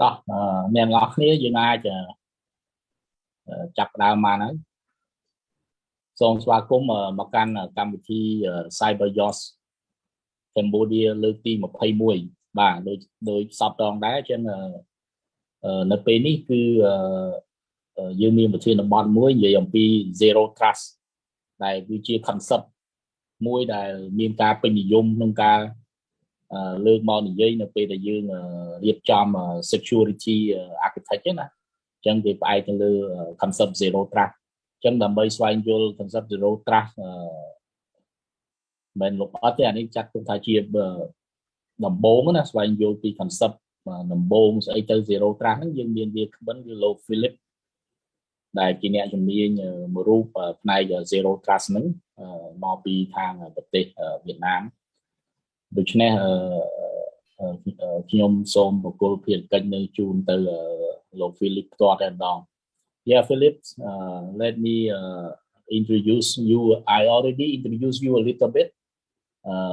Đó, nên ngọt khía dương ai chặt đào mà nói xong qua cũng mà căn Campuchia Cyber Cambodia lưu ti một thay mùi và đôi sọp đòn đá trên nơi bênนี้คือdương miền một thiên là bọn muối về dòng pi Zero Trust nàyคือchia concept muối này miền ca bên dùng nông ca lương mòn dây nơi bên là dương liệt chom security architect nè chẳng thì phải cái lừa concept Zero Trust chẳng là mấy xoay vô concept Zero Trust mình lúc đó thì anh ấy chắc cũng phải chia nằm bốn á xoay vô cái concept nằm bốn sẽ tới Zero Trust nhưng miền Việt vẫn như lô Philip đại kỷ niệm chuẩn bị một rúp này giờ Zero Trust nứng mò pi thang thực tế Việt Nam được nên khi ông xôm một câu chuyện kênh nơi chun từ lô Philip to đèn đòn. Yeah, Philip, let me introduce you. I already introduced you a little bit.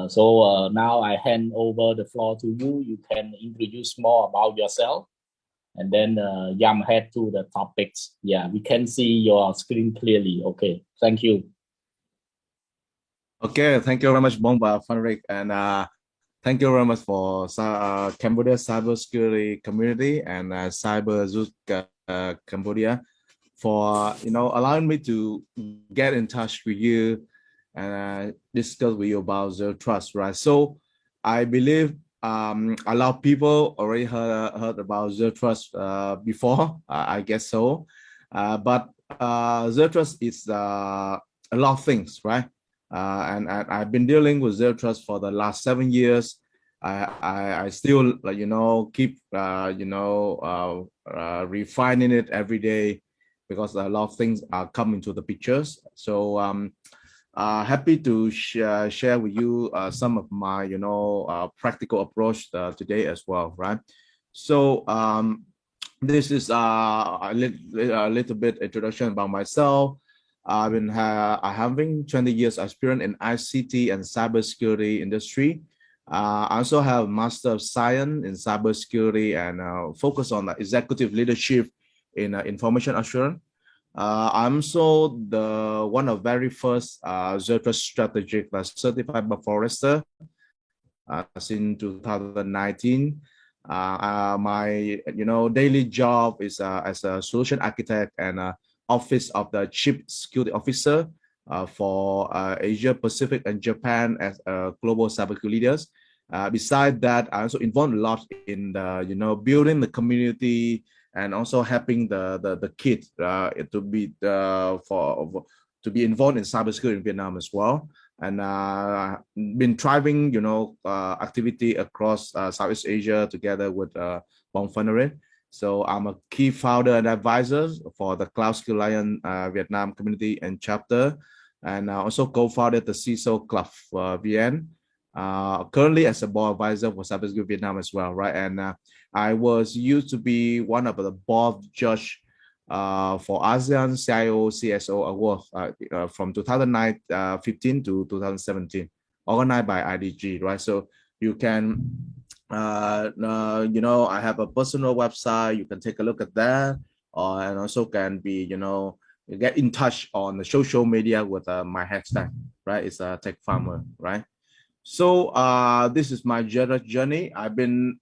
So now I hand over the floor to you. You can introduce more about yourself and then jump ahead to the topics. Yeah, we can see your screen clearly. Okay, thank you. Okay, thank you very much, Bongba Frederick, and thank you very much for Cambodia Cybersecurity Community and Youth Cambodia for allowing me to get in touch with you and discuss with you about Zero Trust, right? So I believe a lot of people already heard about Zero Trust before, I guess so. But Zero Trust is a lot of things, right? And I've been dealing with Zero Trust for the last 7 years. I still keep refining it every day because a lot of things are coming to the pictures. So happy to share with you some of my practical approach today as well, right? So this is a little bit introduction about myself. I've been having 20 years experience in ICT and cybersecurity industry. I also have Master of Science in cybersecurity and focus on executive leadership in information assurance. I'm also the one of very first Zero Trust strategic certified by Forrester since 2019. My daily job is as a solution architect and Office of the Chief Security Officer for Asia Pacific and Japan as global cybersecurity leaders. Besides that, I also involved a lot in the building the community and also helping the kids to be involved in cybersecurity in Vietnam as well, and been driving activity across Southeast Asia together with Bong Phan. So I'm a key founder and advisor for the Cloud Skill Alliance Vietnam community and chapter, and also co-founded the CISO Club VN. Currently as a board advisor for Cybersecurity Vietnam as well, right? And I was used to be one of the board judge for ASEAN CIO CSO Award from 2015 to 2017, organized by IDG, right? So you can, I have a personal website. You can take a look at that, and also can be, get in touch on the social media with my hashtag, right? It's a tech farmer, right? So this is my journey. I've been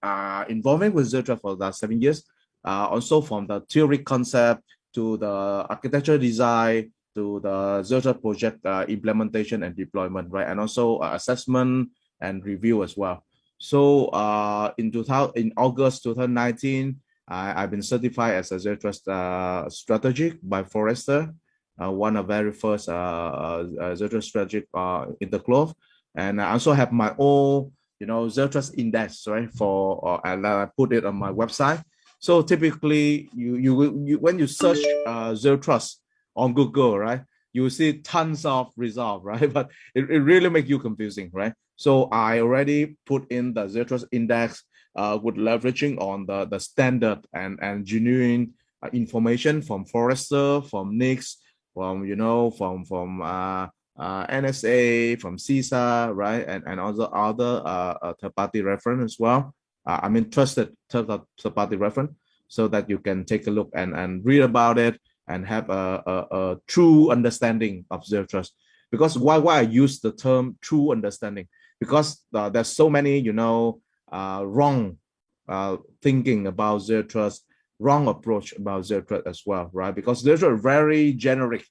involving with Zero Trust for the last 7 years. Also from the theory concept to the architecture design to the Zero Trust project implementation and deployment, right? And also assessment and review as well. So in August 2019, I've been certified as a Zero Trust strategic by Forrester, one of the very first Zero Trust strategic in the globe. And I also have my own, Zero Trust index, right? And I put it on my website. So typically, you when you search Zero Trust on Google, right, you will see tons of results, right? But it really makes you confusing, right? So I already put in the Zero Trust index with leveraging on the standard and genuine information from Forrester, from NICS, from NSA, from CISA, right, and also other third-party reference as well. trusted third-party reference, so that you can take a look and read about it and have a true understanding of zero trust. Because why I use the term true understanding? Because there's so many, wrong thinking about zero trust, wrong approach about zero trust as well, right? Because those are very generic,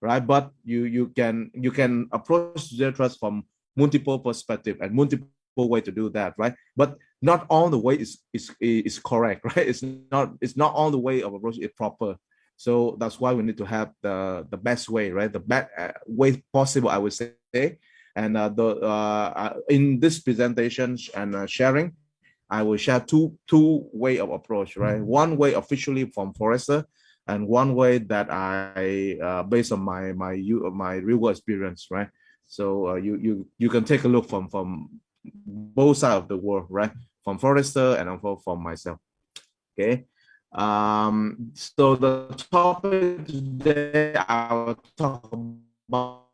right? But you can approach zero trust from multiple perspective and multiple way to do that, right? But not all the way is correct, right? It's not all the way of approach is proper. So that's why we need to have the best way, right? The best way possible, I would say. And in this presentation and sharing, I will share two way of approach, right? One way officially from Forrester, and one way that I based on my real world experience, right? So you can take a look from both sides of the world, right? From Forrester and also from myself. Okay. So the topic today, I will talk about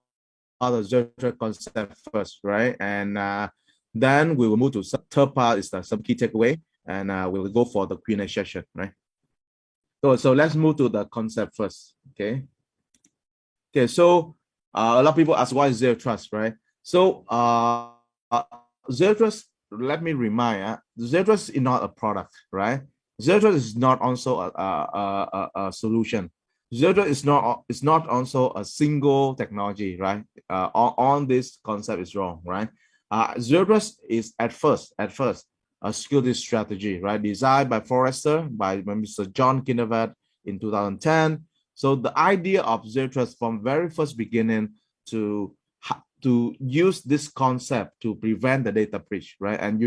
the zero trust concept first, right? And then we will move to third part, is some key takeaway, and we'll go for the Q&A session, right? So let's move to the concept first. Okay. So a lot of people ask, what is zero trust, right? So zero trust, let me remind, zero trust is not a product, right? Zero trust is not also a solution. Zero trust is not also a single technology, right? On this concept is wrong, right? Zero trust is at first a security strategy, right? Designed by Forrester, by Mr. John Kindervat in 2010. So the idea of zero trust from very first beginning to use this concept to prevent the data breach, right? And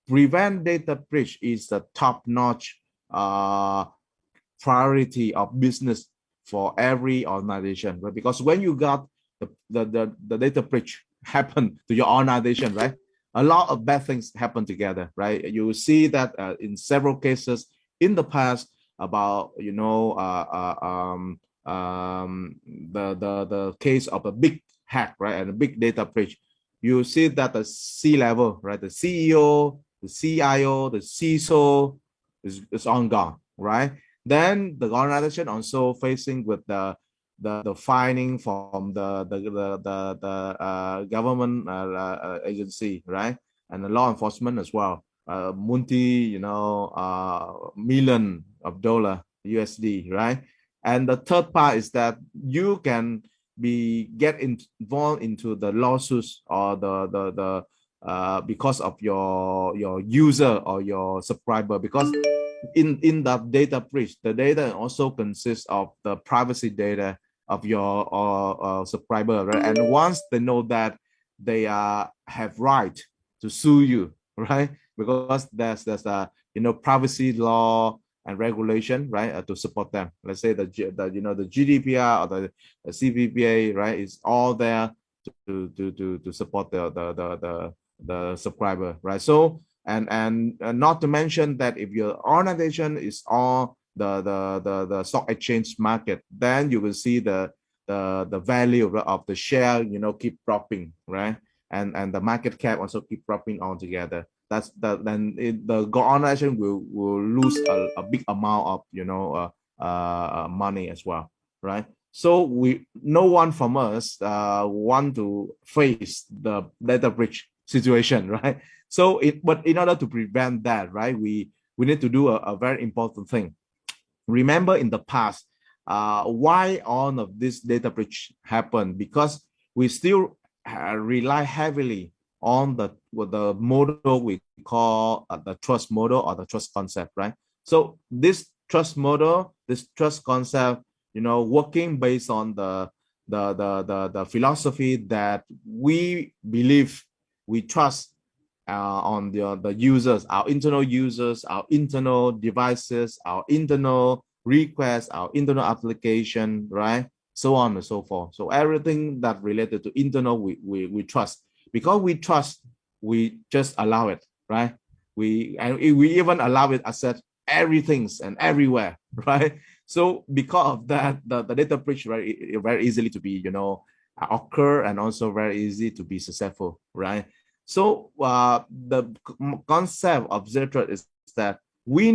prevent data breach is the top-notch priority of business for every organization, right? Because when you got the data breach happen to your organization, right, a lot of bad things happen together, right? You see that in several cases in the past about the case of a big hack, right, and a big data breach. You see that the C-level, right, the CEO, the CIO, the CISO is on gone, right? Then the organization also facing with the fining from the government agency, right, and the law enforcement as well, million of dollar USD, right? And the third part is that you can get involved into the lawsuits or the because of your user or your subscriber, because in the data breach, the data also consists of the privacy data of your subscriber, right? And once they know that, they have right to sue you, right? Because there's a privacy law and regulation, right, to support them. Let's say the GDPR or the CPPA, right, is all there to support the subscriber, right? So and not to mention that if your organization is on the stock exchange market, then you will see the value of the share keep dropping, right? And the market cap also keep dropping altogether. Then the organization will lose a big amount of money as well, right? So no one from us want to face the data breach situation, right? So but in order to prevent that, right, we need to do a very important thing. Remember in the past, why all of this data breach happened? Because we still rely heavily on the model we call the trust model or the trust concept, right? So this trust model, this trust concept, working based on the philosophy that we believe, we trust on the users, our internal users, our internal devices, our internal requests, our internal application, right? So on and so forth. So everything that related to internal, we trust. Because we trust, we just allow it, right? We even allow it access everything and everywhere, right? So because of that, the data breach very easily to be occur, and also very easy to be successful, right? So the concept of zero trust is that we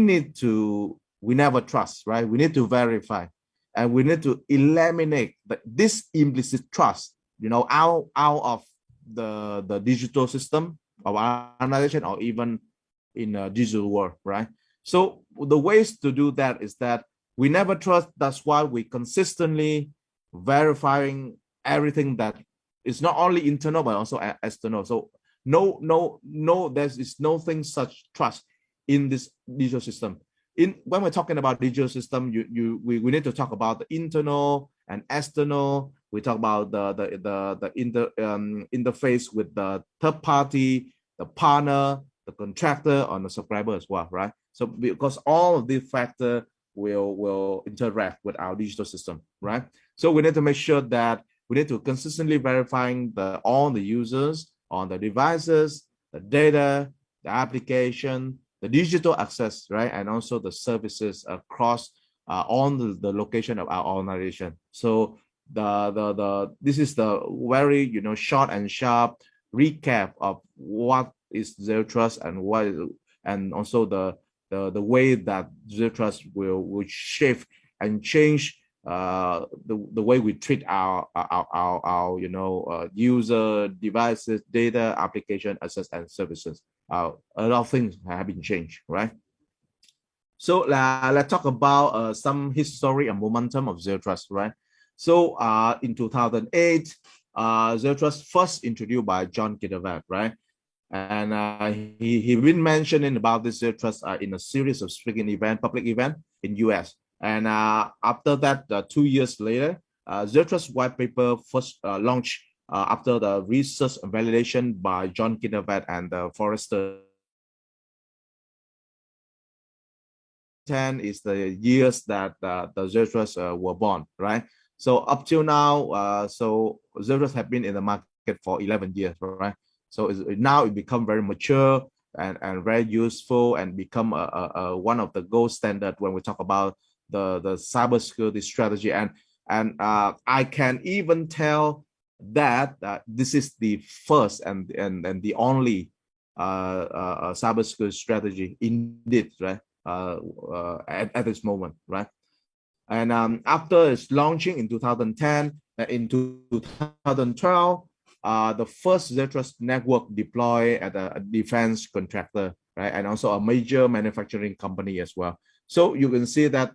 never trust, right? We need to verify, and we need to eliminate this implicit trust, out of the digital system of our organization, or even in a digital world, right? So the ways to do that is that we never trust. That's why we consistently verifying everything that is not only internal but also external. So no, there is nothing such trust in this digital system. When we're talking about digital system, we need to talk about the internal and external. We talk about the interface with the third party, the partner, the contractor, or the subscriber as well, right? So because all of these factors will interact with our digital system, right? So we need to make sure that we need to consistently verifying all the users on the devices, the data, the application, the digital access, right? And also the services across on the location of our organization. So this is the very short and sharp recap of what is zero trust and also the way that zero trust will shift and change the way we treat our user, devices, data, application, access, and services. A lot of things have been changed, right? So let's talk about some history and momentum of zero trust, right? So in 2008, zero trust first introduced by John Kidavat, right? And he been mentioning about this zero trust in a series of speaking public event in US. And after that, 2 years later, zero trust white paper first launched after the research and validation by John Kidavat and Forrester. 10 is the years that the zero trust were born, right? So up till now, so zero trust have been in the market for 11 years, right? So now it become very mature and very useful and become one of the gold standard when we talk about the cybersecurity strategy. And I can even tell that this is the first and the only cybersecurity strategy indeed, right? At this moment, right? And after its launching in 2010, in 2012, the first zero trust network deployed at a defense contractor, right, and also a major manufacturing company as well. So you can see that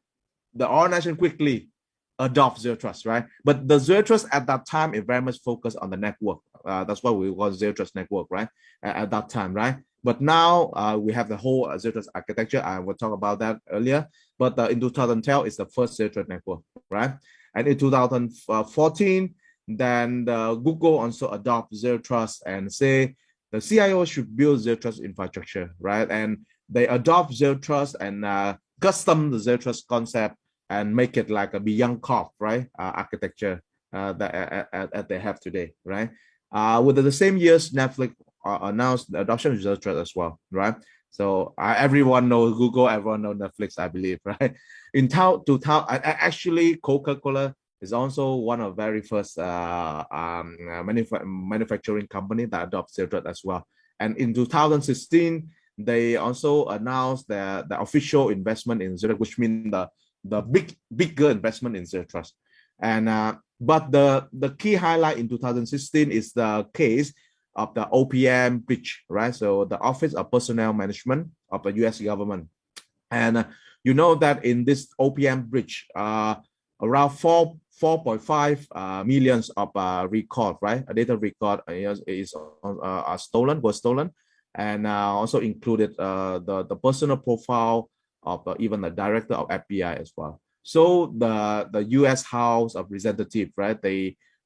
the organization quickly adopt zero trust, right? But the zero trust at that time is very much focused on the network. That's why we call zero trust network, right? At that time, right? But now we have the whole zero trust architecture. I will talk about that earlier. But in 2012, it's the first zero trust network, right? And in 2014, then Google also adopt zero trust and say the CIO should build zero trust infrastructure, right? And they adopt zero trust and custom the zero trust concept and make it like a beyond COP, right? Architecture that they have today, right? Within the same years, Netflix announced the adoption of zero trust as well, right? So everyone knows Google, everyone knows Netflix, I believe, right? In 2000, actually, Coca-Cola is also one of the very first manufacturing company that adopts zero trust as well. And in 2016, they also announced the official investment in zero, which means the bigger investment in zero trust. And but the key highlight in 2016 is the case of the OPM breach, right? So the Office of Personnel Management of the US government. And you know that in this OPM breach, around 4.5 millions of record, right? A data record was stolen, and also included the personal profile of even the director of FBI as well. So the U.S. House of Representatives, right?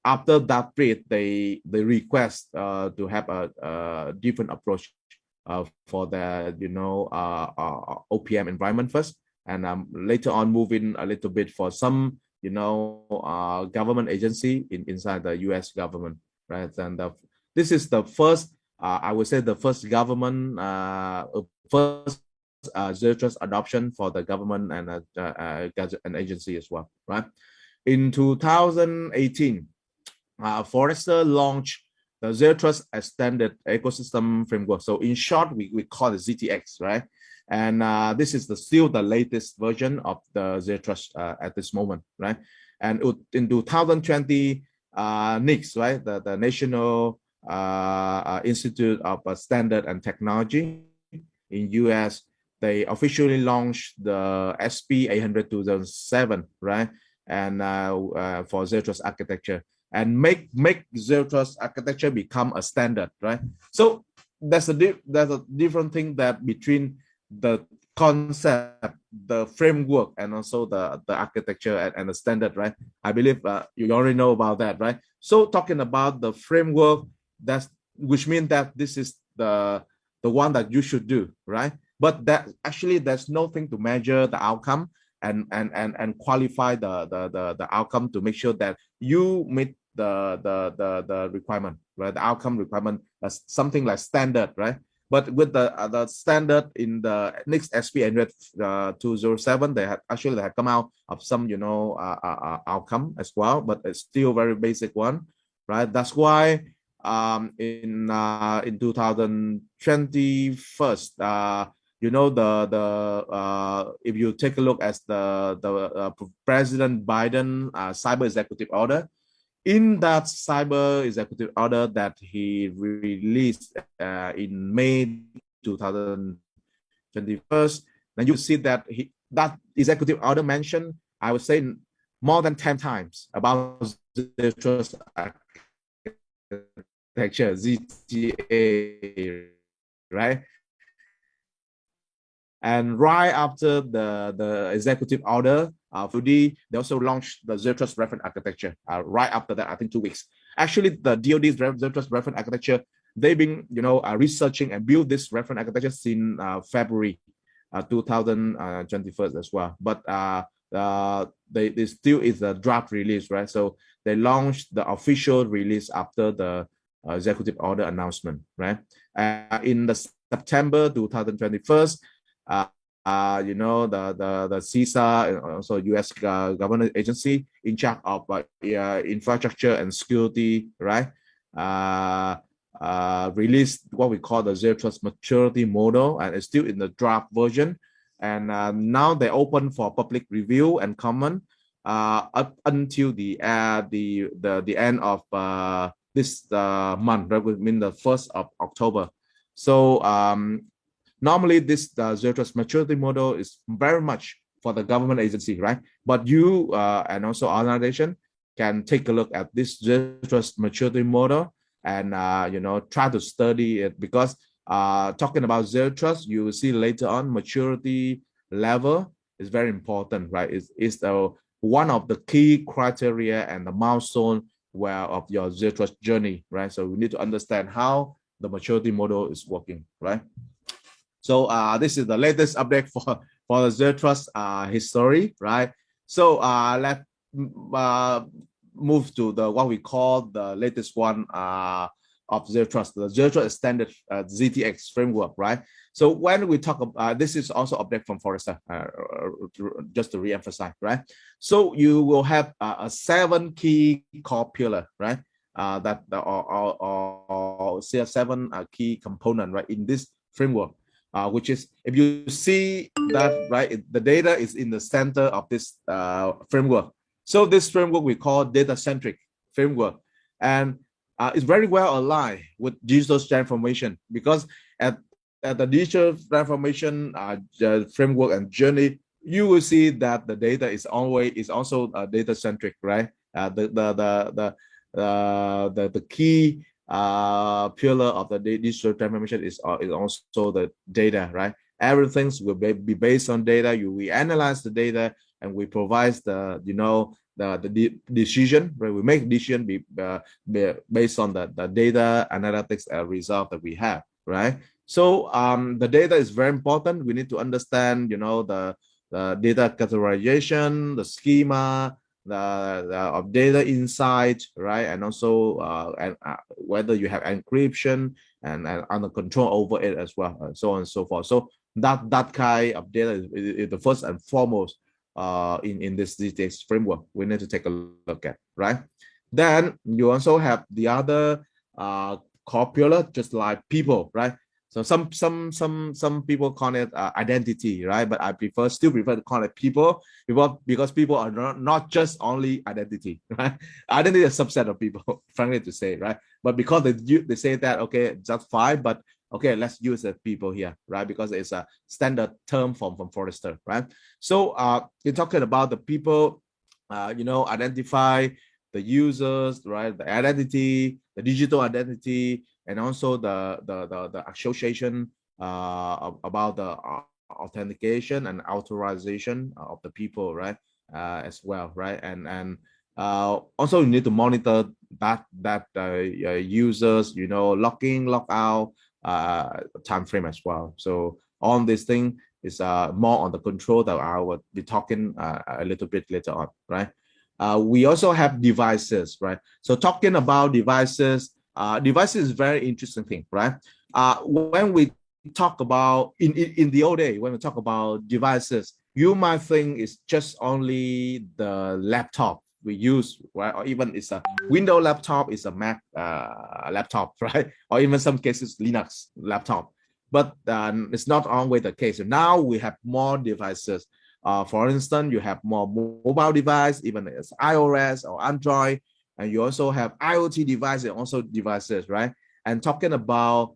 After that breach, they request to have a different approach for the OPM environment first, and later on moving a little bit for some government agency inside the U.S. government, right? And this is the first, I would say, the first government, first zero trust adoption for the government and an agency as well, right? In 2018, Forrester launched the Zero Trust Extended Ecosystem Framework. So in short, we call it ZTX, right? And this is still the latest version of the Zero Trust at this moment, right? And in 2020, NICS, right, the National Institute of Standard and Technology in US, they officially launched the SP 800-2007, right? And for Zero Trust architecture, and make Zero Trust architecture become a standard, right? So there's a different thing that between the concept, the framework, and also the architecture and the standard, right? I believe you already know about that, right? So talking about the framework, which means that this is the one that you should do, right? But that actually there's nothing to measure the outcome and qualify the outcome to make sure that you meet the requirement, right? The outcome requirement as something like standard, right? But with the standard in the next SP 800-207, they had come out of some outcome as well, but it's still very basic one, right? That's why in 2021, if you take a look at the President Biden cyber executive order, in that cyber executive order that he released in May 2021, then you see that that executive order mentioned, I would say, more than 10 times about Zero Trust architecture, ZTA, right? And right after the executive order, they also launched the Zero Trust reference architecture. Right after that, I think 2 weeks. Actually, the DoD's Zero Trust reference architecture, they've been researching and build this reference architecture since February 2021 as well. But they still is a draft release, right? So they launched the official release after the executive order announcement, right? In the September 2021. The CISA and also U.S. government agency in charge of infrastructure and security, right? Released what we call the Zero Trust maturity model, and it's still in the draft version. And now they open for public review and comment up until the end of this month, that would mean the 1st of October. So normally, this Zero Trust maturity model is very much for the government agency, right? But you and also organization can take a look at this Zero Trust maturity model and try to study it, because talking about Zero Trust, you will see later on maturity level is very important, right? It's one of the key criteria and the milestone of your Zero Trust journey, right? So we need to understand how the maturity model is working, right? So this is the latest update for the Zero Trust history, right? So let's move to what we call the latest one of Zero Trust, the Zero Trust Extended ZTX framework, right? So when we talk about this, is also update from Forrester, just to re-emphasize, right? So you will have 7 key core pillar, right? That or 7 key component, right, in this framework. Which is, if you see that, right, the data is in the center of this framework. So this framework we call data-centric framework, and it's very well aligned with digital transformation, because at the digital transformation framework and journey, you will see that the data is also data-centric, right? The key pillar of the digital transformation is also the data, right? Everything will be based on data. We analyze the data and we provide the decision, right? We make decision based on the data analytics result that we have, right? So the data is very important. We need to understand, the data categorization, the schema, the data insight, right? And also whether you have encryption and under control over it as well, and so on and so forth. So that kind of data is the first and foremost in this ZTX framework we need to take a look at, right? Then you also have the other copula, just like people, right? So some people call it identity, right? But I still prefer to call it people, because people are not just only identity, right? Identity is a subset of people, frankly to say, right? But because they say that, okay, that's fine, but okay, let's use the people here, right? Because it's a standard term from Forrester, right? So you're talking about the people, identify the users, right? The identity, the digital identity, and also the association about the authentication and authorization of the people, right? As well, right? And also you need to monitor that users, log in, log out time frame as well. So on this thing is more on the control that I will be talking a little bit later on, right? We also have devices, right? So talking about devices, devices is very interesting thing, right? When we talk about in the old day, when we talk about devices, you might think it's just only the laptop we use, right? Or even it's a Windows laptop, it's a Mac laptop, right? Or even some cases Linux laptop. But it's not always the case. So now we have more devices. For instance, you have more mobile device, even as iOS or Android, and you also have IoT devices and also devices, right? And talking about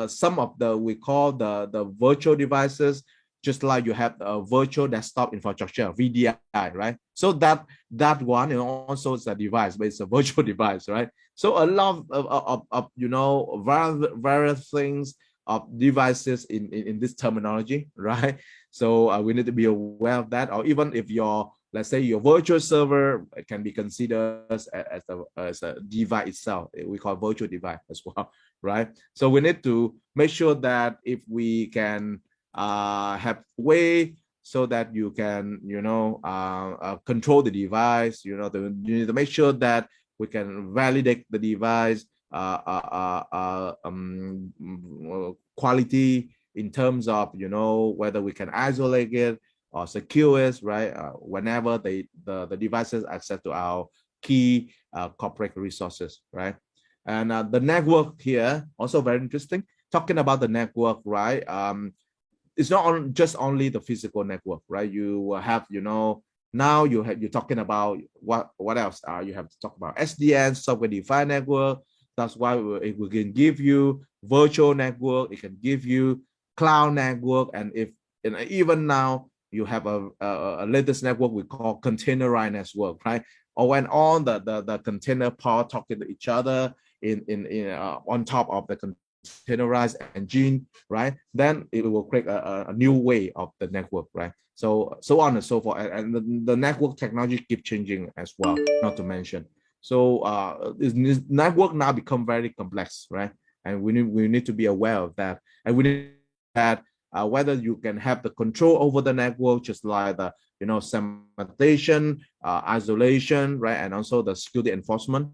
some of the we call the virtual devices, just like you have a virtual desktop infrastructure, VDI, right? So that one also is a device, but it's a virtual device, right? So a lot of various things of devices in this terminology, right? So we need to be aware of that. Or even if let's say your virtual server can be considered as a device itself, we call virtual device as well, right? So we need to make sure that if we can have way so that you can control the device, you need to make sure that we can validate the device quality in terms of whether we can isolate it or secure it, right? Whenever the devices access to our key corporate resources, right? And the network here also very interesting. Talking about the network, right? It's not just only the physical network, right? You have, now you're talking about what else? You have to talk about SDN, software defined network. That's why we can give you virtual network. It can give you cloud network, and even now you have a latest network we call containerized network, right? Or when all the container part talking to each other on top of the containerized engine, right? Then it will create a new way of the network, right? So on and so forth, and the network technology keep changing as well, not to mention. So this network now become very complex, right? And we need to be aware of that, and we need that whether you can have the control over the network, just like the segmentation, isolation, right, and also the security enforcement,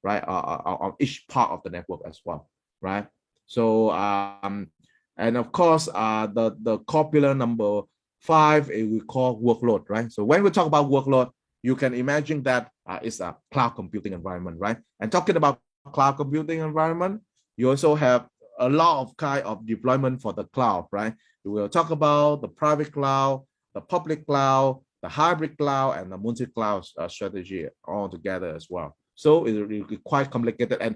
right, on each part of the network as well, right? So and of course the popular number 5 we call workload, right? So when we talk about workload, you can imagine that it's a cloud computing environment, right? And talking about cloud computing environment, you also have a lot of kind of deployment for the cloud, right? We will talk about the private cloud, the public cloud, the hybrid cloud, and the multi-cloud strategy all together as well. So it's quite complicated, and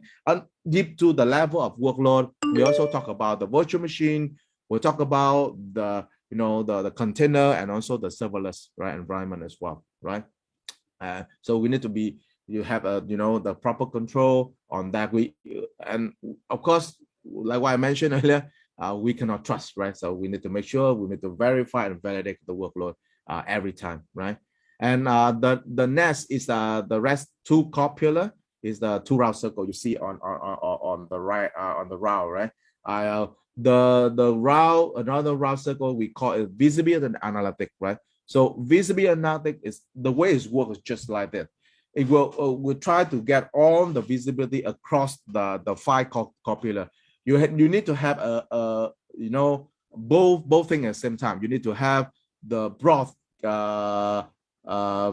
deep to the level of workload. We also talk about the virtual machine. We'll talk about the the container and also the serverless, right, environment as well, right? So we need to have the proper control on that. And of course, like what I mentioned earlier, we cannot trust, right? So we need to make sure, we need to verify and validate the workload every time, right? And the next is the rest 2 copula is the 2 round circle you see on the right, on the route, right? The route, another route circle, we call it visibility and analytic, right? So visibility analytic is the way it works just like that. It will try to get all the visibility across the 5 copula. You need to have both things at the same time. You need to have the broad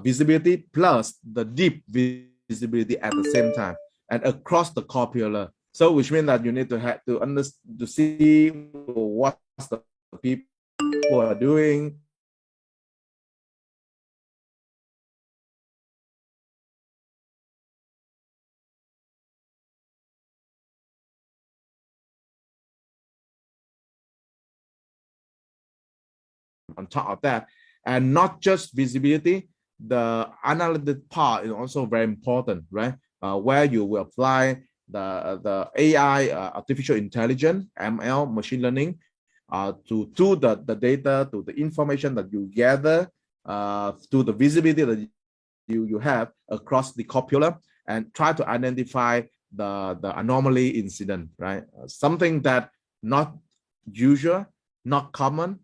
visibility plus the deep visibility at the same time. and across the core pillar. So which means that you need to have to see what the people are doing. On top of that, and not just visibility, the analytic part is also very important, right? Where you will apply the AI, artificial intelligence, ML, machine learning, to the data, to the information that you gather, to the visibility that you have across the copula, and try to identify the anomaly incident, right? Something that not usual, not common,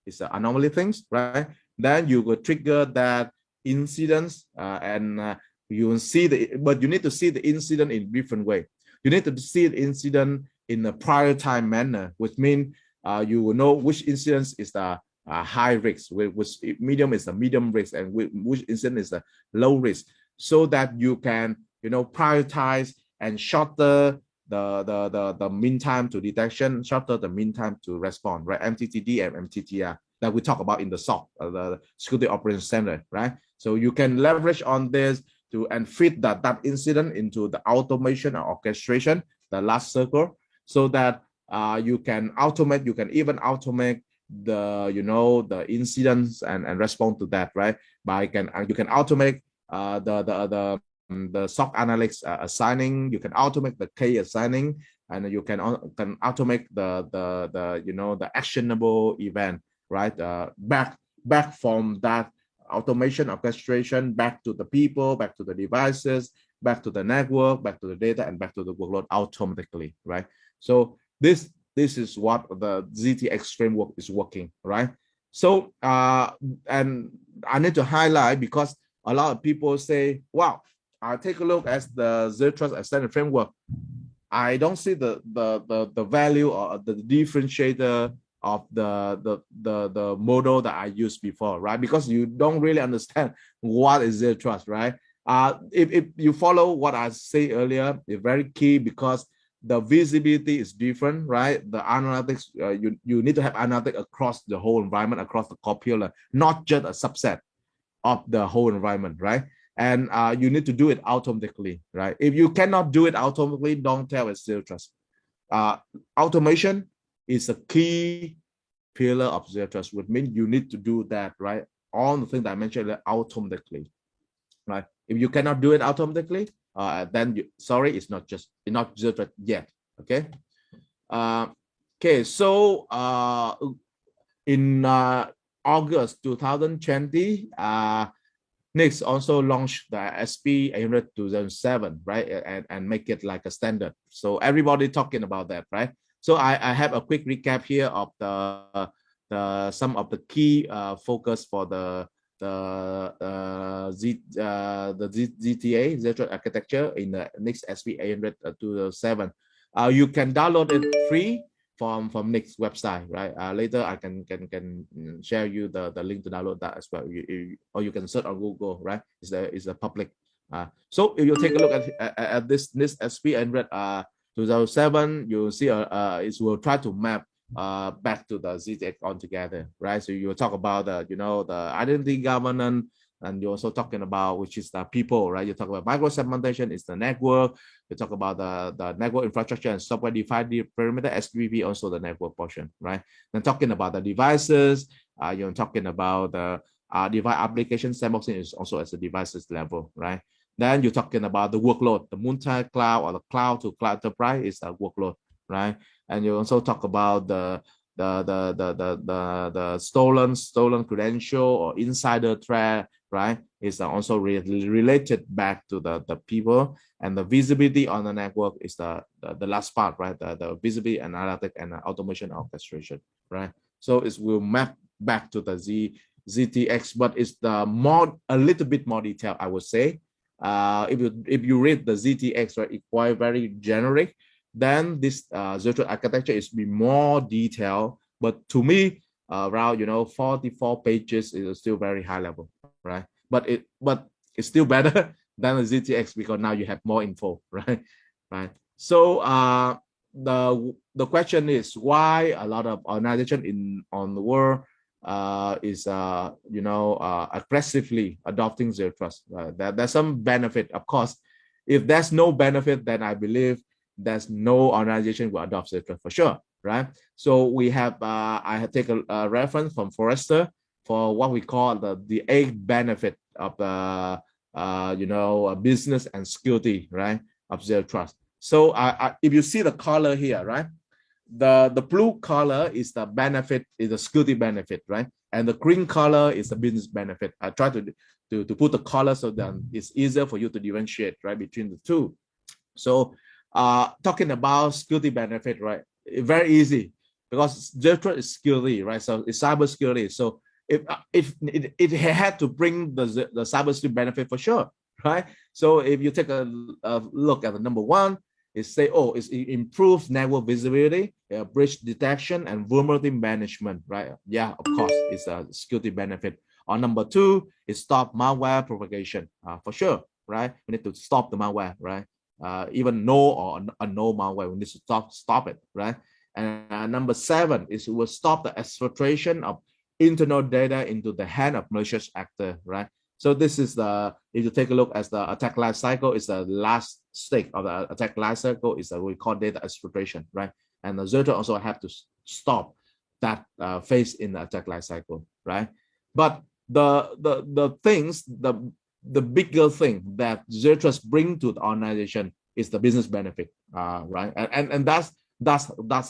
is an anomaly things, right? Then you will trigger that incidents, and you will see but you need to see the incident in different way. You need to see the incident in a prior time manner, which means you will know which incidents is the high risk, which medium is the medium risk, and which incident is the low risk, so that you can, you know, prioritize and shorter the mean time to detection, shorter the mean time to respond, right? MTTD and MTTR that we talk about in the SOC, the Security Operations Center, right? So you can leverage on this and fit that incident into the automation or orchestration, the last circle, so that you can even automate the, you know, the incidents and respond to that, right? You can automate the SOC analytics assigning, you can automate the K assigning, and you can automate the you know, the actionable event, right? Back from that automation orchestration back to the people, back to the devices, back to the network, back to the data, and back to the workload automatically, right? So this is what the ZTX framework is working, right? So and I need to highlight, because a lot of people say, wow, I'll take a look at the Zero Trust Extended Framework. I don't see the value or the differentiator of the model that I used before, right? Because you don't really understand what is Zero Trust, right? If you follow what I say earlier, it's very key, because the visibility is different, right? The analytics, you need to have analytics across the whole environment, across the copula, not just a subset of the whole environment, right? And you need to do it automatically, right? If you cannot do it automatically, don't tell it's Zero Trust. Automation is a key pillar of Zero Trust, which means you need to do that, right? All the things that I mentioned automatically, right? If you cannot do it automatically, then sorry, it's not Zero Trust yet. Okay. Okay. So in August 2020, NIST also launched the SP 800 2007, right, and make it like a standard. So everybody talking about that, right? So I have a quick recap here of some of the key focus for the ZTA, Zero Trust architecture, in the NIST SP 800 2007. You can download it free from NIST website, right? Later I can share you the link to download that as well. Or you can search on Google, right? It's a public. So if you take a look at this NIST SP 800 2007, you'll see it will try to map back to the ZTX altogether, right? So you will talk about the, you know, the identity governance, and you're also talking about, which is the people, right? You talk about micro-segmentation, is the network. You talk about the network infrastructure and software-defined perimeter, SDVP, also the network portion, right? Then talking about the devices, you're talking about the device application sandboxing is also at the devices level, right? Then you're talking about the workload, the multi-cloud or the cloud to cloud enterprise is a workload, right? And you also talk about the stolen credential or insider threat, right? Is also related back to the people, and the visibility on the network is the last part, right? The visibility, analytic, and automation orchestration, right? So it will map back to the ZTX, but it's a little bit more detailed, I would say. If you read the ZTX, right, it's quite very generic. Then this Zero Trust architecture is be more detailed, but to me, around 44 pages is still very high level, right? But it's still better than the ZTX, because now you have more info, right? Right. So the question is why a lot of organization on the world is aggressively adopting zero trust. There's some benefit, of course. If there's no benefit, then I believe there's no organization will adopt zero trust for sure, right? So we have I have taken a reference from Forrester for what we call the 8 benefit of business and security, right, of zero trust. So if you see the color here, right, the blue color is the benefit, is the security benefit, right, and the green color is the business benefit. I try to put the color so that it's easier for you to differentiate, right, between the two. So talking about security benefit, right, very easy, because zero trust is security, right? So it's cybersecurity. So if it had to bring the cybersecurity benefit for sure, right? So if you take a look at the number 1, it say, oh, it improves network visibility, breach detection, and vulnerability management, right? Yeah, of course, it's a security benefit. Or number 2 is stop malware propagation, for sure, right? We need to stop the malware, right? Even no or unknown malware, we need to stop it, right? And number 7 is it will stop the exfiltration of internal data into the hand of malicious actor, right? So this is if you take a look at the attack life cycle, is the last stage of the attack life cycle, is we call data exfiltration, right? And the zero trust also have to stop that phase in the attack life cycle, right? But the bigger thing that zero trust bring to the organization is the business benefit, right? And that's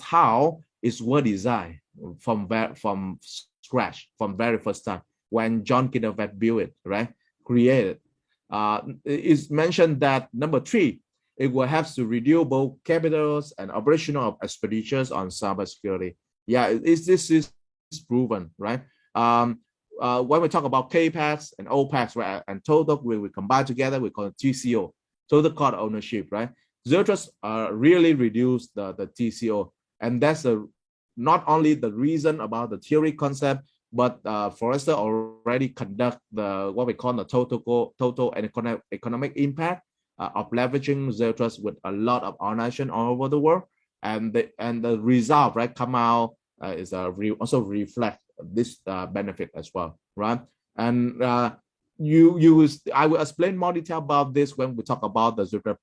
how it's well designed from scratch, from very first time when John Kidovet built it, right? Created. It's mentioned that number 3, it will have to reduce both capitals and operational expenditures on cybersecurity. Yeah, this is proven, right? When we talk about CAPEX and OPEX, right, and total, we combine together, we call it TCO, total cost of ownership, right? Zero trust really reduce the TCO, and that's not only the reason about the theory concept, but Forrester already conduct what we call the total and economic impact of leveraging zero trust with a lot of organizations all over the world, and the result, right, come out is also reflect this benefit as well, right? And I will explain more detail about this when we talk about the zero trust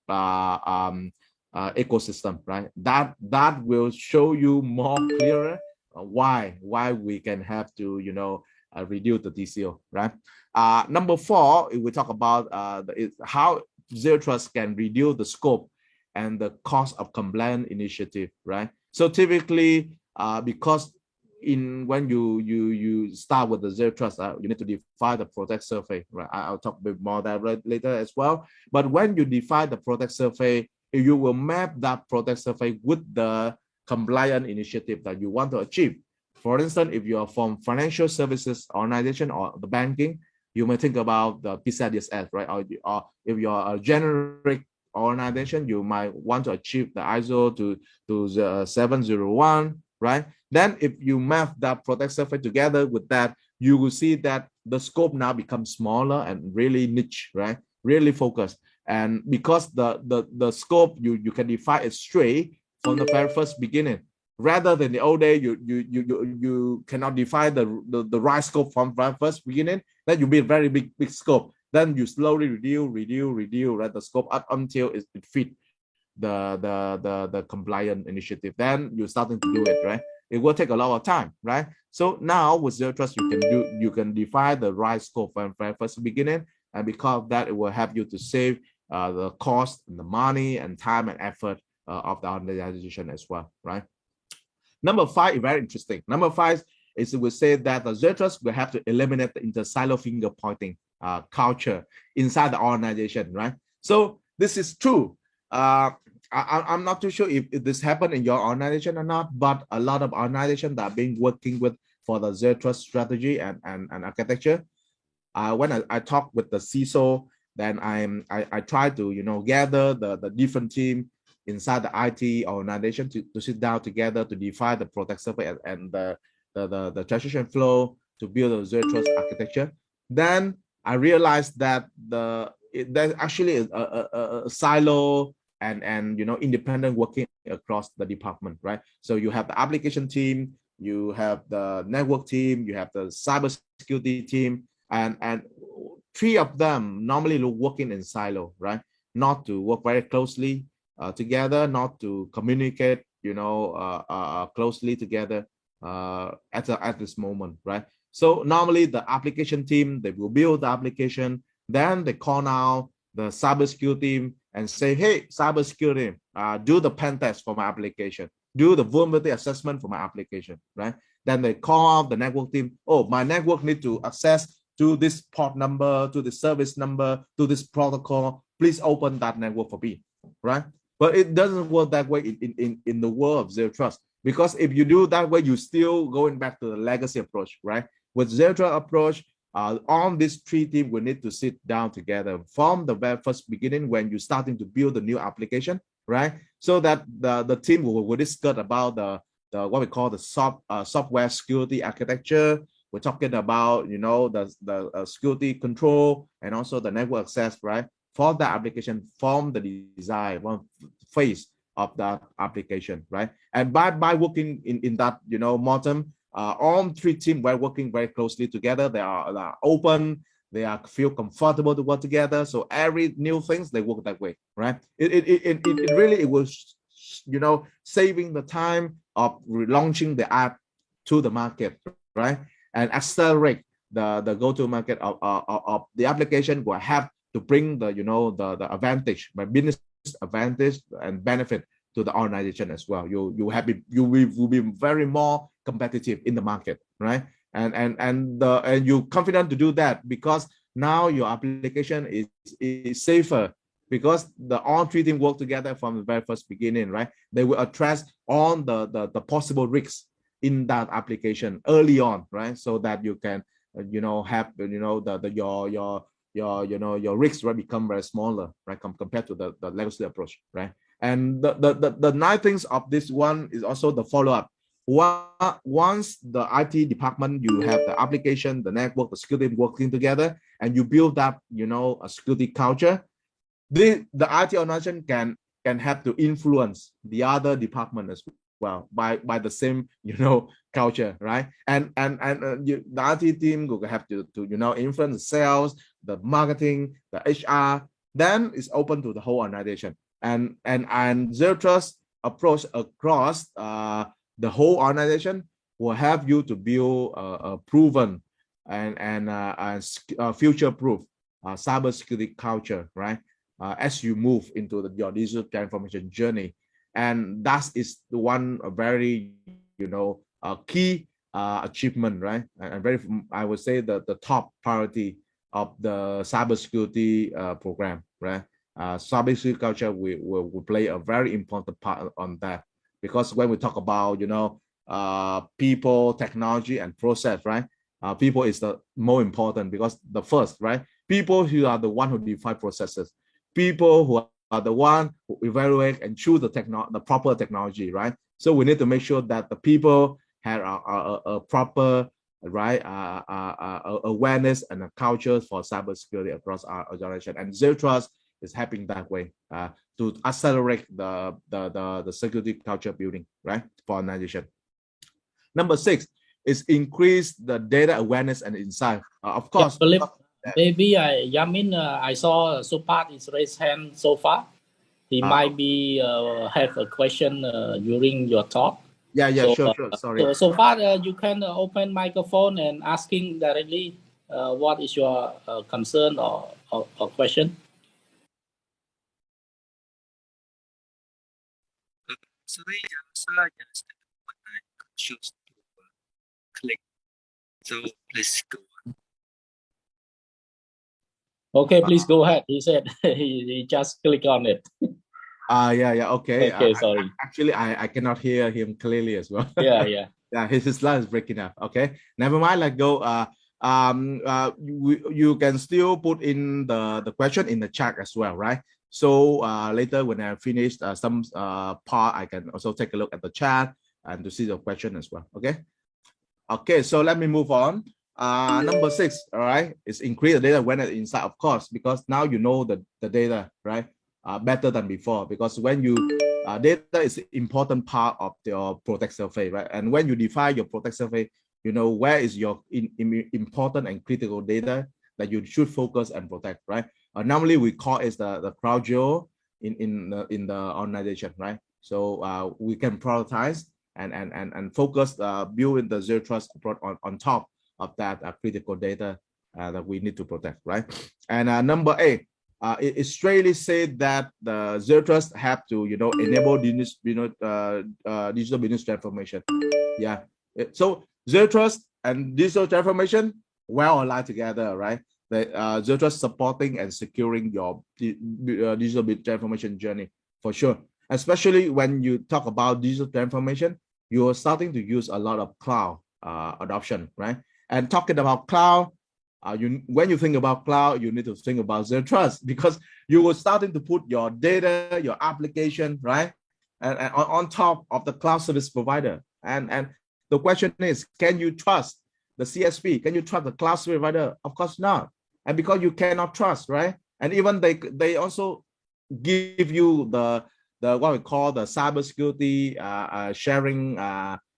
ecosystem, right? That will show you more clearer why we can have to reduce the TCO, right? Number 4, we talk about how zero trust can reduce the scope and the cost of compliance initiative, right? So typically, because when you start with the zero trust, you need to define the protect surface, right? I'll talk a bit more that later as well. But when you define the protect surface, you will map that protect surface with the compliance initiative that you want to achieve. For instance, if you are from financial services organization or the banking, you may think about the PCI-DSS, right? Or if you are a generic organization, you might want to achieve the ISO to 701, right? Then if you map that protect surface together with that, you will see that the scope now becomes smaller and really niche, right? Really focused. And because the scope, you can define it straight from the very first beginning, rather than the old day, you cannot define the right scope from the first beginning. Then you build very big scope. Then you slowly reduce, right, the scope up until it fit the compliance initiative. Then you're starting to do it, right? It will take a lot of time, right? So now with zero trust, you can define the right scope from the first beginning, and because of that, it will help you to save the cost, and the money, and time and effort of the organization as well, right? Number 5 is very interesting. Number 5 is we say that the zero trust will have to eliminate the inter-silo finger pointing culture inside the organization, right? So this is true. I'm not too sure if this happened in your organization or not, but a lot of organizations that are being working with for the zero trust strategy and architecture. When I talk with the CISO, then I try to gather the different team inside the IT organization to sit down together to define the protect surface and the transition flow to build a zero trust architecture. Then I realized that there's actually a silo and independent working across the department, right? So you have the application team, you have the network team, you have the cybersecurity team, and three of them normally working in silo, right? Not to work very closely together, not to communicate, closely together at this moment, right? So normally the application team, they will build the application, then they call out the cybersecurity team and say, hey, cybersecurity, do the pen test for my application, do the vulnerability assessment for my application, right? Then they call out the network team. Oh, my network need to access to this port number, to the service number, to this protocol. Please open that network for me, right? But it doesn't work that way in the world of zero trust, because if you do that way, you're still going back to the legacy approach, right? With zero trust approach, on this three team, we need to sit down together from the very first beginning when you're starting to build a new application, right? So that the team will discuss about the what we call the software security architecture. We're talking about the security control and also the network access, right? For the application, from the design one phase of that application, right? And by working in that model, all three teams were working very closely together. They are open. They feel comfortable to work together. So every new things they work that way, right? It was saving the time of launching the app to the market, right? And accelerate the go-to market of the application will have to bring the advantage, by business advantage and benefit to the organization as well. You will be very more competitive in the market, right? And you're confident to do that because now your application is safer, because all three teams work together from the very first beginning, right? They will address all the possible risks in that application early on, right? So that you can have your risks will become very smaller, right? Compared to the legacy approach, right? And the nice things of this one is also the follow-up. Once the IT department, you have the application, the network, the security working together, and you build up, a security culture, the IT organization can have to influence the other department as well by the same culture, right? And the IT team will have to influence the sales, the marketing, the HR. Then it's open to the whole organization. And zero trust approach across the whole organization will help you to build a proven and future-proof cybersecurity culture, right? As you move into your digital transformation journey. And that is the one very key achievement, right? And I would say the top priority of the cybersecurity program, right? Cybersecurity culture will play a very important part on that, because when we talk about people, technology, and process, right? People is the more important, because the first, right? People who are the one who define processes, people who are the one who evaluate and choose the proper technology, right? So we need to make sure that the people have a proper, right, awareness and a culture for cybersecurity across our organization. And zero trust is helping that way to accelerate the security culture building, right, for organization. Number 6 is increase the data awareness and insight. Of course. Yeah, Philip, maybe Yamin, I saw Supat is raised hand so far. He might be have a question during your talk. Yeah, so, sure. Sorry. So far, you can open microphone and asking directly what is your concern or question. Sorry, sir, just I choose to click. So please go on. Okay, please go ahead. He said he just click on it. Yeah. Okay. Okay, sorry. Actually, I cannot hear him clearly as well. Yeah. Yeah, his line is breaking up. Okay, never mind. Let's go. You can still put in the question in the chat as well, right? So later when I finish some part, I can also take a look at the chat and to see the question as well. Okay. So let me move on. Number 6, all right, is increase the data when it's inside, of course, because now you know the data, right, better than before, because when you data is an important part of your protect survey, right? And when you define your protect survey, you know where is your important and critical data that you should focus and protect, right? Normally we call it the crowd zero in the organization, right? So we can prioritize and focus building the zero trust approach on top of that critical data that we need to protect, right? And number 8, it straightly said that the zero trust have to, you know, enable digital business transformation. Yeah. So zero trust and digital transformation well aligned together, right? The zero trust supporting and securing your digital transformation journey for sure. Especially when you talk about digital transformation, you are starting to use a lot of cloud adoption, right? And talking about cloud, when you think about cloud, you need to think about zero trust, because you were starting to put your data, your application, right, and on top of the cloud service provider. And the question is, can you trust the CSP? Can you trust the cloud service provider? Of course not. And because you cannot trust, right? And even they also give you the what we call the cybersecurity sharing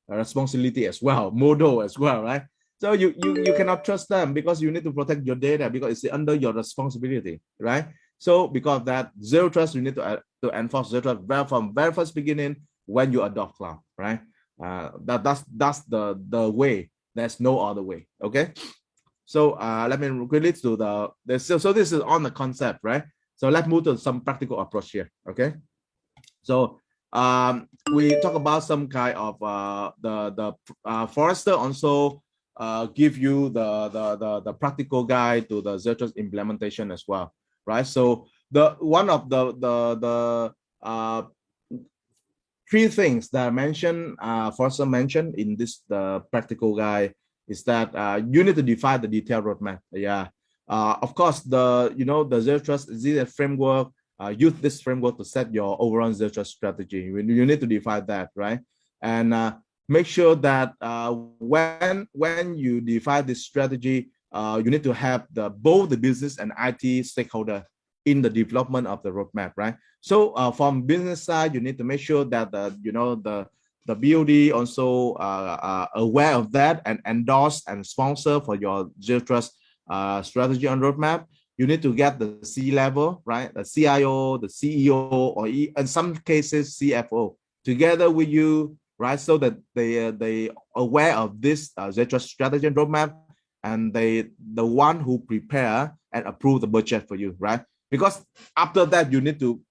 responsibility as well, model as well, right? So you cannot trust them because you need to protect your data because it's under your responsibility, right? So because of that, zero trust, you need to enforce zero trust from very first beginning when you adopt cloud, right? That's the way. There's no other way. Okay. So let me quickly to so this is on the concept, right? So let's move to some practical approach here. Okay. So we talk about some kind of the Forrester also give you the practical guide to the zero trust implementation as well, right? So one of the 3 things that I mentioned, Forrester mentioned in this practical guide is that you need to define the detailed roadmap. Yeah, of course, the zero trust is a framework. Use this framework to set your overall zero trust strategy. You need to define that, right? And make sure that when you define this strategy, you need to have both the business and IT stakeholder in the development of the roadmap, right? So from business side, you need to make sure that the BOD also aware of that and endorse and sponsor for your zero trust strategy on roadmap. You need to get the C-level, right? The CIO, the CEO, or in some cases CFO together with you, right? So that they aware of this zero trust strategy and roadmap, and the one who prepare and approve the budget for you, right? Because after that you need to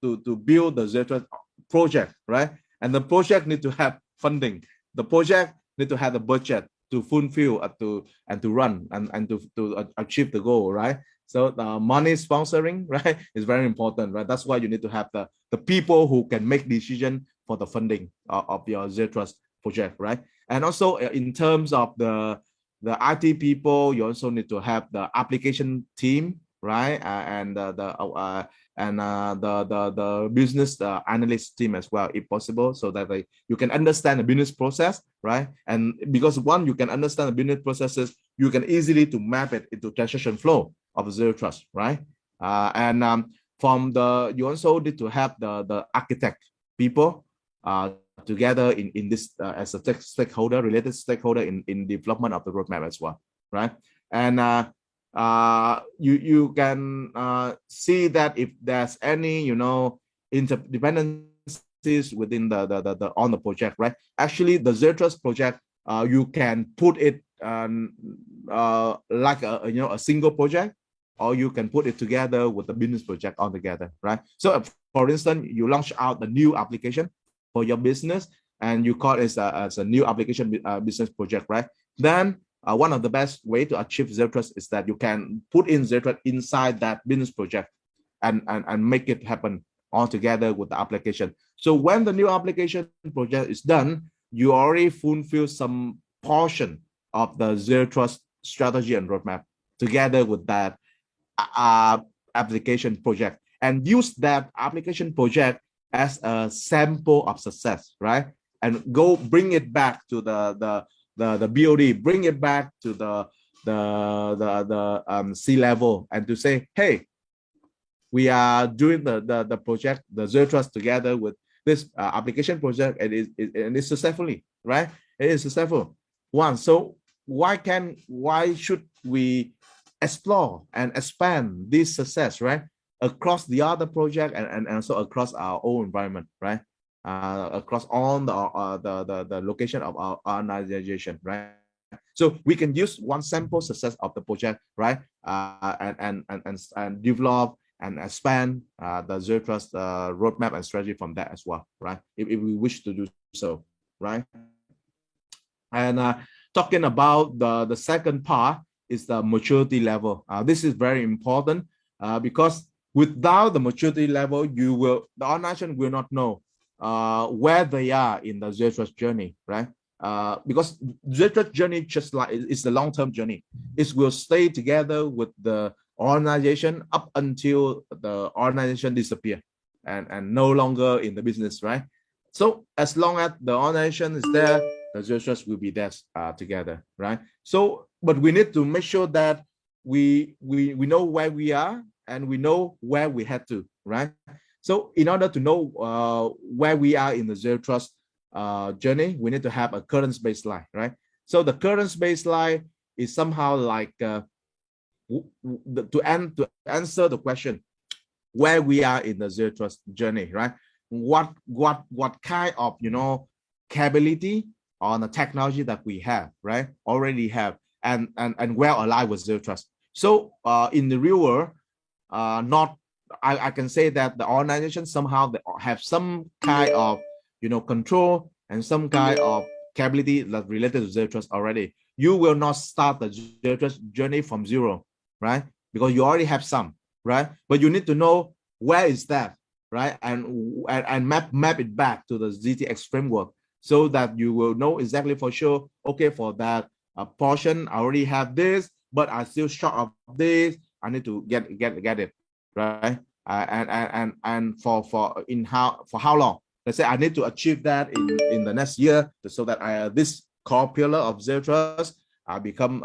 build the zero trust project, right? And the project need to have funding. The project need to have the budget to fulfill and to run and to achieve the goal, right? So the money sponsoring, right, is very important, right? That's why you need to have the people who can make decision for the funding of your zero trust project, right? And also in terms of the IT people, you also need to have the application team, right? And the business analyst team as well, if possible, so that you can understand the business process, right? And because one, you can understand the business processes, you can easily to map it into transaction flow of zero trust, right? You also need to have the architect people together in this as a related stakeholder in development of the roadmap as well, right? And you can see that if there's any interdependencies within the on the project, right? Actually, the zero trust project, you can put it like a single project, or you can put it together with the business project all together, right? So for instance, you launch out the new application for your business and you call it as a new application business project, right? Then one of the best way to achieve zero trust is that you can put in zero trust inside that business project and make it happen all together with the application. So when the new application project is done, you already fulfill some portion of the zero trust strategy and roadmap together with that application project, and use that application project as a sample of success, right? And bring it back to the BOD, bring it back to the C level and to say, hey, we are doing the project, the Zero Trust, together with this application project, and it's successfully, right? It is successful. One, so why should we explore and expand this success, right, across the other project and also across our own environment, right? Across all the location of our organization, right? So we can use one sample success of the project, right, and develop and expand the Zero Trust roadmap and strategy from that as well, right? If we wish to do so, right? And talking about the second part is the maturity level. This is very important because without the maturity level, the organization will not know where they are in the Zero Trust journey, right? Because Zero Trust journey just like it's a long-term journey. It will stay together with the organization up until the organization disappear and no longer in the business, right? So as long as the organization is there, the Zero Trust will be there together, right? So, but we need to make sure that we know where we are and we know where we head to, right? So in order to know where we are in the Zero Trust journey, we need to have a current baseline, right? So the current baseline is somehow like to answer the question where we are in the Zero Trust journey, right? What kind of capability on the technology that we have, right? Already have and well aligned with Zero Trust. So in the real world, I can say that the organization somehow they have some kind of control and some kind of capability that related to Zero Trust already. You will not start the Zero Trust journey from zero, right? Because you already have some, right? But you need to know where is that, right? And map it back to the ZTX framework so that you will know exactly for sure, okay, for that portion, I already have this, but I still short of this. I need to get it, right? And for how long? Let's say I need to achieve that in the next year so that this core pillar of Zero Trust become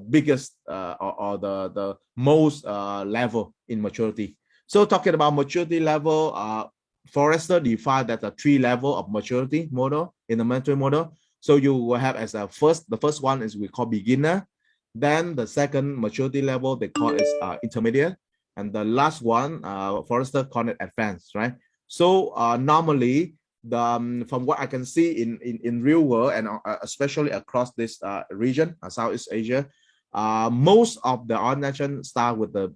biggest or the most level in maturity. So talking about maturity level, Forrester defined that the 3 level of maturity model in the maturity model. So you will have as the first one is we call beginner, then the second maturity level they call is intermediate, and the last one Forrester called it advanced, right? So normally from what I can see in real world and especially across this region, Southeast Asia, most of the organizations start with the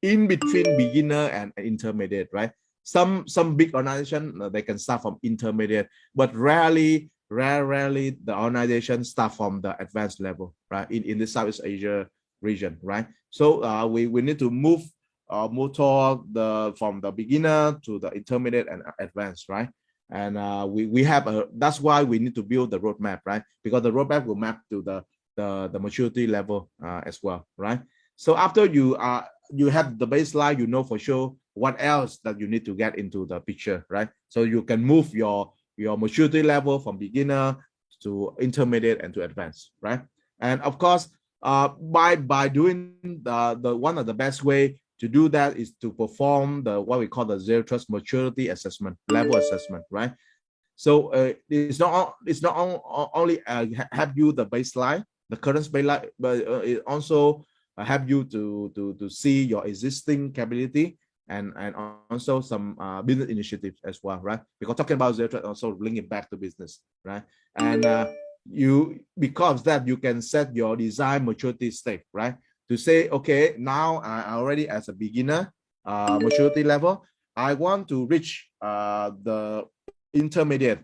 in between beginner and intermediate, right? Some big organization they can start from intermediate, but rarely the organization start from the advanced level, right? In the Southeast Asia region, right? So we need to move toward from the beginner to the intermediate and advanced, right? And we have that's why we need to build the roadmap, right? Because the roadmap will map to the maturity level as well, right? So after you have the baseline, you know for sure what else that you need to get into the picture, right? So you can move your maturity level from beginner to intermediate and to advanced, right? And of course, by doing the one of the best way to do that is to perform what we call the Zero Trust maturity assessment, level assessment, right? So it's not only have you the baseline, the current baseline, but it also help you to see your existing capability and also some business initiatives as well, right? Because talking about Zero Trust also link it back to business, right? And because that you can set your design maturity state, right? To say, okay, now I already as a beginner maturity level, I want to reach the intermediate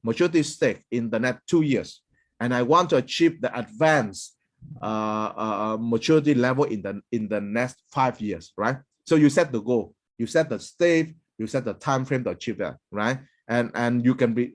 maturity state in the next 2 years, and I want to achieve the advanced maturity level in the next 5 years, right? So you set the goal, you set the state, you set the time frame to achieve that, right? And you can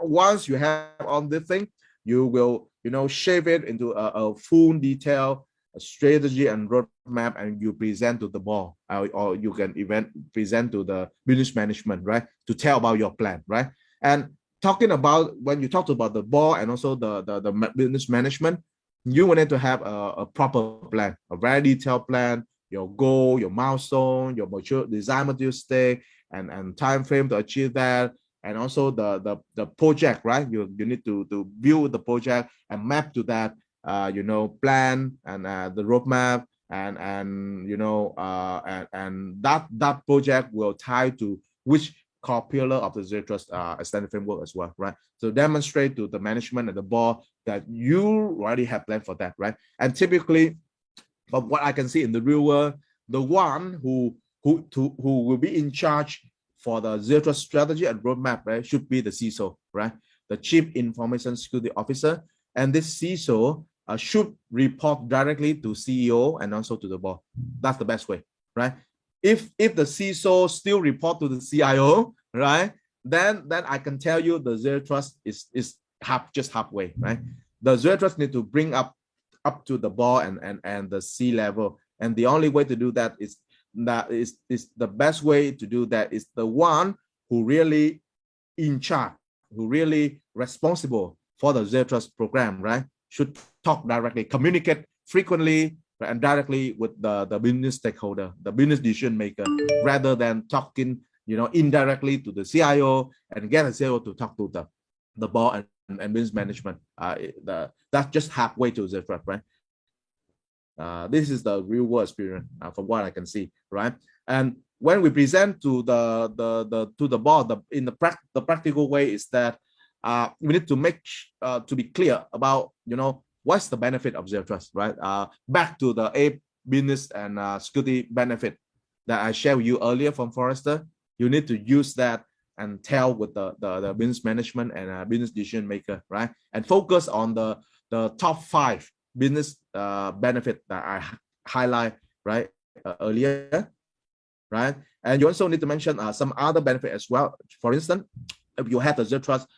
once you have on this thing, you will shape it into a full detail strategy and roadmap, and you present to the board, or you can even present to the business management, right, to tell about your plan, right? And talking about when you talk about the board and also the business management, you will need to have a proper plan, a very detailed plan, your goal, your milestone, your mature design material stake, and time frame to achieve that, and also the project, right? You need to build the project and map to that, you know, plan and the roadmap, and you know, and that project will tie to which core pillar of the Zero Trust standard framework as well, right? So demonstrate to the management and the board that you already have planned for that, right? And typically, from what I can see in the real world, the one who will be in charge for the Zero Trust strategy and roadmap, right, should be the CISO, right? The Chief Information Security Officer, and this CISO should report directly to CEO and also to the board. That's the best way, right? If the CISO still report to the CIO, right, then I can tell you the Zero Trust is just halfway, right? The Zero Trust need to bring up to the board and the C level, and the only way to do that is the best way to do that is the one who really in charge, who really responsible for the Zero Trust program, right, should talk directly, communicate frequently, right, and directly with the business stakeholder, the business decision maker, rather than talking, you know, indirectly to the CIO and get a CIO to talk to the board and business management. That's just halfway to Zero Trust, right? This is the real world experience from what I can see, right? And when we present to the board, in the practical way is that we need to make to be clear about, you know, what's the benefit of Zero Trust, right? Back to the 8 business and security benefit that I shared with you earlier from Forrester, you need to use that and tell with the business management and business decision maker, right? And focus on the top 5 business benefit that I highlight, right, earlier, right? And you also need to mention some other benefit as well. For instance, if you have the Zero Trust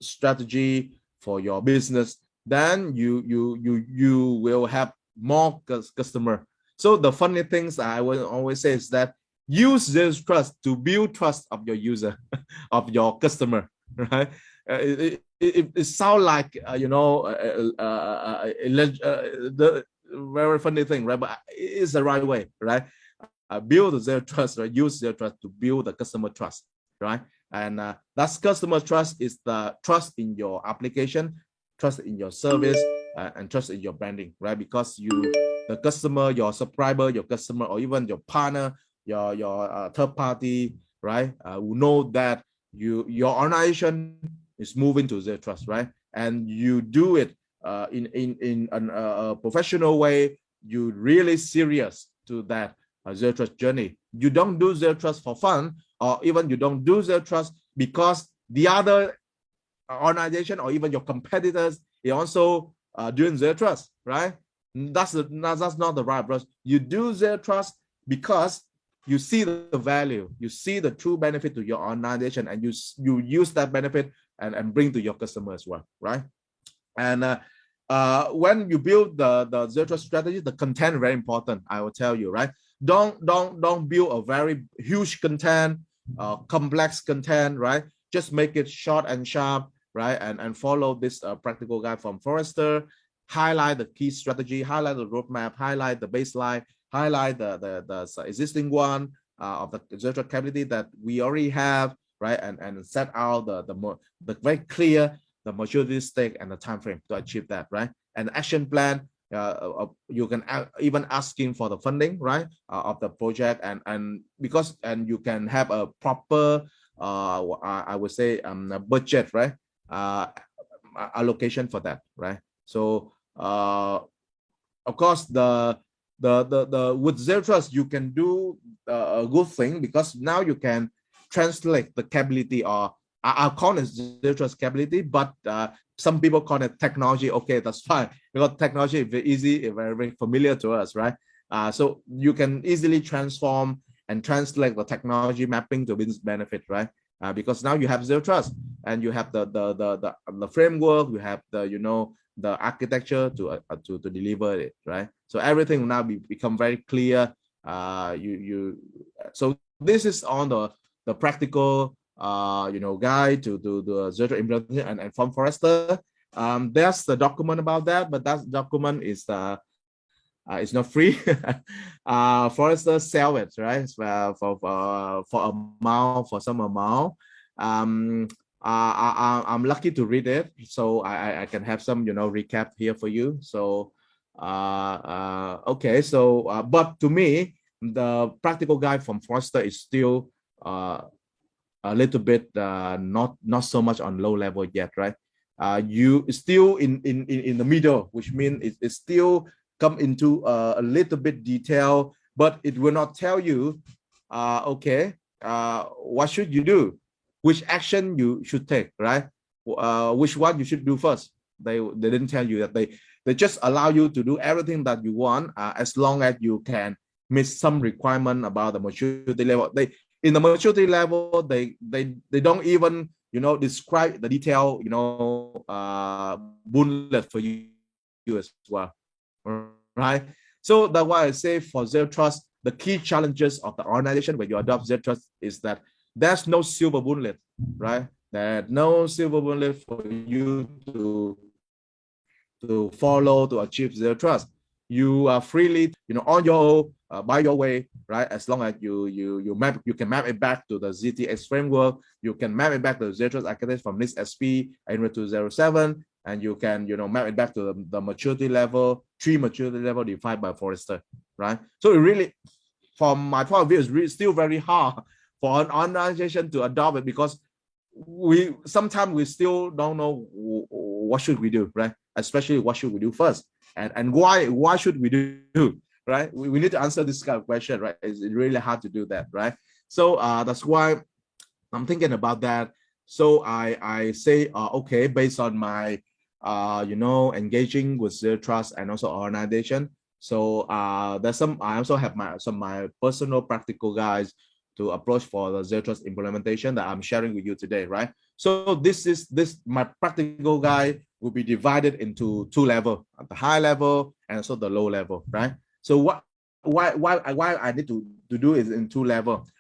strategy for your business, then you will have more customer. So the funny things I will always say is that use Zero Trust to build trust of your user, of your customer, right? It sounds like you know, the very funny thing, right? But it's the right way, right? Build the Zero Trust, right? Use Zero Trust to build the customer trust, right? And that's customer trust is the trust in your application, trust in your service, and trust in your branding, right? Because the customer, your subscriber, your customer, or even your partner, your third party, right, will know that your organization is moving to Zero Trust, right? And you do it in a professional way. You really serious to that Zero Trust journey. You don't do Zero Trust for fun, or even you don't do Zero Trust because the other organization or even your competitors is also doing Zero Trust, right? That's not the right approach. You do Zero Trust because you see the value, you see the true benefit to your organization, and you use that benefit and bring to your customer as well, right? And when you build the Zero Trust strategy, the content is very important. I will tell you, right? Don't build a very huge content, complex content, right? Just make it short and sharp, right? And follow this practical guide from Forrester. Highlight the key strategy, highlight the roadmap, highlight the baseline, highlight the existing one of the Zero Trust capability that we already have, right? And set out the very clear the maturity stake and the time frame to achieve that, right? And action plan. You can even asking for the funding, right, of the project, and you can have a proper I would say a budget, right, allocation for that, right? So of course the with Zero Trust you can do a good thing, because now you can translate the capability, or I'll call it Zero Trust capability, but some people call it technology. Okay, that's fine, because technology is very easy, very, very familiar to us, right? So you can easily transform and translate the technology mapping to business benefit, right? Because now you have Zero Trust, and you have the framework, you have the architecture to deliver it, right? So everything will now become very clear. So this is on the practical guide to the Zero Trust implementation and from Forrester. There's the document about that, but that document is it's not free. Foresters sell it, right? For amount, for some amount. I'm lucky to read it, so I can have some, you know, recap here for you. So okay, so but to me, the practical guide from Forrester is still a little bit not so much on low level yet, right? You still in the middle, which means it still come into a little bit detail, but it will not tell you okay, what should you do, which action you should take, right? Which one you should do first. They didn't tell you that. They just allow you to do everything that you want, as long as you can meet some requirement about the maturity level. In the maturity level, they don't even, you know, describe the detail, you know, bullet for you as well, right? So that's why I say for Zero Trust, the key challenges of the organization when you adopt Zero Trust is that there's no silver bullet, right? There's no silver bullet for you to follow to achieve Zero Trust. You are freely, you know, on your own, by your way, right? As long as you can map it back to the ZTX framework. You can map it back to the Zero Trust architecture from NIST SP 207, and you can, you know, map it back to the maturity level, 3 maturity level defined by Forrester, right? So it really, from my point of view, is really still very hard for an organization to adopt it, because sometimes we still don't know what should we do, right? Especially what should we do first, and why should we do, right? We need to answer this kind of question, right? It's really hard to do that, right? So that's why I'm thinking about that. So I say okay, based on my you know, engaging with Zero Trust and also organization. So there's some, I also have my personal practical guides to approach for the Zero Trust implementation that I'm sharing with you today, right? So this my practical guide will be divided into 2 levels, the high level and also the low level, right? So why I need to do it in 2 levels?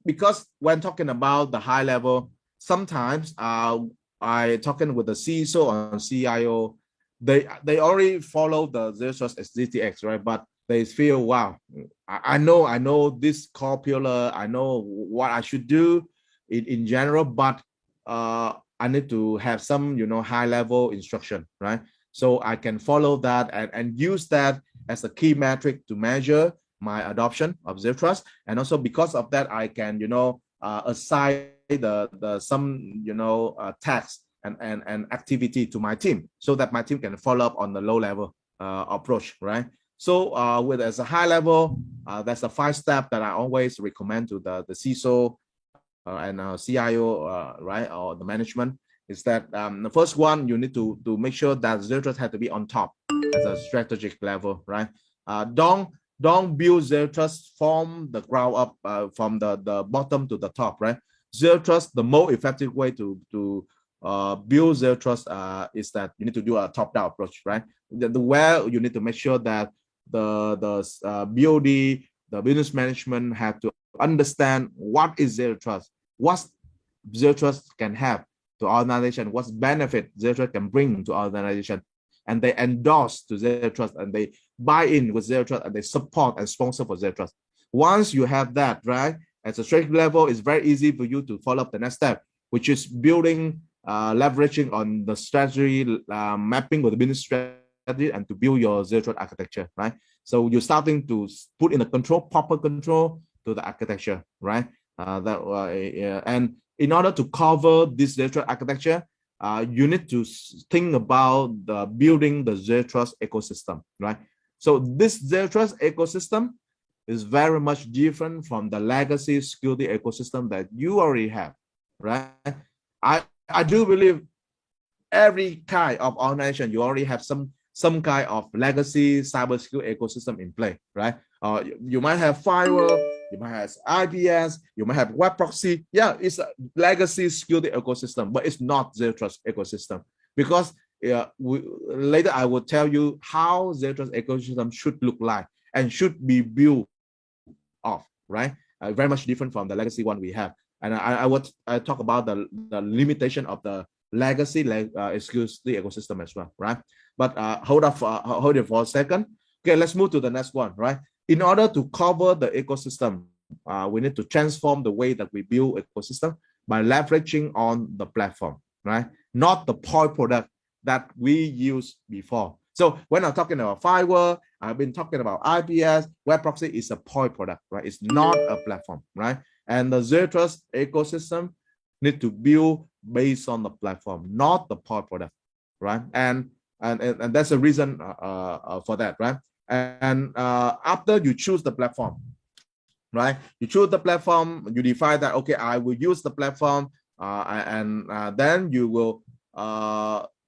Because when talking about the high level, sometimes I talking with the CISO or CIO, they already follow the Zero Trust as ZTX, right? But they feel, wow, I know this core pillar, I know what I should do in general, but I need to have some, you know, high level instruction, right? So I can follow that and use that as a key metric to measure my adoption of Zero Trust. And also because of that, I can, you know, assign the some, you know, tasks and activity to my team, so that my team can follow up on the low level approach, right? So with as a high level, that's a 5 step that I always recommend to the CISO and CIO, right, or the management, is that the first one, you need to make sure that Zero Trust has to be on top as a strategic level, right? Don't build Zero Trust from the ground up, from the bottom to the top, right? Zero Trust, the most effective way to build Zero Trust is that you need to do a top-down approach, right? Where you need to make sure that the BOD, the business management, have to understand what is Zero Trust, what Zero Trust can have to organization, what benefit Zero Trust can bring to organization, and they endorse to Zero Trust, and they buy in with Zero Trust, and they support and sponsor for Zero Trust. Once you have that, right, at a strategic level, it's very easy for you to follow up the next step, which is building, leveraging on the strategy, mapping with the business strategy, and to build your Zero Trust architecture, right? So you're starting to put in a proper control to the architecture, right? And in order to cover this Zero Trust architecture, you need to think about building the Zero Trust ecosystem, right? So this Zero Trust ecosystem is very much different from the legacy security ecosystem that you already have, right? I do believe every kind of organization, you already have some kind of legacy cybersecurity ecosystem in play, right? You might have firewall, you might have IPS, you might have web proxy. Yeah, it's a legacy security ecosystem, but it's not Zero Trust ecosystem, because later I will tell you how Zero Trust ecosystem should look like and should be built off, right? Very much different from the legacy one we have. And I would talk about the limitation of the legacy security ecosystem as well, right? But hold it for a second. Okay, let's move to the next one, right? In order to cover the ecosystem, we need to transform the way that we build ecosystem by leveraging on the platform, right? Not the point product that we used before. So when I'm talking about firewall, I've been talking about IPS, web proxy is a point product, right? It's not a platform, right? And the Zero Trust ecosystem need to build based on the platform, not the point product, right? And that's the reason for that, right? And after you choose the platform, right? You choose the platform, you define that, okay, I will use the platform, then you will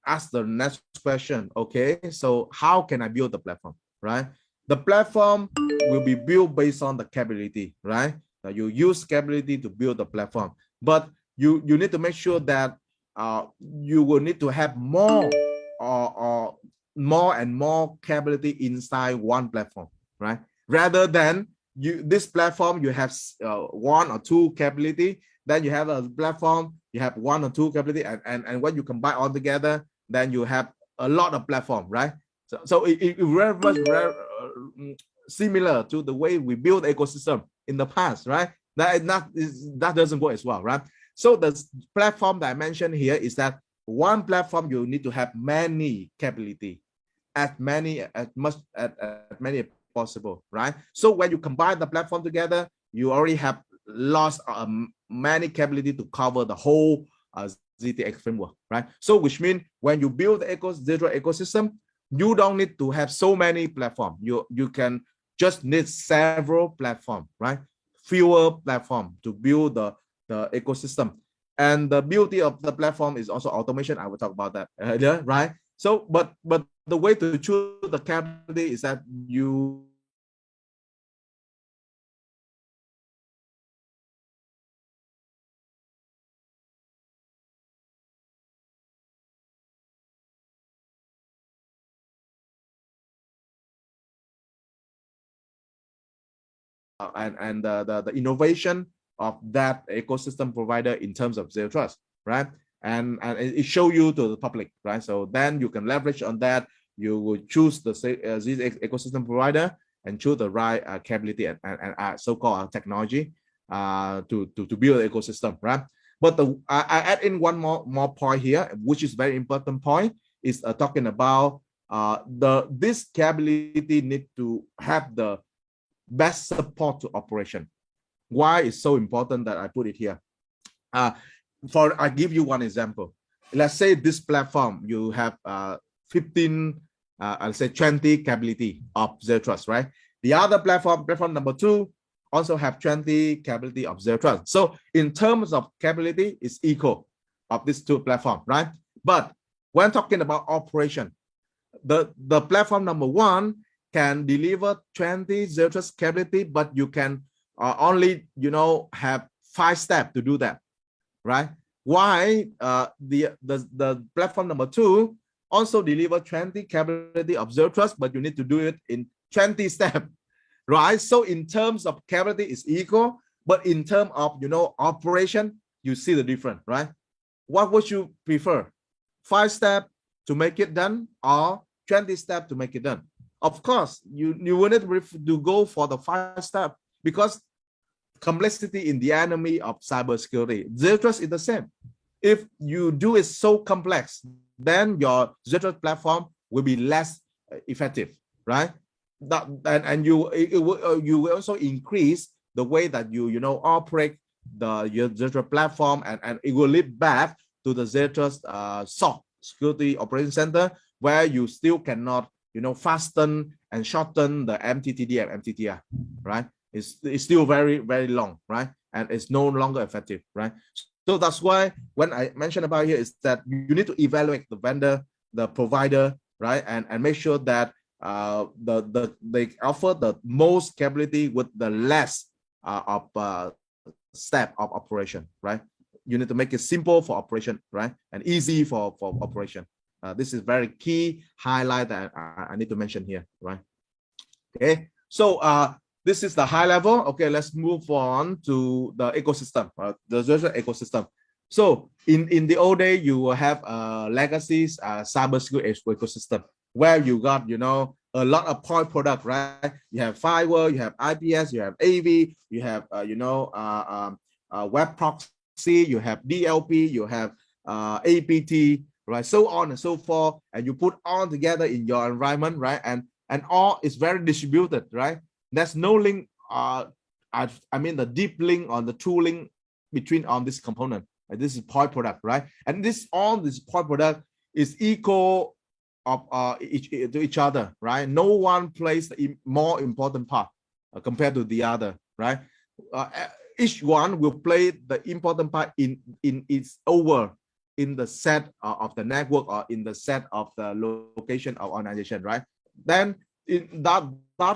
ask the next question, okay, so how can I build the platform, right? The platform will be built based on the capability, right? You use capability to build the platform, but you need to make sure that you will need to have more and more capability inside one platform, right? Rather than this platform, you have one or two capability, then you have a platform, you have one or two capability, and when you combine all together, then you have a lot of platform, right? So it very much similar to the way we build ecosystem in the past, right? That doesn't work as well, right? So the platform that I mentioned here is that one platform you need to have many capability, as many as possible, right? So when you combine the platform together, you already have lost many capability to cover the whole ZTX framework, right? So which means when you build the Zero ecosystem, you don't need to have so many platforms. You can just need several platforms, right? Fewer platforms to build the ecosystem. And the beauty of the platform is also automation. I will talk about that earlier, right? So, but the way to choose the capability is that you and the innovation of that ecosystem provider in terms of Zero Trust, right? And it show you to the public, right? So then you can leverage on that. You will choose the ecosystem provider and choose the right capability and so-called technology to build an ecosystem, right? But I add in one more point here, which is very important point, is talking about this capability need to have the best support to operation. Why is so important that I put it here? I give you one example. Let's say this platform, you have 15, I'll say 20 capability of Zero Trust, right? The other platform number 2, also have 20 capability of Zero Trust. So in terms of capability, it's equal of these two platforms, right? But when talking about operation, the platform number 1 can deliver 20 Zero Trust capability, but you can only, have 5 steps to do that, right? Why the platform number 2 also deliver 20 capability of Zero Trust, but you need to do it in 20 steps, right? So in terms of capability is equal, but in terms of operation, you see the difference, right? What would you prefer? 5 steps to make it done, or 20 steps to make it done? Of course, you wanted to go for the 5 steps, because complexity in the enemy of cybersecurity. Zero Trust is the same. If you do it so complex, then your Zero Trust platform will be less effective, right? And you will also increase the way that you operate your Zero Trust platform, and it will lead back to the Zero Trust SOC, Security Operation Center, where you still cannot fasten and shorten the MTTD and MTTR, right? It's still very, very long, right? And it's no longer effective, right? So that's why when I mentioned about here is that you need to evaluate the vendor, the provider, right? And make sure that they offer the most capability with the less step of operation, right? You need to make it simple for operation, right? And easy for operation. This is very key highlight that I need to mention here, right? Okay, so this is the high level. Okay, let's move on to the ecosystem, the Zero Trust ecosystem. So in the old day, you will have legacies cybersecurity ecosystem where you got, you know, a lot of point product, right? You have firewall, you have IPS, you have AV, you have web proxy, you have DLP, you have APT, right? So on and so forth, and you put all together in your environment, right? And all is very distributed, right? There's no link. I mean the deep link or the true link between on this component. Right? This is point product, right? And this point product is equal of to each other, right? No one plays the more important part compared to the other, right? Each one will play the important part in its over in the set of the network or in the set of the location of organization, right? Then in that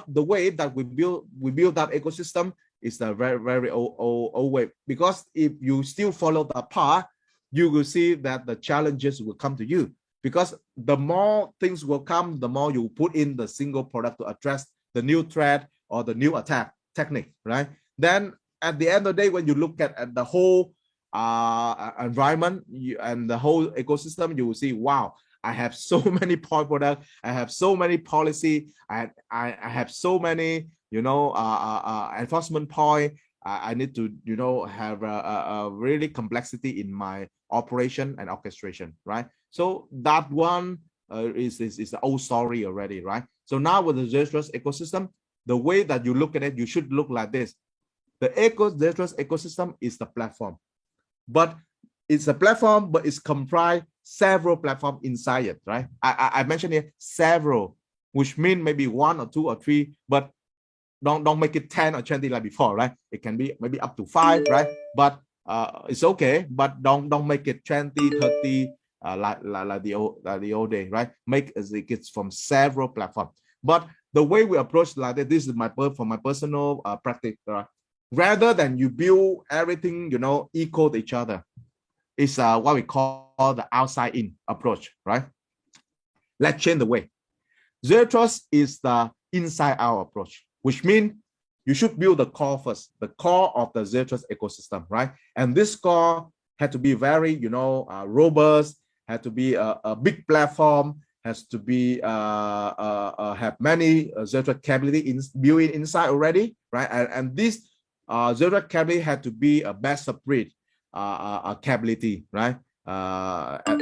the way that we build that ecosystem is a very old way, because if you still follow the path, you will see that the challenges will come to you, because the more things will come, the more you put in the single product to address the new threat or the new attack technique, right? Then at the end of the day, when you look at the whole environment and the whole ecosystem, you will see, wow, I have so many point products, I have so many policy, I have so many, you know, enforcement point. I need to, you know, have a really complexity in my operation and orchestration, right? So that one is the old story already, right? So now with the Zero Trust ecosystem, the way that you look at it, you should look like this. The Zero Trust ecosystem is the platform, but it's a platform, but it's comprised several platforms inside it, right? I mentioned here several, which mean maybe 1 or 2 or 3, but don't make it 10 or 20 like before, right? It can be maybe up to 5, right? But it's okay, but don't make it 20, 30 like the old day, right? Make it from several platforms. But the way we approach like that, this is from my personal practice, rather than you build everything, you know, equal to each other, is what we call the outside-in approach, right? Let's change the way. Zero Trust is the inside-out approach, which means you should build the core first, the core of the Zero Trust ecosystem, right? And this core had to be very, you know, robust, had to be a big platform, has to be have many Zero Trust capability built in inside already, right? And this Zero Trust capability had to be a best of breed capability, right? In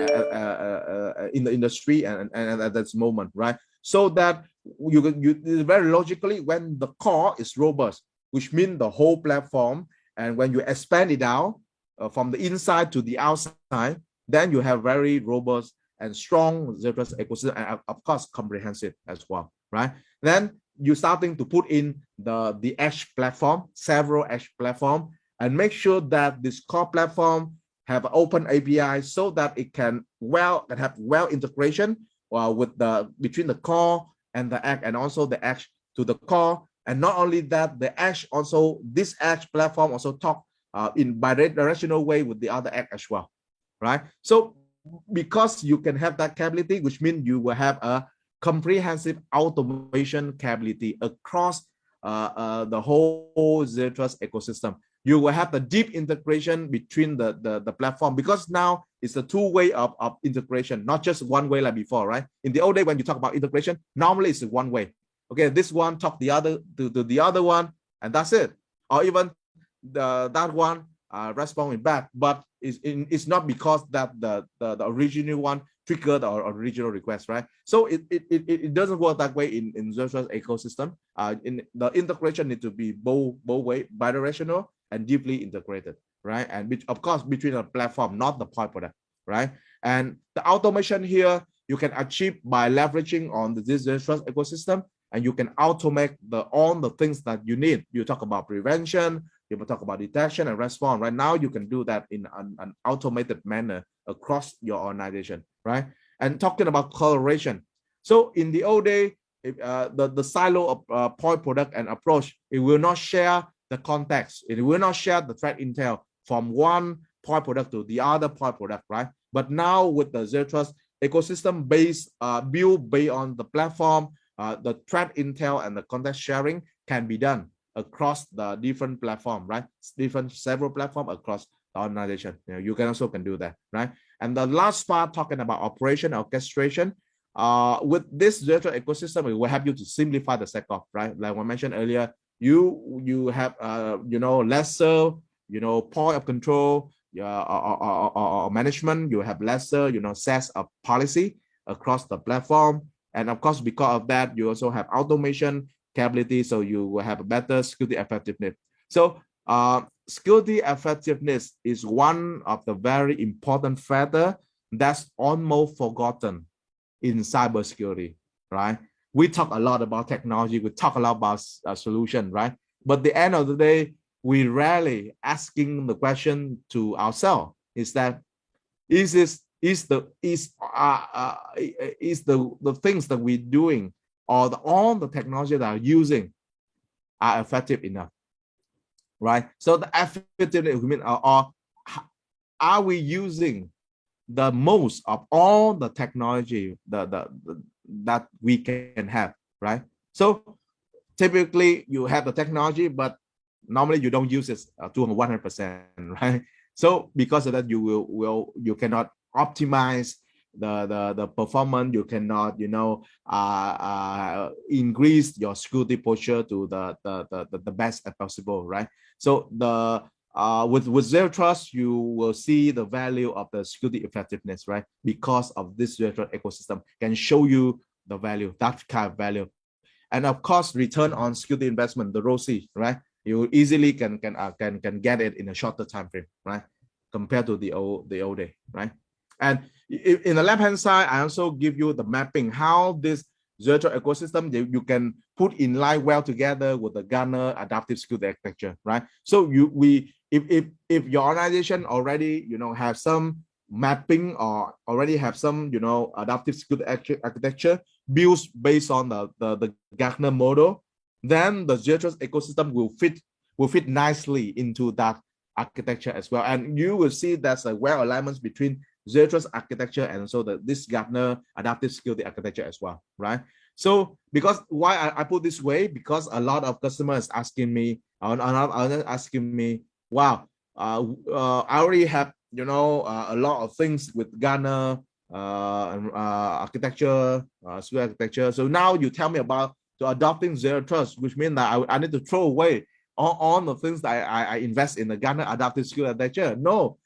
the industry and at this moment, right? So that you very logically, when the core is robust, which means the whole platform, and when you expand it out from the inside to the outside, then you have very robust and strong Zero Trust ecosystem, and of course comprehensive as well, right? Then you're starting to put in the edge platform, several edge platform, and make sure that this core platform have open API so that it can have integration with between the core and the edge, and also the edge to the core. And not only that, the edge also, this edge platform also talk in bidirectional way with the other edge as well, right? So because you can have that capability, which means you will have a comprehensive automation capability across the whole Zero Trust ecosystem. You will have the deep integration between the platform, because now it's a two-way of integration, not just one way like before, right? In the old day, when you talk about integration, normally it's one way. Okay, this one talk the other to the other one, and that's it. Or even that one responding back, but it's not because that the original one triggered or original request, right? So it doesn't work that way in Zero Trust ecosystem. In the integration need to be both way, bidirectional and deeply integrated, right? And of course between a platform, not the point product, right? And the automation here you can achieve by leveraging on the Zero Trust ecosystem, and you can automate all the things that you need. You talk about prevention, you will talk about detection and response. Right now, you can do that in an automated manner across your organization, right? And talking about collaboration. So in the old day, the silo of point product and approach, it will not share the context. It will not share the threat intel from one point product to the other point product, right? But now with the Zero Trust ecosystem built based on the platform, the threat intel and the context sharing can be done across the different platform, right? Several platform across the organization. You can also do that, right? And the last part, talking about operation orchestration. With this zero trust ecosystem, it will help you to simplify the SecOps, right? Like I mentioned earlier, you have lesser point of control or management. You have lesser sets of policy across the platform, and of course because of that you also have automation capability, so you will have a better security effectiveness. So security effectiveness is one of the very important factor that's almost forgotten in cybersecurity, right? We talk a lot about technology, we talk a lot about solution, right? But at the end of the day, we rarely asking the question to ourselves is that is the things that we're doing or all the technology that are using are effective enough, right? So the effectiveness or are we using the most of all the technology that we can have, right? So typically you have the technology, but normally you don't use it to 100%, right? So because of that, you cannot optimize the performance. You cannot increase your security posture to the best as possible, right? So with zero trust, you will see the value of the security effectiveness, right? Because of this zero trust ecosystem can show you the value, that kind of value. And of course, return on security investment, the ROCE, right? You easily can get it in a shorter time frame, right? Compared to the old day, right? And in the left hand side, I also give you the mapping how this zero trust ecosystem you can put in line well together with the Gartner adaptive security architecture, right? So if your organization already have some mapping or already have some adaptive security architecture built based on the Gartner model, then the zero trust ecosystem will fit nicely into that architecture as well. And you will see that's a well alignment between zero trust architecture and also this Gartner adaptive security architecture as well, right? So because why I put this way, because a lot of customers asking me, wow, I already have a lot of things with Gartner architecture, security architecture. So now you tell me about adopting zero trust, which means that I need to throw away all the things that I invest in the Gartner adaptive security architecture. No,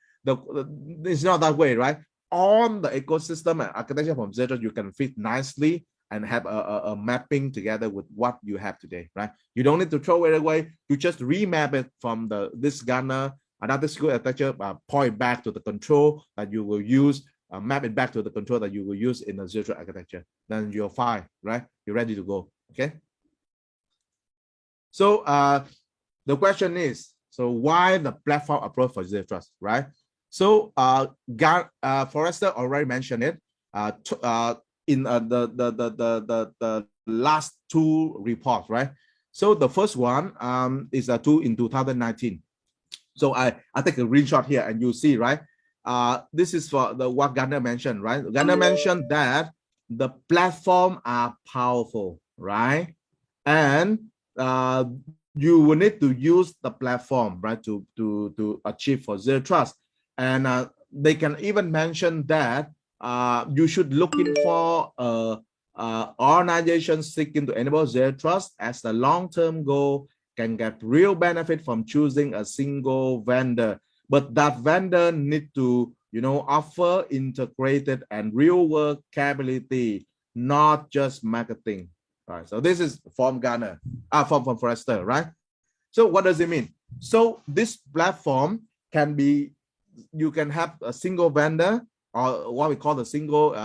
it's not that way, right? On the ecosystem and architecture from zero trust, you can fit nicely and have a mapping together with what you have today, right? You don't need to throw it away. You just remap it from this Gartner adaptive security architecture, point back to the control that you will use, map it back to the control that you will use in the zero trust architecture. Then you're fine, right? You're ready to go. Okay. So the question is, so why the platform approach for zero trust, right? So Forrester already mentioned it in the last two reports, right? So the first one is in 2019. So I take a screenshot here and you see, right? This is for what Gartner mentioned, right? Gartner mentioned that the platform are powerful, right? And you will need to use the platform, right, to achieve for zero trust. And they can even mention that you should look in for organizations seeking to enable zero trust as the long-term goal can get real benefit from choosing a single vendor, but that vendor need to offer integrated and real-world capability, not just marketing. Right. So this is from Gartner, from Forrester, right? So what does it mean? So this platform can be, you can have a single vendor or what we call the single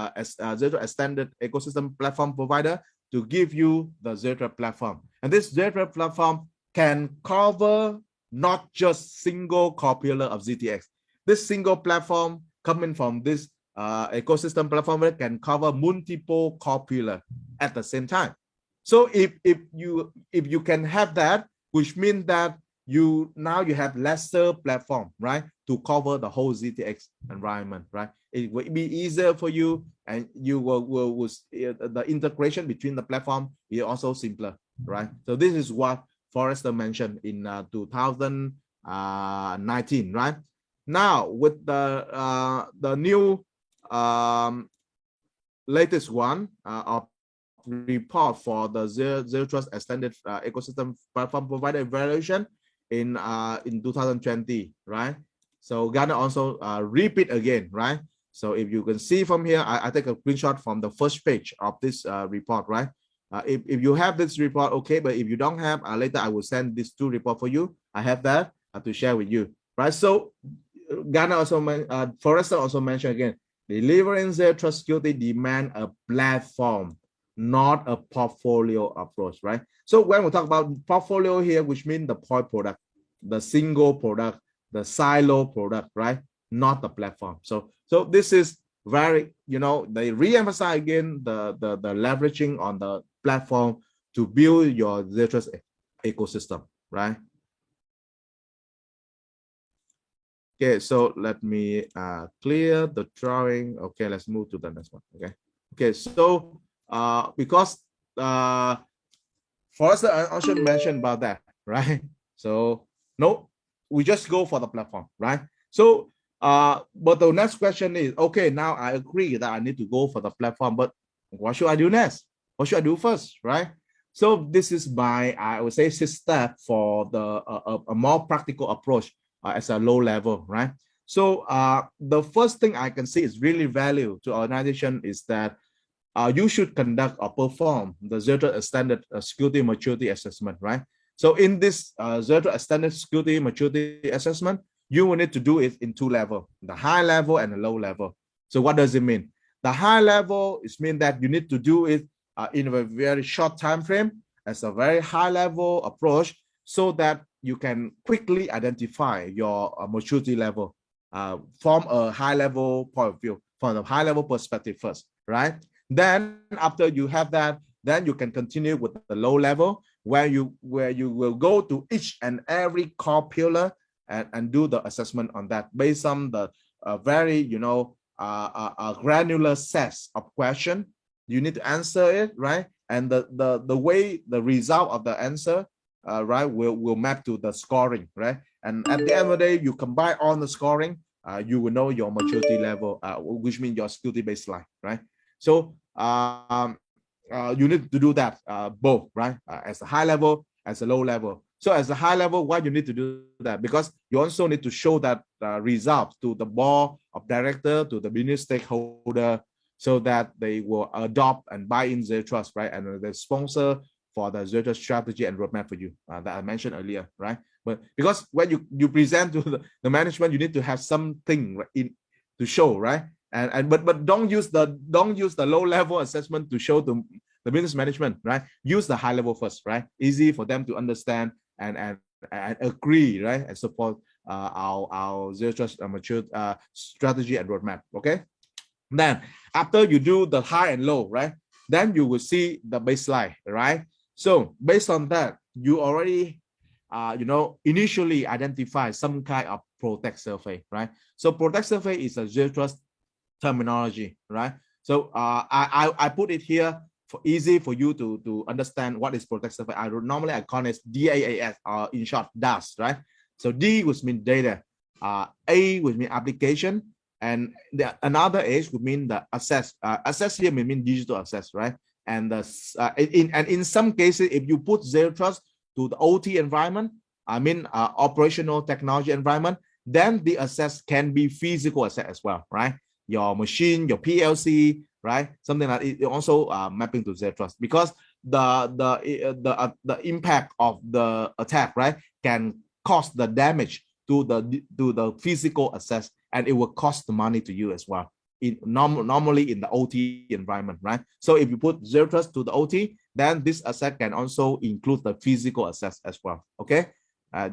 zero trust standard ecosystem platform provider to give you the zero trust platform. And this zero trust platform can cover not just single core pillar of ZTX. This single platform coming from this ecosystem platform can cover multiple core pillar at the same time. So if you can have that, which means that you have lesser platform, right, to cover the whole ZTX environment, right? It will be easier for you, and you will the integration between the platform is also simpler, right? So this is what Forrester mentioned in 2019, right? Now with the new latest one of report for the zero trust extended ecosystem platform provider evaluation in 2020, right? So Ghana also repeat again, right? So if you can see from here, I take a screenshot from the first page of this report, right? If you have this report, okay, but if you don't have, later I will send these two reports for you. I have that to share with you, right? So Ghana also, Forrester also mentioned again, delivering zero trust security demand a platform, not a portfolio approach, right? So when we talk about portfolio here, which means the point product, the single product, the silo product, right? Not the platform. So this is very, you know, they re-emphasize again the leveraging on the platform to build your zero trust ecosystem, right? Okay, so let me clear the drawing. Okay, let's move to the next one. Okay, so because Forrester also mentioned about that, right? So no, we just go for the platform, right? So but the next question is, okay, now I agree that I need to go for the platform, but what should I do next? What should I do first, right? So this is my, I would say, step for the a more practical approach as a low level, right? So the first thing I can see is really value to organization is that you should conduct or perform the zero trust standard security maturity assessment, right? So in this zero trust standard security maturity assessment, you will need to do it in two levels, the high level and the low level. So what does it mean? The high level is mean that you need to do it in a very short time frame as a very high level approach, so that you can quickly identify your maturity level from a high level point of view, from a high level perspective first, right? Then after you have that, then you can continue with the low level where you will go to each and every core pillar and do the assessment on that based on the very, you know, granular sets of question. You need to answer it, right? And the way the result of the answer, right, will map to the scoring, right? And at the end of the day, you combine all the scoring, you will know your maturity level, which means your security baseline, right? So you need to do that both, right? As a high level, as a low level. So as a high level, why you need to do that? Because you also need to show that result to the board of director, to the business stakeholder, so that they will adopt and buy in zero trust, right? And the sponsor for the zero trust strategy and roadmap for you that I mentioned earlier, right? But because when you present to the management, you need to have something in to show, right? But don't use the low level assessment to show the business management, right? Use the high level first, right? Easy for them to understand and agree, right? And support our zero trust mature strategy and roadmap. Okay. Then after you do the high and low, right? Then you will see the baseline, right? So based on that, you already you know, initially identify some kind of protect survey, right? So protect survey is a zero trust terminology, right? So I put it here for easy for you to understand what is protect survey. Normally I call it DAAS, in short DAS, right? So D would mean data, A would mean application, and another H would mean the access. Access here may mean digital access, right? And in some cases, if you put zero trust to the OT environment, I mean operational technology environment, then the access can be physical access as well, right? Your machine, your PLC, right? Something like it also mapping to zero trust, because the impact of the attack, right, can cause the damage to the physical access, and it will cost the money to you as well. Normally in the OT environment, right? So if you put zero trust to the OT, then this asset can also include the physical access as well. Okay, I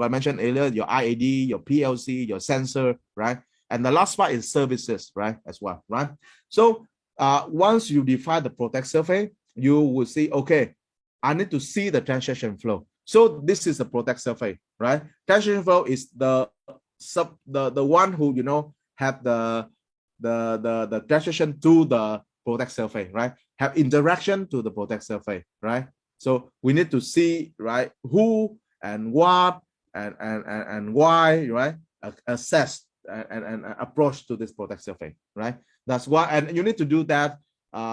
mentioned earlier, your IAD, your PLC, your sensor, right? And the last part is services, right, as well, right? So once you define the protect survey, you will see, okay, I need to see the transaction flow. So this is the protect survey, right? Transaction flow is the one who, you know, have the transaction to the protect survey, right? Have interaction to the protect survey, right? So we need to see, right, who and what and why, right? assess and approach to this product survey, right? That's why, and you need to do that.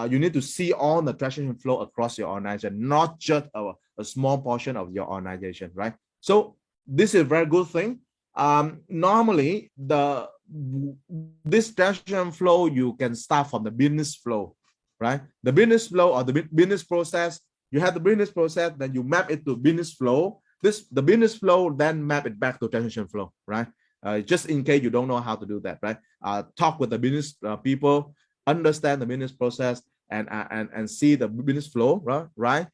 You need to see all the transaction flow across your organization, not just a small portion of your organization, right? So this is a very good thing. Normally, this transaction flow, you can start from the business flow, right? The business flow or the business process. You have the business process, then you map it to business flow. The business flow then map it back to transaction flow, right? Just in case you don't know how to do that, right? Talk with the business people, understand the business process, and see the business flow, right?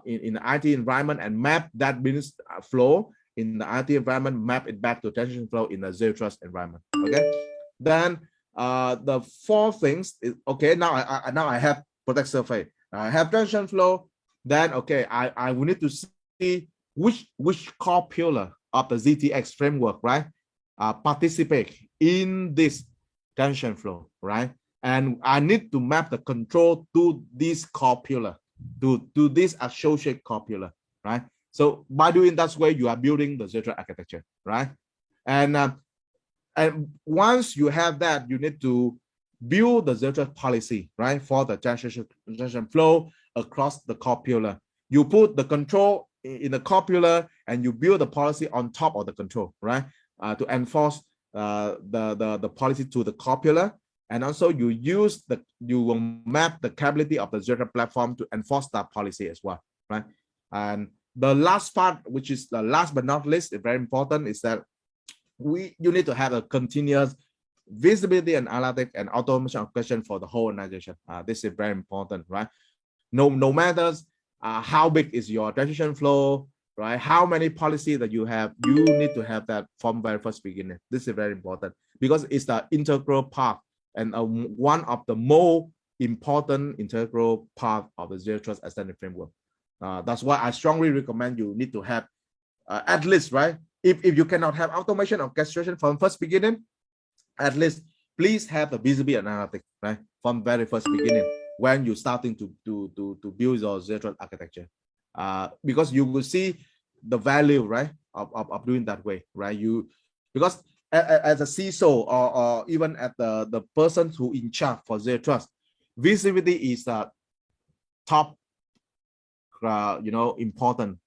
In the IT environment, and map that business flow in the IT environment, map it back to transaction flow in the zero trust environment. Okay. Then the four things is okay. Now I have product survey. I have transaction flow. Then okay, I will need to see which core pillar of the ZTX framework, right, participate in this transaction flow, right? And I need to map the control to this core pillar, to this associate core pillar, right? So by doing that way, you are building the zero trust architecture, right? And once you have that, you need to build the zero trust policy, right, for the transaction flow across the core pillar. You put the control in the core pillar, and you build the policy on top of the control, right, to enforce the policy to the core pillar. And also you will map the capability of the zero trust platform to enforce that policy as well, right? And the last part, which is the last but not least, is very important, is that you need to have a continuous visibility and analytics and automation of question for the whole organization. This is very important, right? No matter how big is your transaction flow, right? How many policies that you have, you need to have that from very first beginning. This is very important because it's the integral part and one of the more important integral part of the zero trust extended framework. That's why I strongly recommend you need to have at least, right? If you cannot have automation orchestration from first beginning, at least please have the visibility analytics, right, from very first beginning when you're starting to build your zero trust architecture, because you will see the value, right, of doing that way, right? Because as a CISO or even at the person who in charge for zero trust, visibility is a top important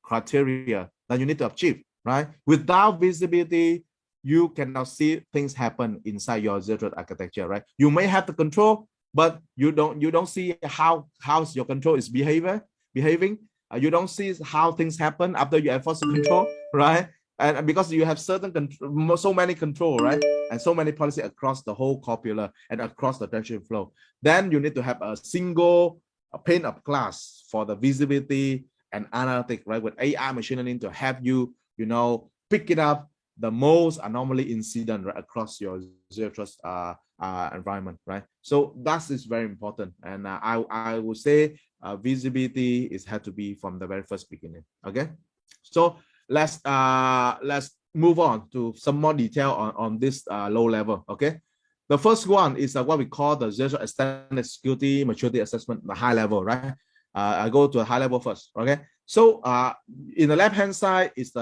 criteria that you need to achieve, right? Without visibility, you cannot see things happen inside your zero trust architecture, right? You may have the control, but you don't see how your control is behaving. You don't see how things happen after you enforce the control, right? And because you have certain control, so many control, right, and so many policy across the whole core pillar and across the transaction flow, then you need to have a single pane of glass for the visibility and analytics, right, with AI machine learning to help you, pick it up the most anomaly incident, right, across your zero trust environment, right? So that is very important, and I would say visibility is had to be from the very first beginning. Okay, so let's move on to some more detail on this low level. Okay, the first one is what we call the zero trust extended security maturity assessment, the high level, right? I go to a high level first. Okay, so in the left hand side is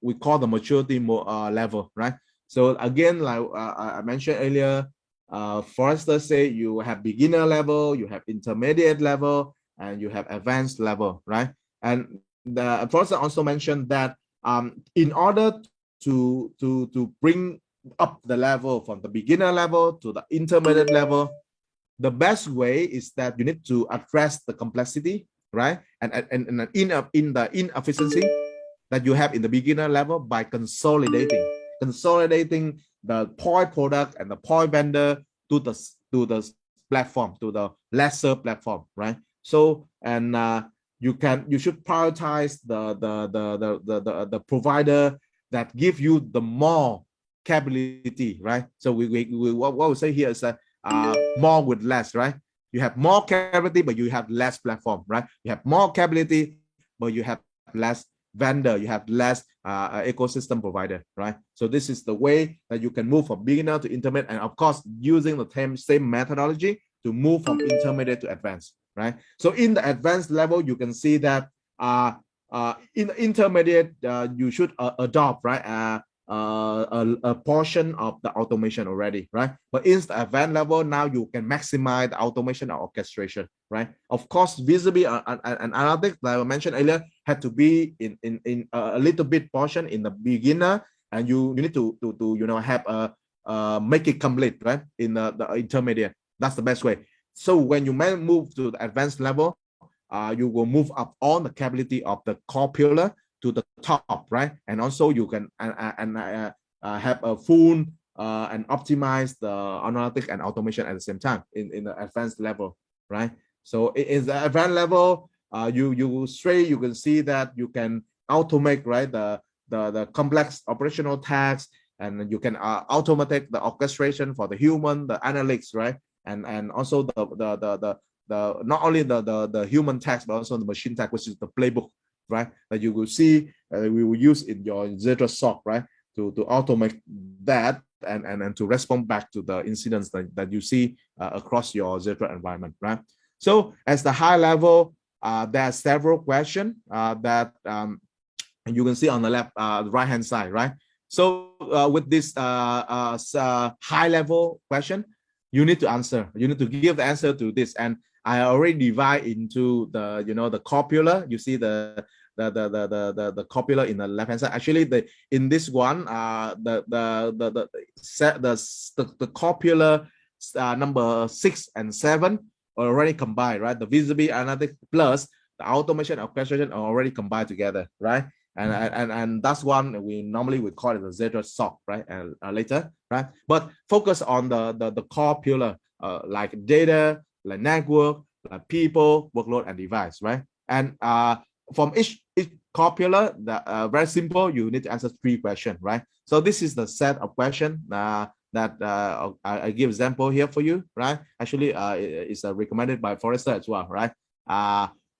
we call the maturity level, right? So again, like I mentioned earlier, for instance, say you have beginner level, you have intermediate level, and you have advanced level, right? And the professor also mentioned that in order to bring up the level from the beginner level to the intermediate level, the best way is that you need to address the complexity, right, and in the inefficiency that you have in the beginner level by consolidating the point product and the point vendor to the platform, to the lesser platform, right? So and you should prioritize the provider that give you the more capability, right? So what we say here is that more with less, right? You have more capability, but you have less platform, right? You have more capability, but you have less vendor, you have less ecosystem provider, right? So this is the way that you can move from beginner to intermediate, and of course using the same methodology to move from intermediate to advanced, right? So in the advanced level, you can see that in the intermediate, you should adopt, right, a portion of the automation already, right? But in the advanced level, now you can maximize the automation or orchestration, right? Of course, visibility and analytics, like I mentioned earlier, had to be in a little bit portion in the beginner, and you need to have a make it complete, right? In the intermediate. That's the best way. So when you move to the advanced level, you will move up on the capability of the core pillar to the top, right? And also you can have a full and optimize the analytics and automation at the same time in the advanced level, right? So in the advanced level, you can see that you can automate, right, the complex operational tasks, and you can automate the orchestration for the human, the analytics, right? And also the not only the human task, but also the machine task, which is the playbook, right? That you will see we will use in your Zero Trust SOC, right? To automate that and to respond back to the incidents that you see across your Zero Trust environment, right? So as the high level, there are several questions that you can see on the left, right hand side, right? So with this high level question, you need to answer. You need to give the answer to this, and I already divide into the the core pillar. You see the core pillar in the left hand side. Actually, in this one, the core pillar number 6 and 7 are already combined, right? The visibility analytics plus the automation orchestration are already combined together, right? And that's one we normally would call it the Zero Trust SOC, right? And later, right? But focus on the core pillar, like data, like network, like people, workload, and device, right? And from each core pillar, very simple, you need to answer 3 questions, right? So this is the set of questions that I give example here for you, right? Actually, it's recommended by Forrester as well, right?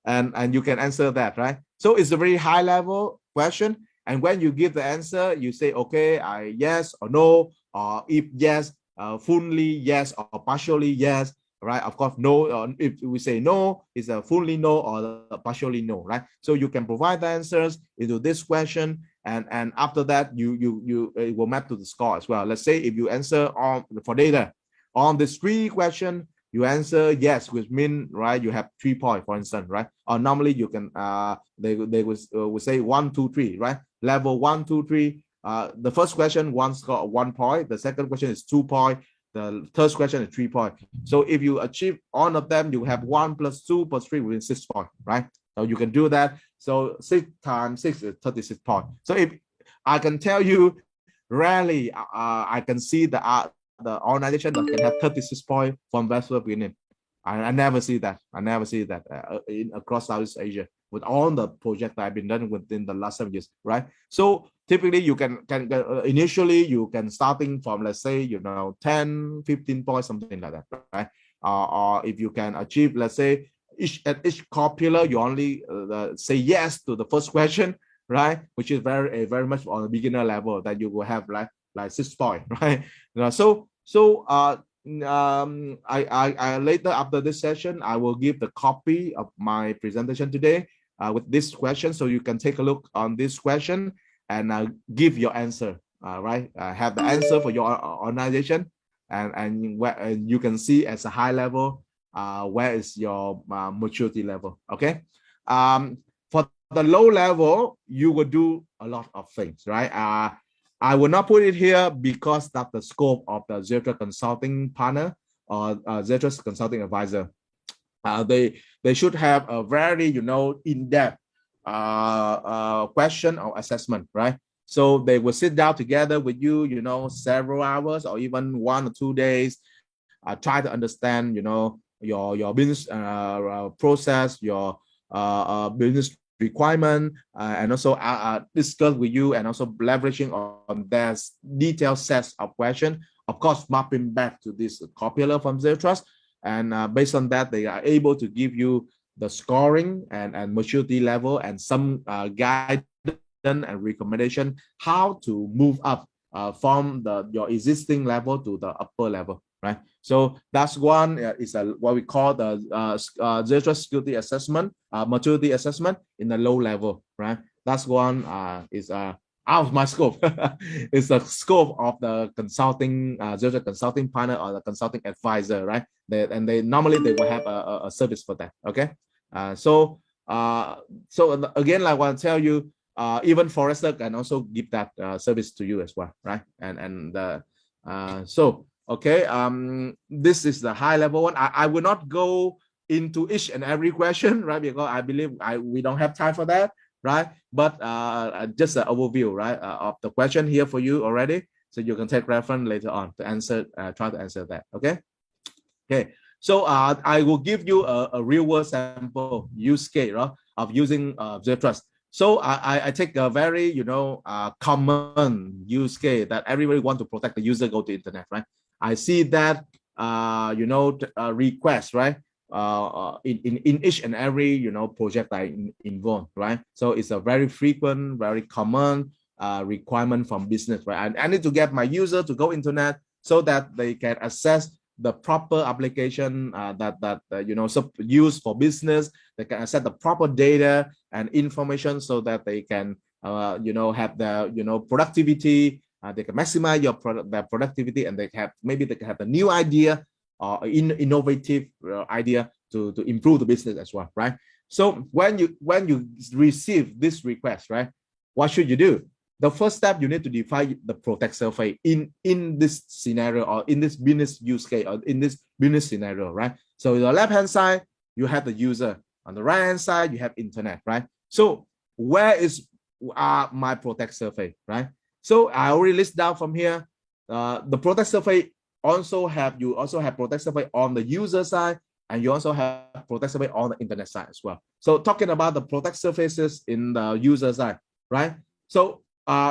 And you can answer that, right? So it's a very high level question, and when you give the answer, you say, okay, yes or no, or if yes, fully yes or partially yes, right? Of course, no. If we say no, it's a fully no or a partially no, right? So you can provide the answers into this question, and after that, it will map to the score as well. Let's say if you answer for data on this 3 question, you answer yes, which means, right, you have 3 points, for instance, right? Or normally you can they would say 1, 2, 3, right? Level 1, 2, 3. The first question one score 1 point. The second question is 2 points. The third question is 3 points. So if you achieve all of them, you have 1 plus 2 plus 3 within 6 points, right? So you can do that. So 6 times 6 is 36 points. So if I can tell you, rarely I can see the organization that can have 36 points from Western beginning. I never see that. I never see that across Southeast Asia with all the projects that I've been done within the last 7 years, right? So typically you can initially you can starting from, let's say, 10, 15 points, something like that, right? Or if you can achieve, let's say, at each core pillar, you only say yes to the first question, right? Which is very much on the beginner level, that you will have like 6 points, right? I later, after this session, I will give the copy of my presentation today with this question, so you can take a look on this question and give your answer, right? Have the answer for your organization, and you can see as a high level where is your maturity level. Okay. For the low level, you will do a lot of things, right? I will not put it here because that's the scope of the Zero Trust consulting partner or Zero Trust consulting advisor. They should have a very in-depth question or assessment, right? So they will sit down together with you, several hours or even 1 or 2 days, try to understand, your business process, your business requirement, and also discuss with you, and also leveraging on their detailed sets of questions, of course, mapping back to this core pillar from Zero Trust, and based on that, they are able to give you the scoring and maturity level and some guidance and recommendation how to move up from your existing level to the upper level, right? So that's one is what we call the Zero Trust security assessment, maturity assessment in the low level, right? That's one is out of my scope. It's the scope of the consulting, zero consulting partner or the consulting advisor, right? They normally they will have a service for that. Okay. So again, like I want to tell you, even Forrester can also give that service to you as well, right? So okay, this is the high level one. I will not go into each and every question, right? Because I believe we don't have time for that, right? But just an overview, right, of the question here for you already, so you can take reference later on to answer, try to answer that. Okay. Okay. So I will give you a real world sample use case, right, of using Zero Trust. So I take a very common use case that everybody want to protect the user go to internet, right? I see that request, right, in each and every project I involve, right? So it's a very frequent, very common requirement from business, right? I need to get my user to go internet so that they can access the proper application used for business. They can access the proper data and information so that they can have the productivity. They can maximize their productivity, and they can have a new idea or innovative idea to improve the business as well, right? So when you receive this request, right, what should you do? The first step, you need to define the protect surface in this scenario, or in this business use case, or in this business scenario, right? So on the left hand side, you have the user. On the right hand side, you have internet, right? So where is my protect surface, right? So I already list down from here. The protect surface you also have protect surface on the user side, and you also have protect surface on the internet side as well. So talking about the protect surfaces in the user side, right? So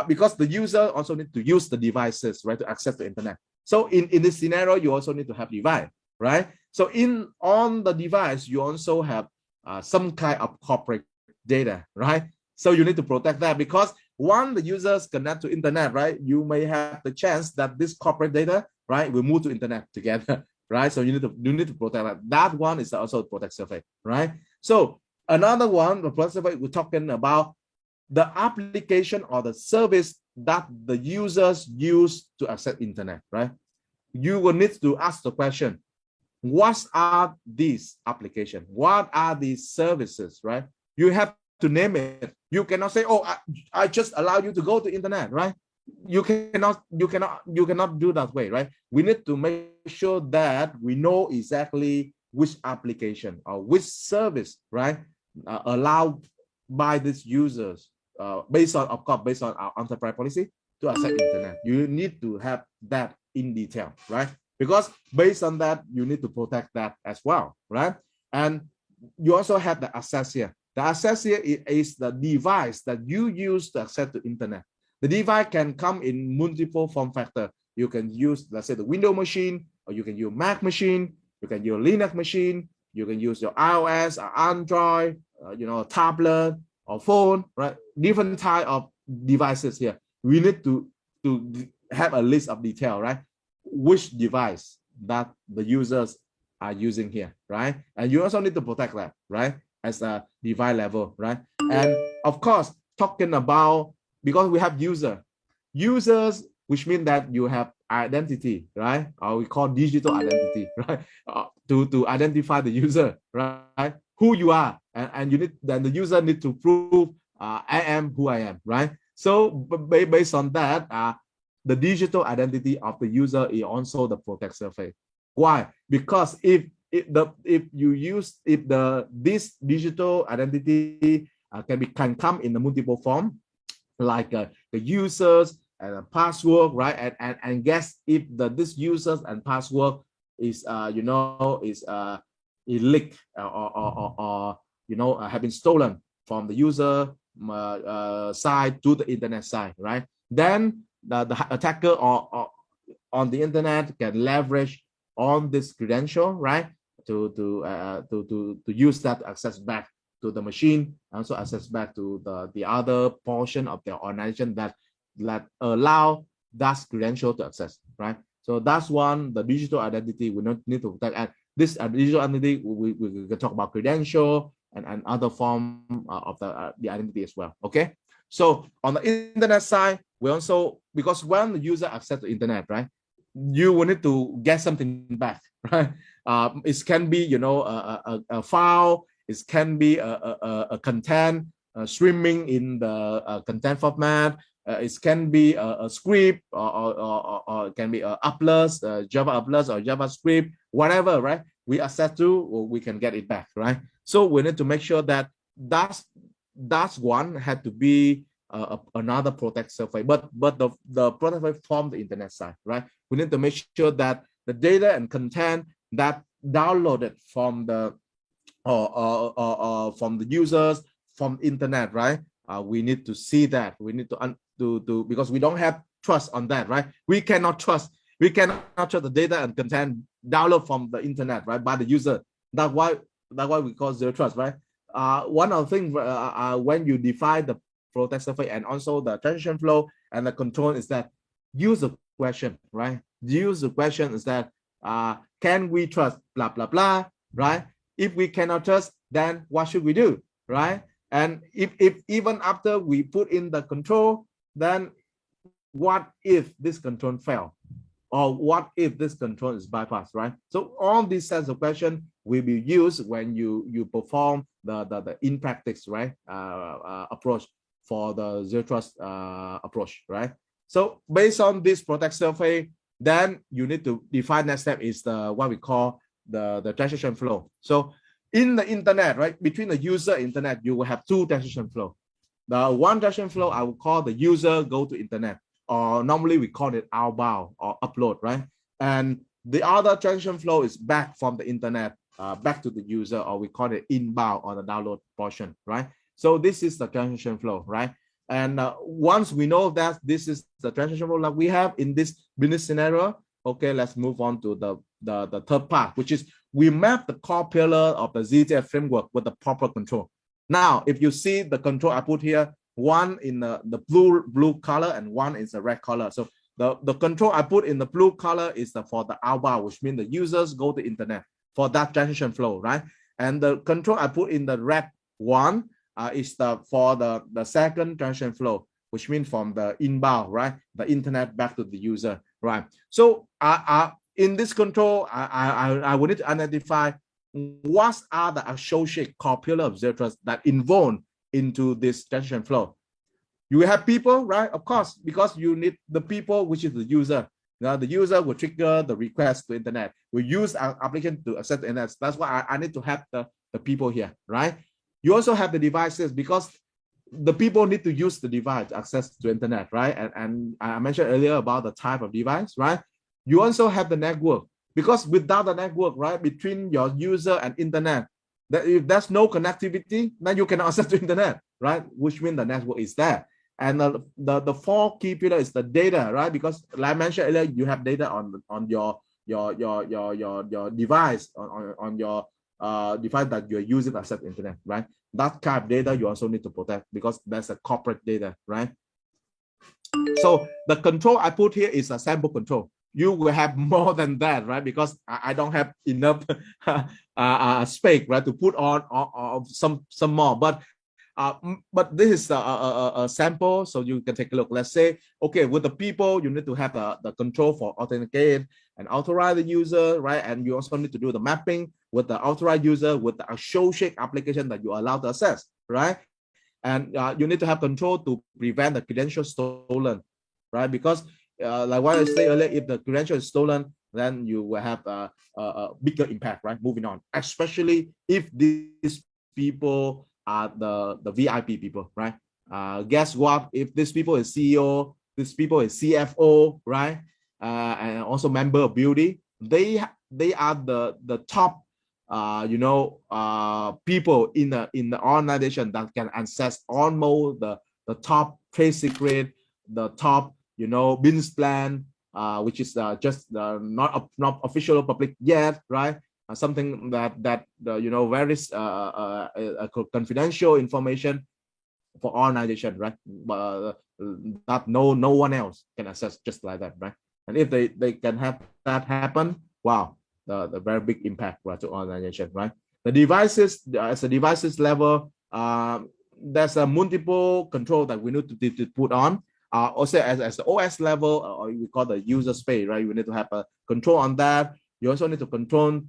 because the user also need to use the devices, right, to access the internet. So in this scenario, you also need to have device, right? So on the device, you also have some kind of corporate data, right? So you need to protect that, because once the users connect to internet, right, you may have the chance that this corporate data, right, will move to internet together, right? So you need to protect that. That one is also protect surface, right? So another one, the protect surface, we're talking about the application or the service that the users use to access internet, right? You will need to ask the question, what are these applications? What are these services, right? You have to name it. You cannot say, oh, I just allow you to go to internet, right? You cannot do that way, right? We need to make sure that we know exactly which application or which service, right, allowed by these users, based on our enterprise policy to access internet. You need to have that in detail, right? Because based on that, you need to protect that as well, right? And you also have the access here. The access here is the device that you use to access the internet. The device can come in multiple form factor. You can use, let's say, the Windows machine, or you can use Mac machine, you can use Linux machine, you can use your iOS or Android, tablet or phone, right? Different type of devices here. We need to have a list of detail, right? Which device that the users are using here, right? And you also need to protect that, right? As a device level, right? And of course, talking about, because we have users, which means that you have identity, right? Or we call digital identity, right? To identify the user, right? Who you are, and then the user need to prove I am who I am, right? So based on that, the digital identity of the user is also the protect surface. Why? Because if this digital identity can come in a multiple form, like the users and a password, right? And guess if this users and password is leaked or have been stolen from the user side to the internet side, right? Then the attacker or on the internet can leverage on this credential, right, to use that to access back to the machine, also access back to the other portion of the organization that allow that credential to access, right? So that's one, the digital identity we need to protect. And this digital identity, we can talk about credential and other form of the identity as well. Okay, So on the internet side, we also, because when the user access the internet, right, you will need to get something back, right? It can be, you know, a file. It can be a content streaming in the content format. It can be a script, or it can be uploads, Java uploads or JavaScript, whatever, right? We access to, we can get it back, right? So we need to make sure that that's one had to be another protect surface, but the protect surface from the internet side, right? We need to make sure that the data and content that downloaded from the from the users from internet, right? We need to see that. We need to because we don't have trust on that, right? We cannot trust the data and content download from the internet, right, by the user. That's why we call zero trust, right? One of the things when you define the protect surface and also the transaction flow and the control is that user question, right? User question is that can we trust blah blah blah, right? If we cannot trust, then what should we do, right? And if even after we put in the control, then what if this control fail, or what if this control is bypassed, right? So all these sets of questions will be used when you perform the in practice, right, approach for the zero trust approach, right? So based on this protect surface, then you need to define next step is the what we call the transaction flow. So in the internet, right, between the user and internet, you will have two transaction flow. The one transaction flow I will call the user go to internet, or normally we call it outbound or upload, right? And the other transaction flow is back from the internet back to the user, or we call it inbound or the download portion, right? So this is the transaction flow, right? And once we know that this is the transaction flow that we have in this business scenario, okay, let's move on to the third part, which is we map the core pillar of the ZTF framework with the proper control. Now, if you see the control I put here, one in the blue color and one is the red color. So the control I put in the blue color is for the outbound, which means the users go to internet for that transaction flow, right? And the control I put in the red one is for the second transaction flow, which means from the inbound, right? The internet back to the user, right? So in this control, I will need to identify what are the associated core pillar of zero trust that involved into this transaction flow. You have people, right? Of course, because you need the people, which is the user. Now the user will trigger the request to internet. We use our application to access the internet. That's why I need to have the people here, right? You also have the devices because the people need to use the device to access to internet, right? And I mentioned earlier about the type of device, right? You also have the network because without the network, right, between your user and internet, that if there's no connectivity, then you cannot access the internet, right? Which means the network is there. And the four key pillars is the data, right? Because like I mentioned earlier, you have data on your device, on your device that you're using to access the internet, right? That kind of data you also need to protect because that's a corporate data, right? So the control I put here is a sample control. You will have more than that, right? Because I don't have enough space, right, to put on some more. But this is a sample, so you can take a look. Let's say, okay, with the people, you need to have the control for authenticate and authorize the user, right? And you also need to do the mapping with the authorized user with the associated application that you are allowed to access, right? And you need to have control to prevent the credentials stolen, right? Because like what I said earlier, if the credential is stolen, then you will have a bigger impact, right? Moving on, especially if these people are the VIP people, right? Guess what? If these people is CEO, these people is CFO, right? And also member of beauty, they are the top people in the organization that can access almost the top trade secret, the top business plan, which is just not official public yet, right? Something that very confidential information for organization, right? That no one else can access just like that, right? And if they can have that happen, wow, the very big impact, right, to organization, right? The devices, as a devices level, there's a multiple control that we need to put on. Also as the OS level, or we call the user space, right? You need to have a control on that. You also need to control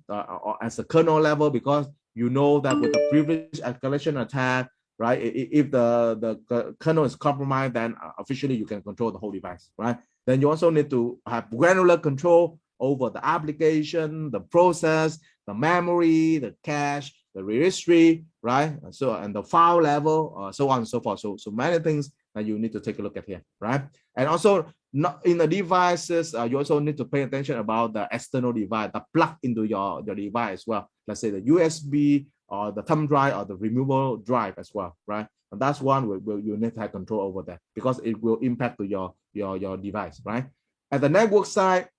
as a kernel level, because you know that with the privilege escalation attack, right? If the kernel is compromised, then officially you can control the whole device, right? Then you also need to have granular control over the application, the process, the memory, the cache, the registry, right? So, and the file level, so on and so forth. So many things that you need to take a look at here, right? And also, not in the devices, you also need to pay attention about the external device, the plug into your device as well. Let's say the USB or the thumb drive or the removable drive as well, right? And that's one where you need to have control over that, because it will impact to your device, right? At the network side,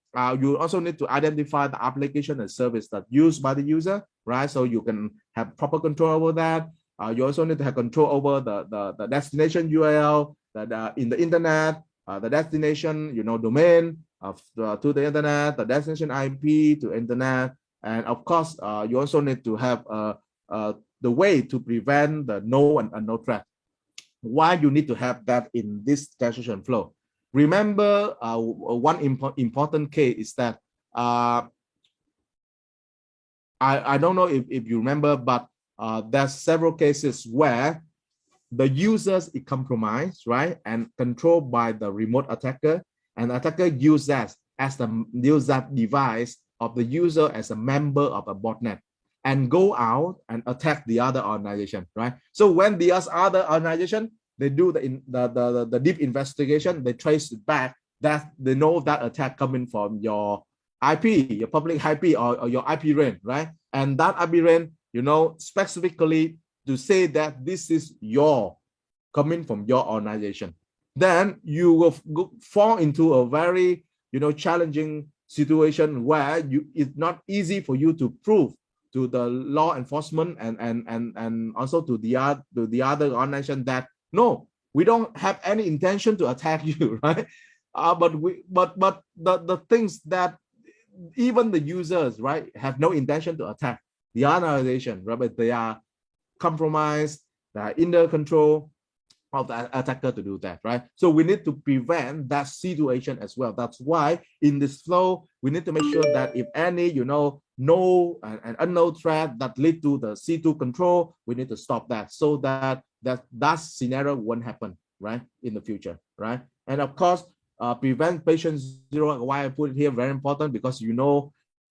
you also need to identify the application and service that used by the user, right? So you can have proper control over that. You also need to have control over the destination URL that in the internet, the destination, domain to the internet, the destination IP to internet, and of course, you also need to have the way to prevent the known and unknown threat. Why you need to have that in this transaction flow? Remember, one important case is that I don't know if you remember, but there's several cases where the users is compromised, right, and controlled by the remote attacker, and the attacker use that device of the user as a member of a botnet, and go out and attack the other organization, right? So when the other organization, they do the deep investigation, they trace it back, that they know that attack coming from your IP, your public IP or your IP range, right? And that IP range, specifically to say that this is coming from your organization. Then you will fall into a very, challenging situation where it's not easy for you to prove to the law enforcement and also to the other organization that no, we don't have any intention to attack you, right? But the things that even the users, right, have no intention to attack the organization, right? But they are compromised, they are under control of the attacker to do that, right? So we need to prevent that situation as well. That's why in this flow, we need to make sure that if any, known and unknown threat that lead to the C2 control, we need to stop that, so that scenario won't happen, right, in the future, right? And of course, prevent patient zero. Why I put it here, very important, because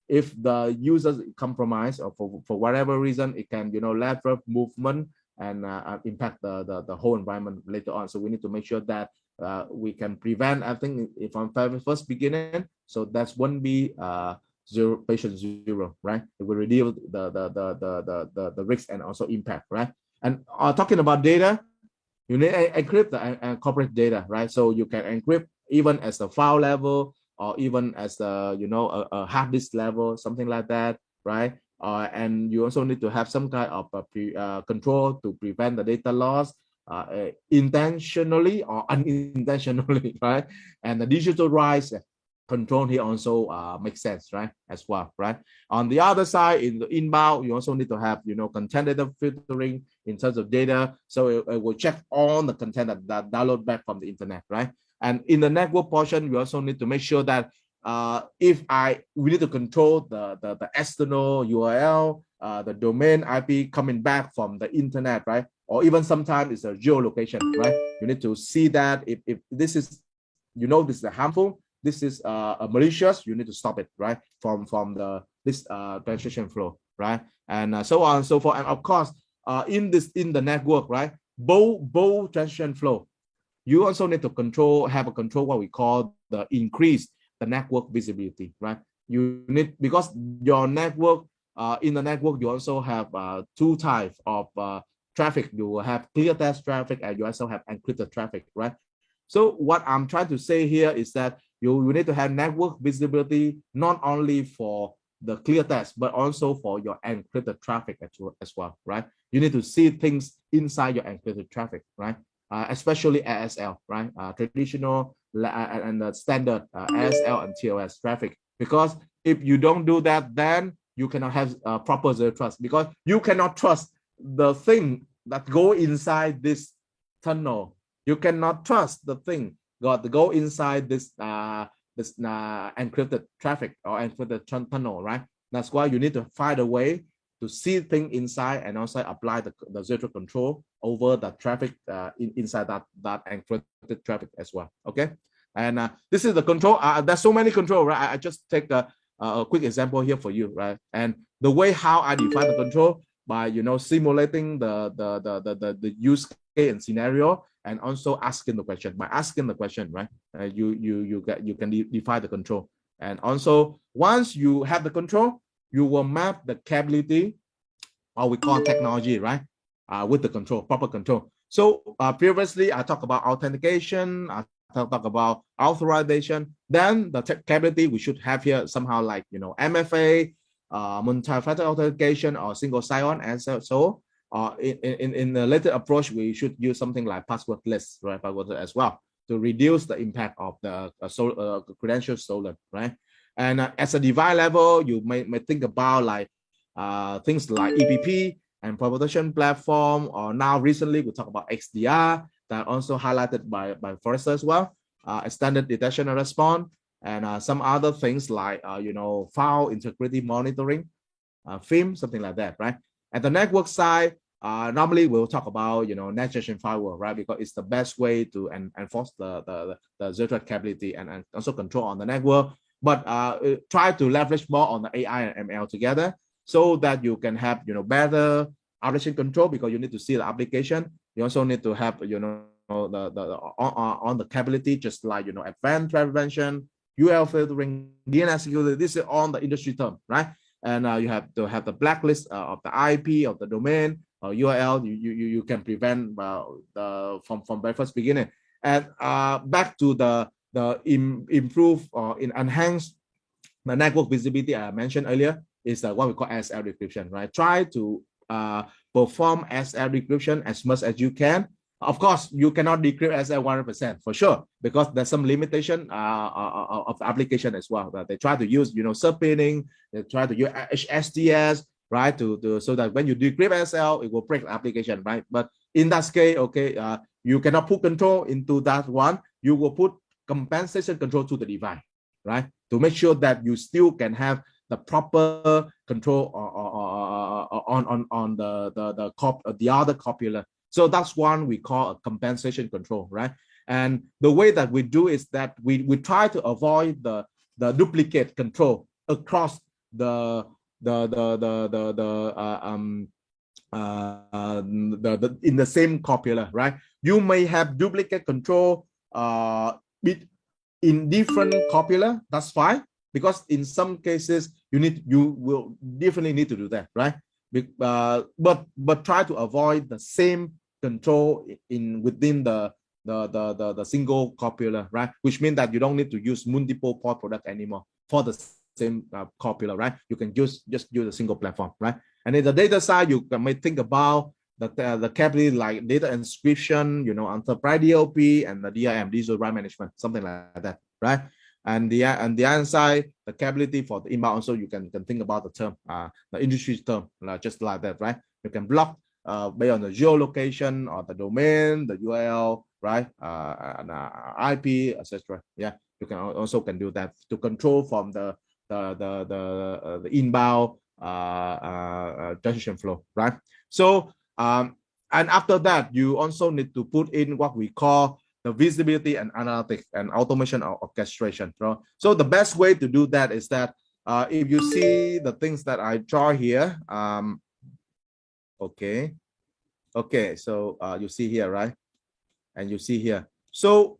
if the users compromised or for whatever reason, it can lateral movement and impact the whole environment later on. So we need to make sure that we can prevent. I think if I'm first beginning, so that's won't be patient zero, right? It will reduce the risk and also impact, right? And talking about data, you need to encrypt the corporate data, right? So you can encrypt even as a file level, or even as a a hard disk level, something like that, right? And you also need to have some kind of control to prevent the data loss, intentionally or unintentionally, right? And the digital rights control here also makes sense, right, as well, right? On the other side, in the inbound, you also need to have content data filtering in terms of data, so it will check all the content that download back from the internet, right? And in the network portion, we also need to make sure that we need to control the external URL, the domain IP coming back from the internet, right? Or even sometimes it's a geolocation, right? You need to see that if this is, this is harmful, this is malicious, you need to stop it, right? From this transaction flow, right? And so on and so forth. And of course, in the network, right? Both transaction flow, you also need to have a control what we call the increase the network visibility, right? You need, because your network, in the network, you also have two types of traffic. You will have clear text traffic, and you also have encrypted traffic, right? So what I'm trying to say here is that you need to have network visibility not only for the clear text, but also for your encrypted traffic as well, right? You need to see things inside your encrypted traffic, right? Especially ASL, right? Traditional and the standard ASL and TLS traffic. Because if you don't do that, then you cannot have proper zero trust, because you cannot trust the thing that go inside this tunnel. You cannot trust the thing got to go inside this encrypted traffic or encrypted tunnel, right? That's why you need to find a way to see things inside and also apply the zero control over the traffic inside that encrypted traffic as well. Okay, and this is the control. There's so many control, right? I just take a quick example here for you, right? And the way how I define the control by, you know, simulating the use case and scenario, and also asking the question. By asking the question, right, you can define the control. And also once you have the control, you will map the capability, or we call technology, right, with the control, proper control. So previously I talked about authentication, I talked about authorization. Then the capability we should have here somehow like, you know, MFA, multi-factor authentication, or single sign-on, and so in the later approach, we should use something like passwordless, right, password as well, to reduce the impact of the credentials stolen, right? And as a device level, you may think about like things like EPP and protection platform, or now recently we talk about XDR, that also highlighted by Forrester as well, extended detection and response, and some other things like you know, file integrity monitoring, FIM, something like that, right? At the network side, normally we'll talk about, you know, next generation firewall, right? Because it's the best way to enforce the zero trust capability and also control on the network. But try to leverage more on the AI and ML together, so that you can have, you know, better application control, because you need to see the application. You also need to have, you know, on the capability, just like, you know, advanced threat prevention, URL filtering, DNS security. This is on the industry term, right? And you have to have the blacklist of the IP, of the domain, or URL. You can prevent from very first beginning. And back to the improve or enhance the network visibility I mentioned earlier, is what we call SL decryption, right? Try to perform SL decryption as much as you can. Of course, you cannot decrypt SL 100% for sure, because there's some limitation of the application as well. They try to use, you know, subpinning, they try to use HSTS, right, to so that when you decrypt SL, it will break the application, right? But in that case, okay, you cannot put control into that one. You will put compensation control to the device, right, to make sure that you still can have the proper control on the other copular. So that's one we call a compensation control, right? And the way that we do is that we try to avoid the duplicate control across in the same copular, right? You may have duplicate control in different copular. That's fine, because in some cases you will definitely need to do that, right? But try to avoid the same control within the single copular, right? Which means that you don't need to use multiple port product anymore for the same copular, right? You can just use a single platform, right? And in the data side, you may think about the capability like data inscription, you know, enterprise DLP, and the DRM, digital right management, something like that, right? And the other side, the capability for the inbound, also you can think about the term, the industry term, just like that, right? You can block based on the geolocation or the domain, the URL, right, and IP, etc. Yeah, you can also do that to control from the inbound transaction flow, right? So and after that, you also need to put in what we call the visibility and analytics and automation or orchestration. So the best way to do that is that if you see the things that I draw here, okay, so you see here, right? And you see here. So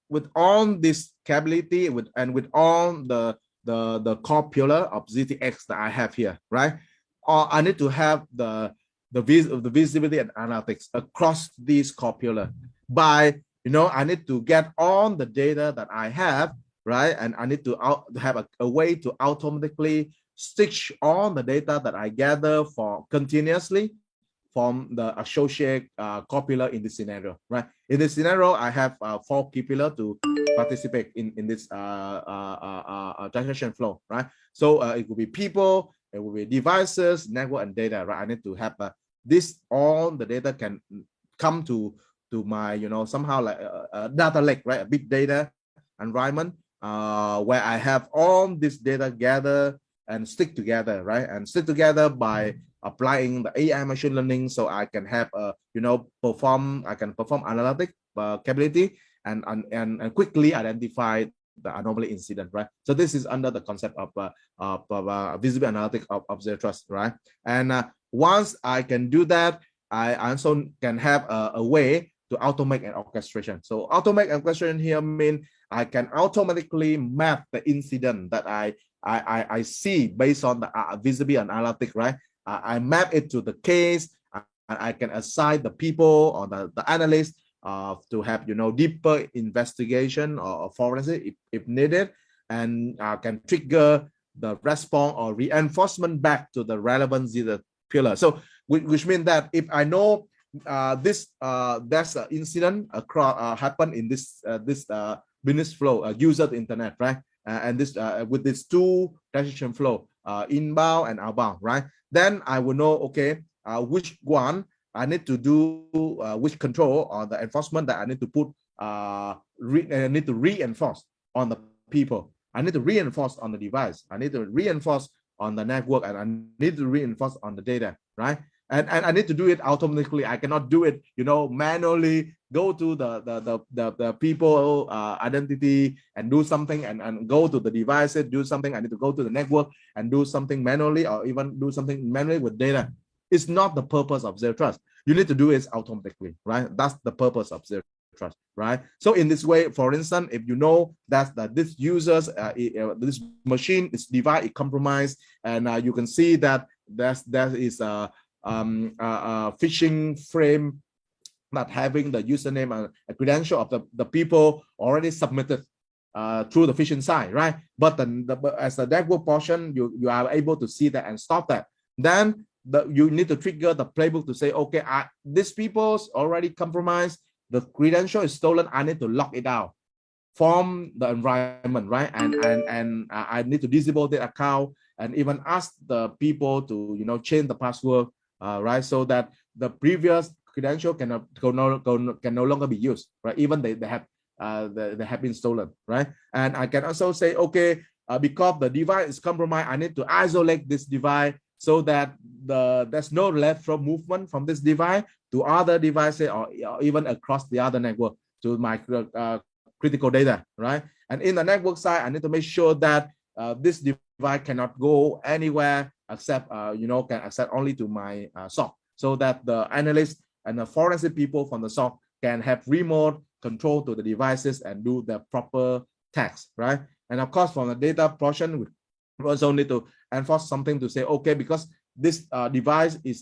with all this capability, with all the copular of ZTX that I have here, right? I need to have the visibility and analytics across these copular by, you know, I need to get all the data that I have, right? And I need to have a way to automatically stitch all the data that I gather for continuously from the associated copular in this scenario, right? In this scenario, I have 4 copular to participate in this transaction flow, right? So it will be people, it will be devices, network, and data, right? I need to have this all the data can come to my, you know, somehow like a data lake, right? A big data environment where I have all this data gather and stick together, right? And stick together by applying the AI machine learning, so I can have you know, perform analytic capability and quickly identify the anomaly incident, right? So this is under the concept of visible analytic of zero trust, right? And once I can do that, I also can have a way to automate an orchestration. So automate orchestration here means I can automatically map the incident that I see based on the visible analytic, right? I map it to the case. I can assign the people or the analysts to have, you know, deeper investigation or forensic if needed, and can trigger the response or reinforcement back to the relevant zero pillar. So which means that if I know there's an incident across happen in this business flow, user to internet, right? And this with this two transaction flow, inbound and outbound, right? Then I will know, okay, which one I need to do, which control or the enforcement that I need to put, I need to reinforce on the people. I need to reinforce on the device. I need to reinforce on the network, and I need to reinforce on the data, right? And I need to do it automatically. I cannot do it, you know, manually. Go to the people identity and do something, and go to the devices, do something. I need to go to the network and do something manually, or even do something manually with data. It's not the purpose of zero trust. You need to do it automatically, right? That's the purpose of zero trust, right? So in this way, for instance, if you know that this users, this machine, this device is compromised, and you can see that there is a phishing frame not having the username and a credential of the people already submitted through the phishing site, right? But as the network portion, you are able to see that and stop that. Then you need to trigger the playbook to say, okay, these people's already compromised, the credential is stolen, I need to lock it out from the environment, right? And I need to disable the account and even ask the people to, you know, change the password, right? So that the previous credential can no longer be used, right? Even they have been stolen, right? And I can also say, okay, because the device is compromised, I need to isolate this device so that there's no lateral movement from this device to other devices, or even across the other network to my critical data, right? And in the network side, I need to make sure that this device cannot go anywhere except, you know, can access only to my SOC, so that the analysts and the forensic people from the SOC can have remote control to the devices and do the proper tasks, right? And of course, from the data portion, we also need to enforce something to say, okay, because this device is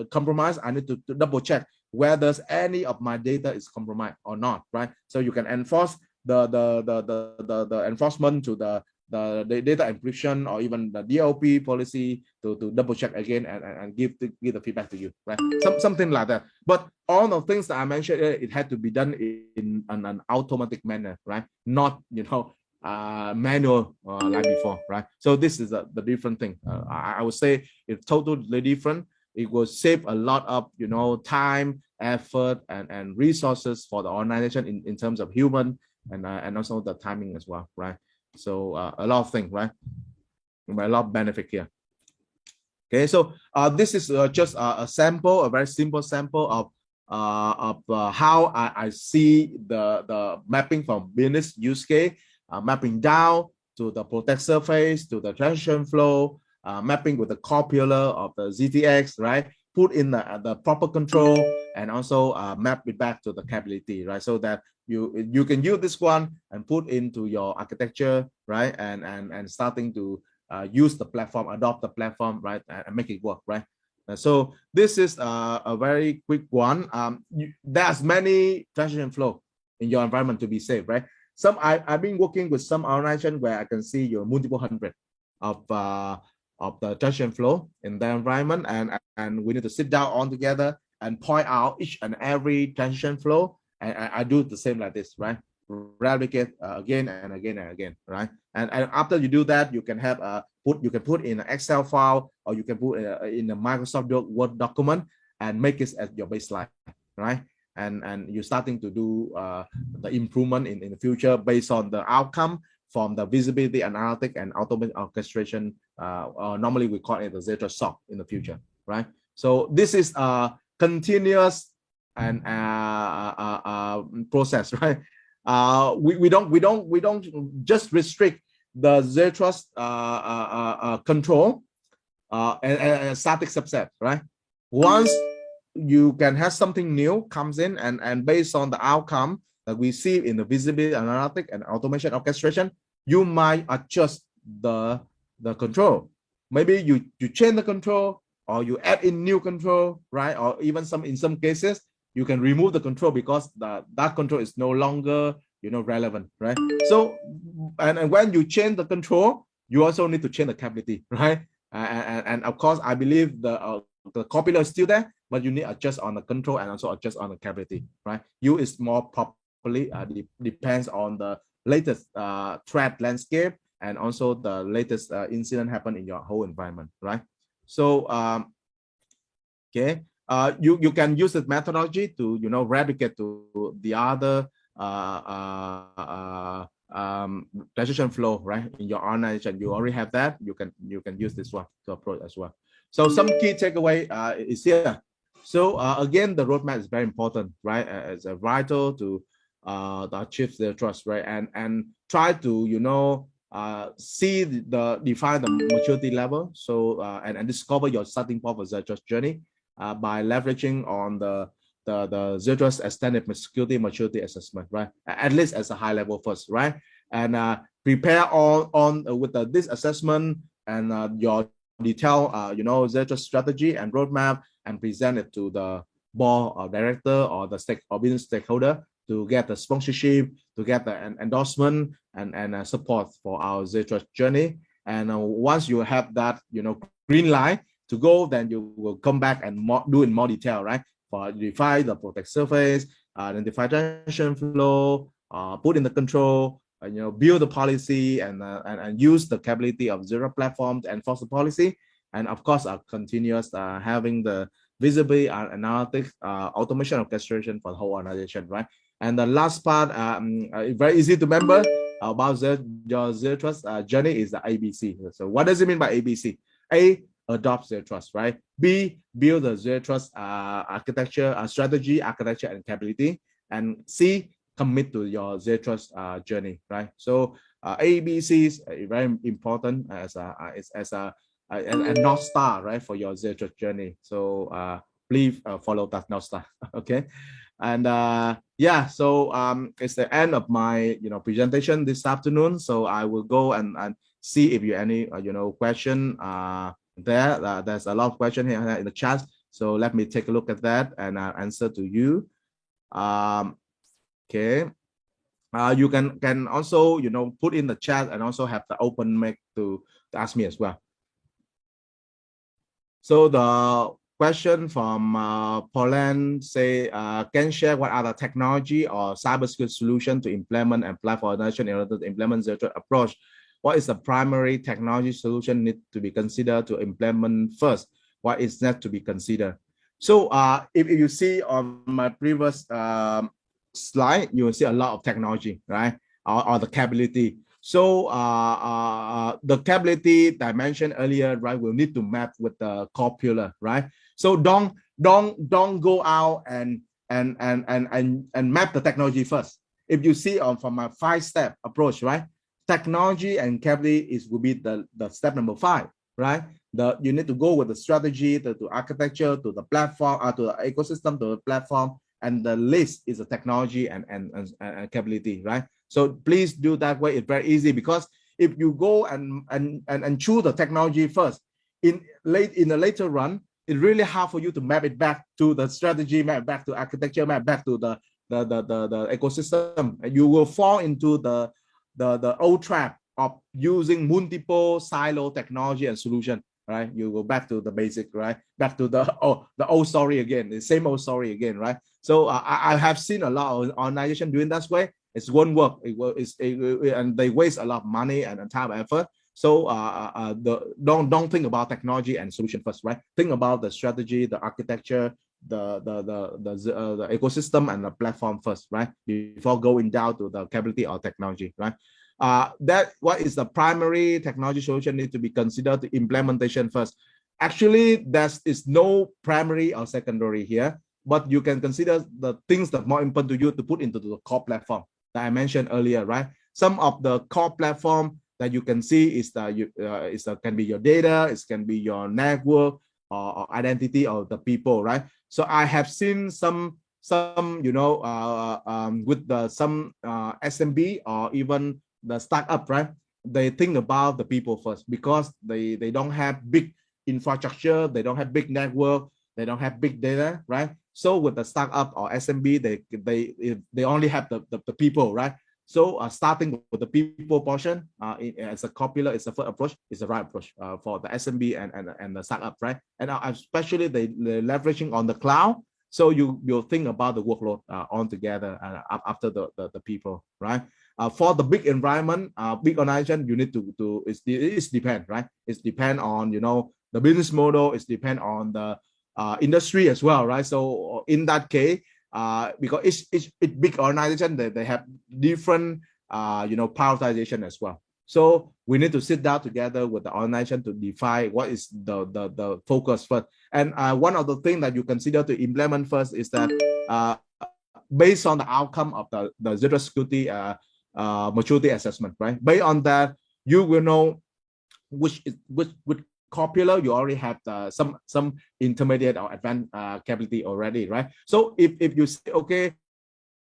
compromised, I need to double check whether any of my data is compromised or not, right? So you can enforce the enforcement to the data encryption or even the DLP policy to double check again and give the feedback to you, right? Something like that. But all the things that I mentioned, it had to be done in an automatic manner, right? Not, you know, manual like before, right? So this is the different thing. I would say it's totally different. It will save a lot of, you know, time, effort, and resources for the organization in terms of human and also the timing as well, right? So a lot of things, right? A lot of benefit here. Okay, so this is just a sample, a very simple sample of how I see the mapping from business use case, mapping down to the protect surface, to the transaction flow, mapping with the core pillar of the ZTX, right? Put in the proper control, and also map it back to the capability, right? So that you can use this one and put into your architecture, right? And starting to use the platform, adopt the platform, right? And make it work, right? So this is a very quick one. There's many transaction flow in your environment to be safe, right? I've been working with some organization where I can see your multiple hundred of the transaction flow in the environment, and we need to sit down all together and point out each and every transaction flow. And I do the same like this, right? Replicate again and again and again, right? And after you do that, you can have put in an Excel file, or you can put in a Microsoft Word document, and make it as your baseline, right? And you're starting to do the improvement in the future based on the outcome from the visibility analytic and automated orchestration. Normally we call it the Zero Trust SOC in the future, right? So this is a continuous and process, right? We don't just restrict the Zero Trust control and static subset, right? Once you can have something new comes in, and based on the outcome that we see in the visibility analytic and automation orchestration, you might adjust the control. Maybe you change the control, or you add in new control, right? Or even in some cases you can remove the control because that control is no longer, you know, relevant, right? So and when you change the control, you also need to change the capability, right? And of course, I believe the copilot is still there, but you need to adjust on the control and also adjust on the capability, right? You is more properly depends on the latest threat landscape and also the latest incident happen in your whole environment, right? So okay, you can use the methodology to, you know, replicate to the other transition flow, right? In your organization, you already have that. You can use this one to approach as well. So some key takeaway is here. So again, the roadmap is very important, right? It's vital to achieve Zero Trust, right? And try to, you know, define the maturity level. So and discover your starting point for Zero Trust journey by leveraging on the Zero Trust extended security maturity assessment, right? At least as a high level first, right? And prepare on with this assessment and your detailed, you know, Zero Trust strategy and roadmap, and present it to the board or director or the business stakeholder to get the sponsorship, to get the endorsement and support for our Zero Trust journey. And once you have that, you know, green light to go, then you will come back and do in more detail, right? For define the protect surface, identify transition flow, put in the control, you know, build the policy and use the capability of Zero platform to enforce the policy. And of course, continuous having the visibility analytics, automation orchestration for the whole organization, right? And the last part, very easy to remember about your Zero Trust journey is the ABC. So what does it mean by ABC? A, adopt Zero Trust, right? B, build the Zero Trust architecture, strategy, architecture, and capability. And C, commit to your Zero Trust journey, right? So ABC is very important as a North Star, right, for your Zero Trust journey. So please follow that North Star, okay? And yeah, so it's the end of my, you know, presentation this afternoon. So I will go and see if you any you know, question there. There's a lot of question here in the chat. So let me take a look at that and answer to you. Okay. You can also, you know, put in the chat and also have the open mic to ask me as well. So the question from Poland say, can share what are the technology or cybersecurity solution to implement and apply for a nation in order to implement Zero Trust approach? What is the primary technology solution need to be considered to implement first? What is not to be considered? So if you see on my previous slide, you will see a lot of technology, right? Or the capability. So the capability that I mentioned earlier, right, will need to map with the core pillar, right? So don't go out and map the technology first. If you see from my 5-step approach, right, technology and capability will be the step number 5, right? You need to go with the strategy, to architecture, to the platform, to the ecosystem, to the platform, and the list is the technology and capability, right? So please do that way. It's very easy, because if you go and choose the technology first, in the later run, it's really hard for you to map it back to the strategy, map back to architecture, map back to the ecosystem. And you will fall into the old trap of using multiple silo technology and solution, right? You go back to the basic, right? Back to the old story again, the same old story again, right? So I have seen a lot of organizations doing that way. It won't work. And they waste a lot of money and time and effort. So don't think about technology and solution first, right? Think about the strategy, the architecture, the ecosystem and the platform first, right? Before going down to the capability or technology, right? That what is the primary technology solution need to be considered the implementation first. Actually, there is no primary or secondary here, but you can consider the things that are more important to you to put into the core platform that I mentioned earlier, right? Some of the core platform that you can see is can be your data, it can be your network or identity of the people, right? So I have seen some you know with some SMB or even the startup, right? They think about the people first because they don't have big infrastructure, they don't have big network, they don't have big data, right? So with the startup or SMB, they only have the people, right? So starting with the people portion as a core pillar is the first approach, is the right approach for the SMB and the startup, right? And especially they're leveraging on the cloud. So you'll think about the workload on together after the people, right? For the big environment, big organization, you need to it's depend, right? It's depend on, you know, the business model. It's depend on the industry as well, right? So in that case, because it's big organization, they have different you know, prioritization as well. So we need to sit down together with the organization to define what is the focus first. And one of the things that you consider to implement first is that based on the outcome of the zero security maturity assessment, right? Based on that, you will know which core pillar you already have some intermediate or advanced capability already, right? So if you say, okay,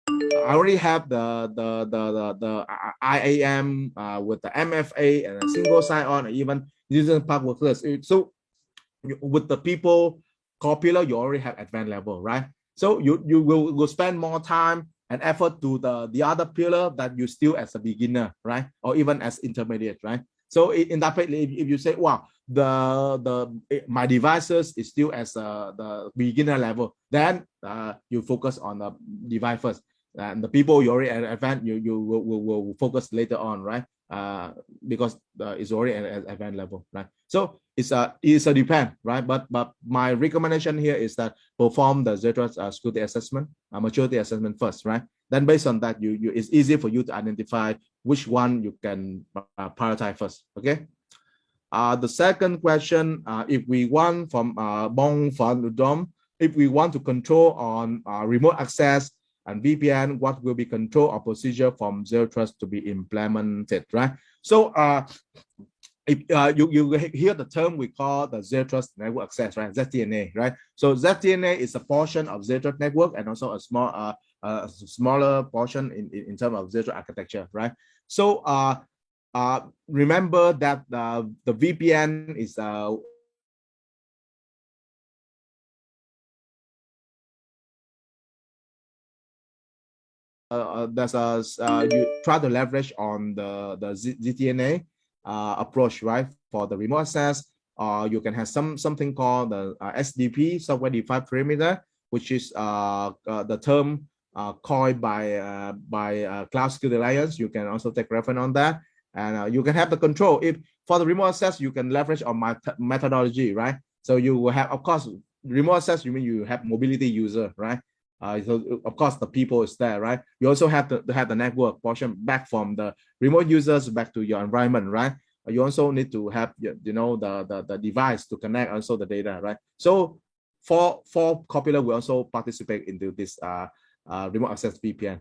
I already have the IAM with the MFA and a single sign-on, or even using part workers. So with the people core pillar, you already have advanced level, right? So you will spend more time and effort to the other pillar that you still as a beginner, right? Or even as intermediate, right? So in that way, if you say, wow, my devices is still as the beginner level, then you focus on the device first, and the people you already advanced, you will focus later on, right? Because it's already at advanced level, right? So it's a depend, right? But my recommendation here is that perform the zero trust security assessment, maturity assessment first, right? Then based on that, it's easy for you to identify which one you can prioritize first. Okay. The second question, if we want from Bong Phan Udom, if we want to control on remote access and VPN, what will be control or procedure from zero trust to be implemented, right? So if you hear the term we call the zero trust network access, right? ZTNA, right? So ZTNA is a portion of zero trust network and also a smaller portion in terms of zero trust architecture, right? So remember that the VPN is you try to leverage on the ZTNA approach, right? For the remote access, you can have something called the SDP, software defined perimeter, which is the term coined by Cloud Security Alliance. You can also take reference on that, and you can have the control. If for the remote access, you can leverage on my methodology, right? So you will have, of course, remote access. You mean you have mobility user, right? So of course the people is there, right? You also have to have the network portion back from the remote users back to your environment, right? You also need to have, you know, the device to connect also the data, right? So for Copilot, we also participate into this remote access VPN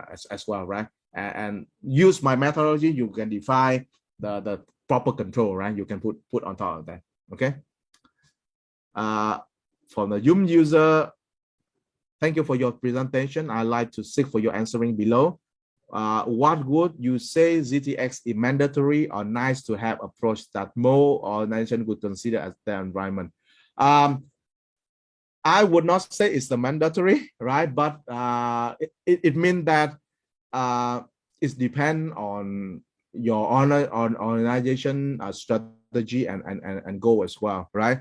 as well, right? And use my methodology, you can define the proper control, right? You can put on top of that. Okay. For the Zoom user, thank you for your presentation. I'd like to seek for your answering below. What would you say ZTX is mandatory or nice to have approach that more organization would consider as their environment? I would not say it's the mandatory, right? But it means that it depends on your organization strategy and goal as well, right?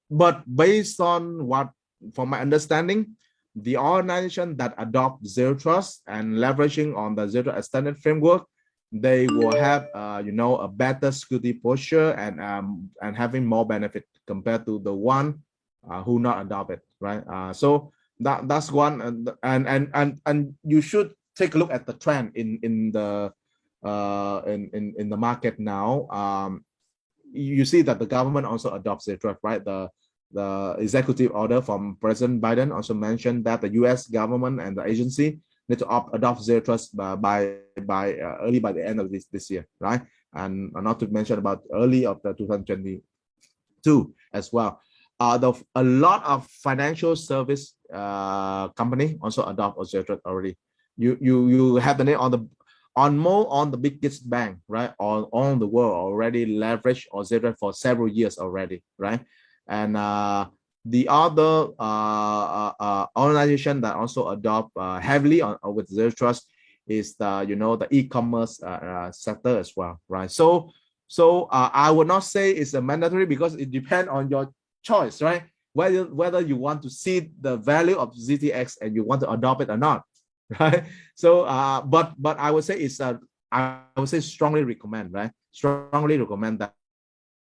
But based on what, from my understanding, the organization that adopt zero trust and leveraging on the zero trust standard framework, they will have you know, a better security posture and having more benefit compared to the one who not adopt it, right? So that's one, and you should take a look at the trend in the market now. You see that the government also adopts Zero Trust, right? The executive order from President Biden also mentioned that the U.S. government and the agency need to adopt Zero Trust by the end of this year, right? And not to mention about early of the 2022 as well. A lot of financial service company also adopt Zero Trust already. You have the name on the biggest bank, right? On the world already leverage Zero Trust for several years already, right? And the other organization that also adopt heavily with Zero Trust is the e-commerce sector as well, right? So I would not say it's a mandatory, because it depends on your choice, right? Whether you want to see the value of ZTX and you want to adopt it or not, right? So but I would say I would say strongly recommend, right? Strongly recommend that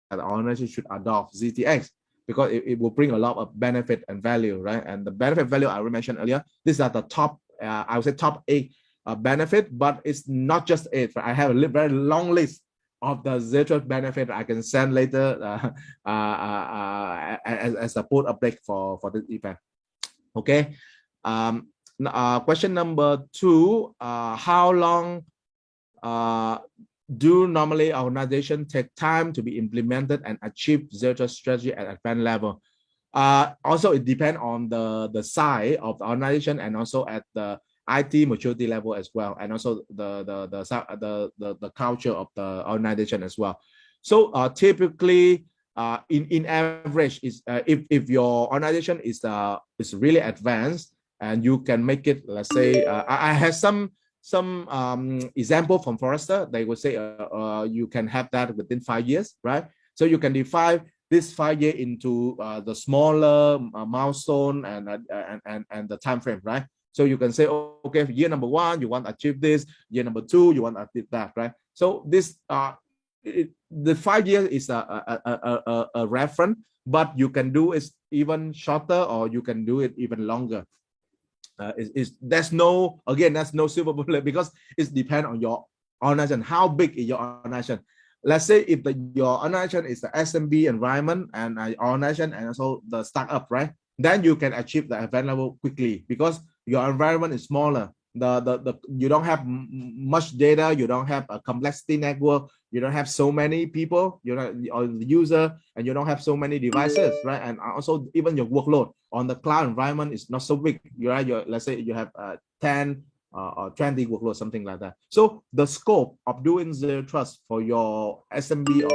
the organization should adopt ZTX, because it will bring a lot of benefit and value, right? And the benefit value I mentioned earlier, these are the top I would say top 8 benefit, but it's not just 8. Right? I have a very long list of the Zero Trust benefit I can send later as a post update for this event. Okay. Question number 2: how long do normally organizations take time to be implemented and achieve Zero Trust strategy at advanced level? Also, it depends on the size of the organization and also at the IT maturity level as well, and also the culture of the organization as well. So typically, in average, is if your organization is really advanced and you can make it, let's say, I have some example from Forrester. They would say you can have that within 5 years, right? So you can divide this 5 year into the smaller milestone and the time frame, right? So you can say, okay, year number 1 you want to achieve this, year number 2 you want to achieve that, right? So this the 5 years is a reference, but you can do it even shorter, or you can do it even longer. There's no silver bullet, because it depends on your organization. How big is your organization? Let's say if your organization is the SMB environment and organization and also the startup, right? Then you can achieve the advanced level quickly, because your environment is smaller. You don't have much data, you don't have a complexity network, you don't have so many people, you're not the user, and you don't have so many devices, right? And also even your workload on the cloud environment is not so big. Let's say you have 10 or 20 workload, something like that. So the scope of doing Zero Trust for your SMB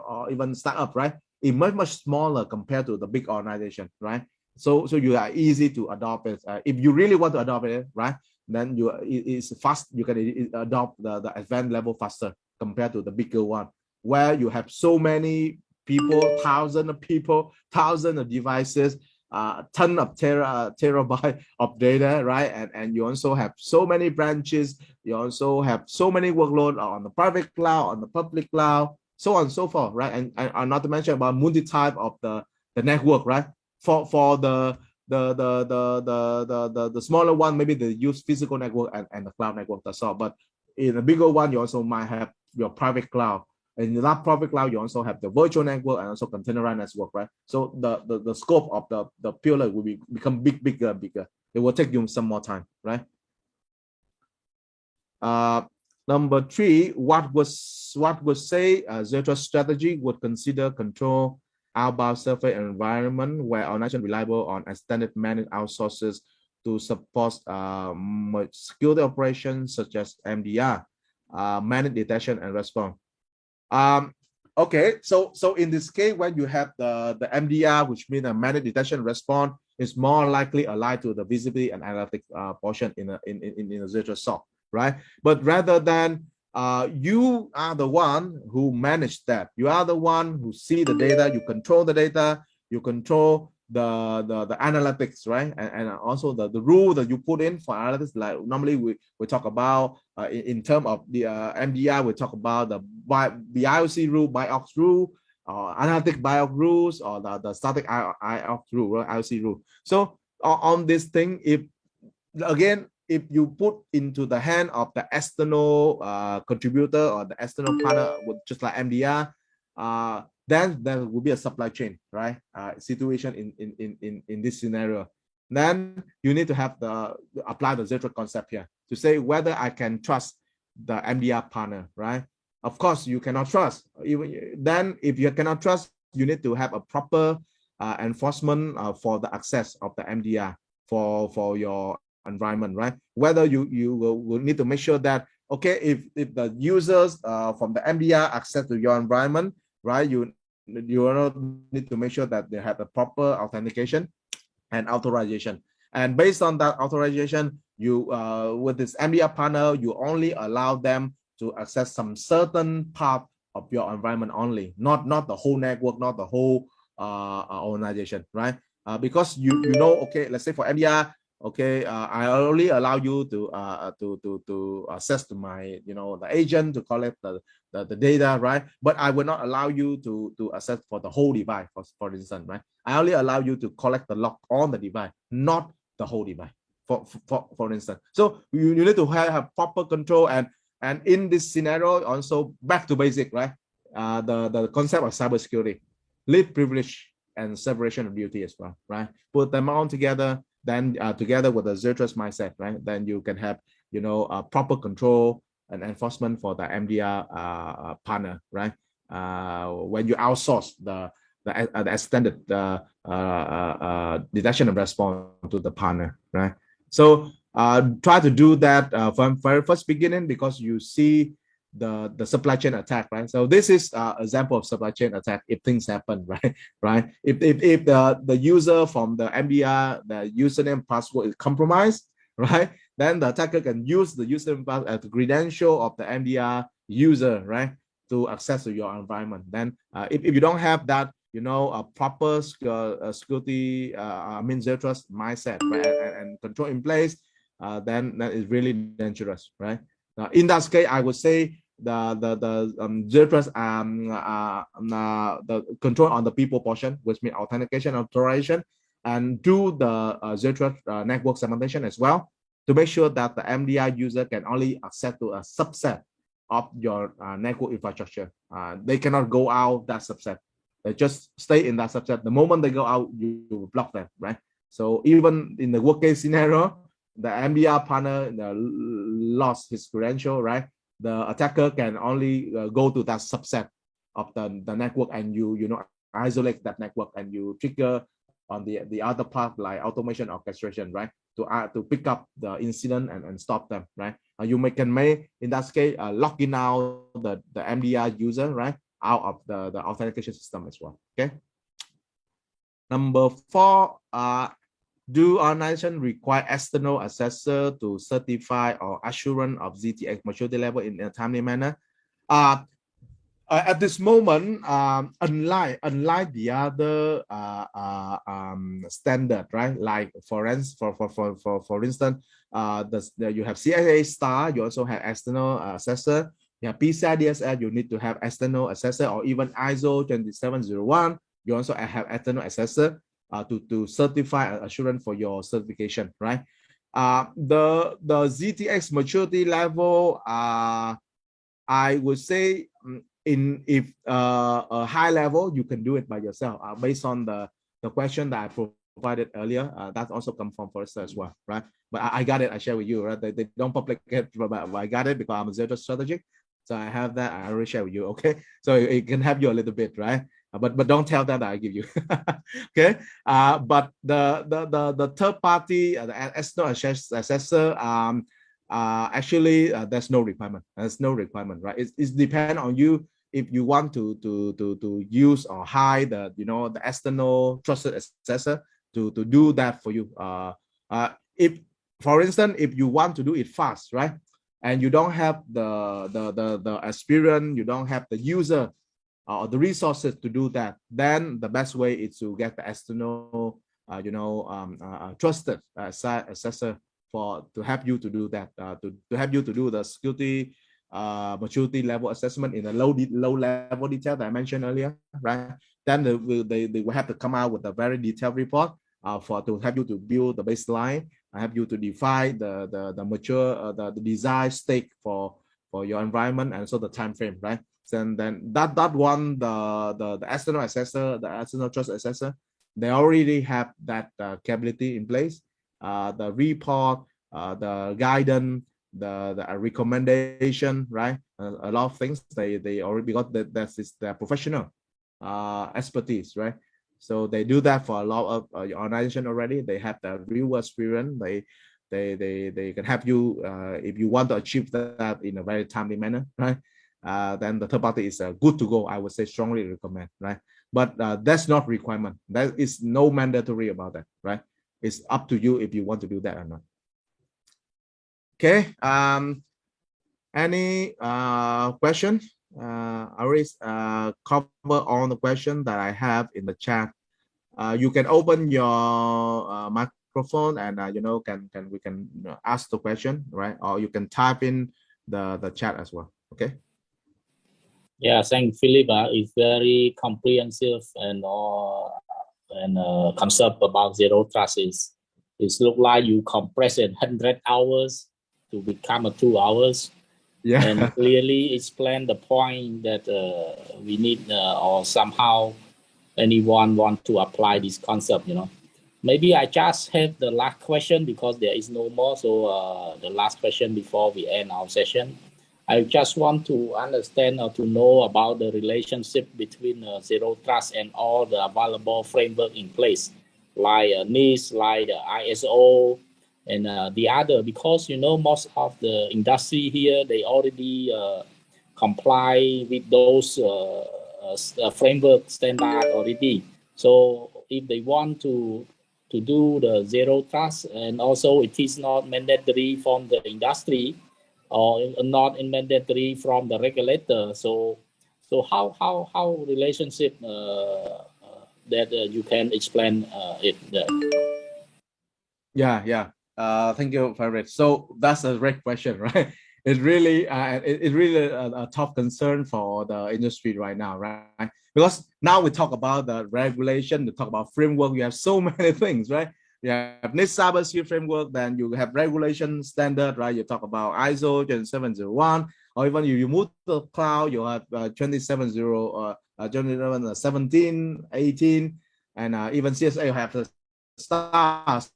or even startup, right, is much smaller compared to the big organization, right? So you are easy to adopt it. If you really want to adopt it, right, then it's fast. You can adopt the advanced level faster compared to the bigger one, where you have so many people, thousands of people, thousands of devices, ton of terabyte of data, right? And you also have so many branches. You also have so many workload on the private cloud, on the public cloud, so on and so forth, right? And not to mention about multi-type of the network, right? For the smaller one, maybe they use physical network and the cloud network, that's all. But in a bigger one, you also might have your private cloud. And in that private cloud, you also have the virtual network and also containerized network, right? So the scope of the pillar will become bigger and bigger. It will take you some more time, right? Number 3, what would say Zero Trust strategy would consider control outbound surface environment where organization reliable on extended managed outsources to support security operations such as MDR, managed detection and response. Okay, so in this case, when you have the MDR, which means a managed detection response, is more likely aligned to the visibility and analytics portion in a Zero Trust SOC, right? But rather than you are the one who manage that. You are the one who see the data. You control the data. You control the analytics, right? And also the rule that you put in for analytics. Like normally we talk about in terms of the MDR, we talk about the BIOC rule, BIOX rule, analytic BIOS rules or the static IOC rule, right? IOC rule. So on this thing, if you put into the hand of the external contributor or the external partner, just like MDR, then there will be a supply chain, right? Situation in this scenario. Then you need to have apply the zero trust concept here to say whether I can trust the MDR partner, right? Of course, you cannot trust. Then if you cannot trust, you need to have a proper enforcement for the access of the MDR for your environment, right? Whether you will need to make sure that, okay, if the users from the MDR access to your environment, right, you need to make sure that they have the proper authentication and authorization. And based on that authorization, you with this MDR partner, you only allow them to access some certain part of your environment only, not the whole network, not the whole organization, right? Because you know, okay, let's say for MDR, okay, I only allow you to access to my, the agent to collect the data, right? But I will not allow you to access for the whole device, for instance, right? I only allow you to collect the log on the device, not the whole device, for instance. So you need to have proper control, and in this scenario, also back to basic, right? The concept of cybersecurity, least privilege and separation of duty as well, right? Put them all together, then together with the zero trust mindset, right? Then you can have, proper control and enforcement for the MDR partner, right? When you outsource the extended detection and response to the partner, right? So try to do that from very first beginning, because you see the supply chain attack, right? So this is example of supply chain attack if things happen, right? If the user from the MDR, the username password is compromised, right? Then the attacker can use the username password as the credential of the MDR user, right, to access to your environment. Then if you don't have that, a proper security, zero trust mindset, right, and control in place, then that is really dangerous, right? In that case, I would say the zero trust, the control on the people portion, which means authentication, authorization, and do the zero trust network segmentation as well, to make sure that the MDR user can only access to a subset of your network infrastructure. They cannot go out that subset. They just stay in that subset. The moment they go out, you block them, right? So even in the worst case scenario, the MDR partner lost his credential, right? The attacker can only go to that subset of the network, and you isolate that network, and you trigger on the other part, like automation orchestration, right? To pick up the incident and stop them, right? You can make, in that case, locking out the MDR user, right, out of the authentication system as well. Okay. Number 4, do organization require external assessor to certify or assurance of ZTX maturity level in a timely manner? At this moment, unlike the other standard, right? Like for instance, you have CSA star, you also have external assessor. You have PCI DSS, you need to have external assessor, or even ISO 2701, you also have external assessor to certify assurance for your certification, right? The ZTX maturity level, I would say, if a high level, you can do it by yourself based on the question that I provided earlier. That also comes from Forrester as well, right? But I got it. I share with you, right? They don't public it, but I got it because I'm a zero trust strategic. So I have that. I already share with you. Okay, so it can help you a little bit, right? But don't tell them that I give you. Okay. But the third party, the external assessor, actually there's no requirement. There's no requirement, right? It depends on you if you want to use or hire the the external trusted assessor to do that for you. If, for instance, if you want to do it fast, right, and you don't have the experience, you don't have the user or the resources to do that, then the best way is to get the external trusted assessor to help you to do that, to help you to do the security maturity level assessment in a low level detail that I mentioned earlier, right? Then they will have to come out with a very detailed report to help you to build the baseline, help you to define the mature the design stake for your environment and so the time frame, right? And then that one, the external assessor, the external trust assessor, they already have that capability in place. The report, the guidance, the recommendation, right? A lot of things they already got that is their professional expertise, right? So they do that for a lot of organization already. They have the real experience. They can help you if you want to achieve that in a very timely manner, right? Then the third party is good to go. I would say strongly recommend, right? But that's not requirement. There is no mandatory about that, right? It's up to you if you want to do that or not. Okay. Any question? I already cover all the question that I have in the chat. You can open your microphone and we can ask the question, right? Or you can type in the chat as well. Okay. Yeah, thank Philip. It's very comprehensive and concept about zero trust is look like you compress it 100 hours to become 2 hours. Yeah. And clearly explain the point that we need or somehow anyone want to apply this concept, Maybe I just have the last question because there is no more. So the last question before we end our session. I just want to understand or to know about the relationship between zero trust and all the available framework in place, like NIST, like ISO, and the other, because most of the industry here, they already comply with those framework standard already. So if they want to do the zero trust, and also it is not mandatory from the industry or not mandatory from the regulator. So how relationship that you can explain it there? Yeah. Thank you, Farid. So that's a great question, right? It's really a tough concern for the industry right now, right? Because now we talk about the regulation, we talk about framework. You have so many things, right? You have NIST cybersecurity framework, then you have regulation standard, right? You talk about ISO 27701, or even you move to the cloud, you have 2017, 18, and even CSA you have the stars.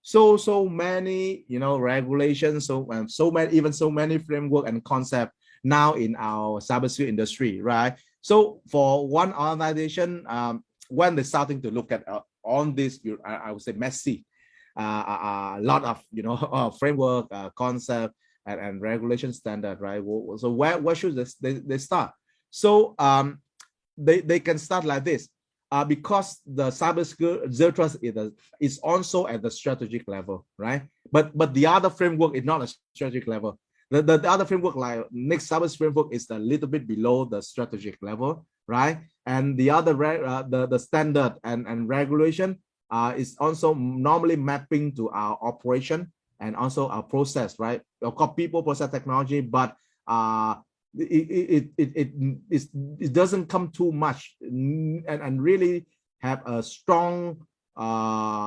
So many regulations, so many framework and concept now in our cybersecurity industry, right? So for one organization, when they're starting to look at on this, I would say messy, a lot of framework, concept and regulation standard, right? So where should they start? So they can start like this. Because the cybersecurity zero trust is also at the strategic level, right? But the other framework is not a strategic level. The other framework, like next cybersecurity framework, is a little bit below the strategic level, right? And the other the standard and regulation is also normally mapping to our operation and also our process, right? Of course, people, process, technology, but it doesn't come too much and really have a strong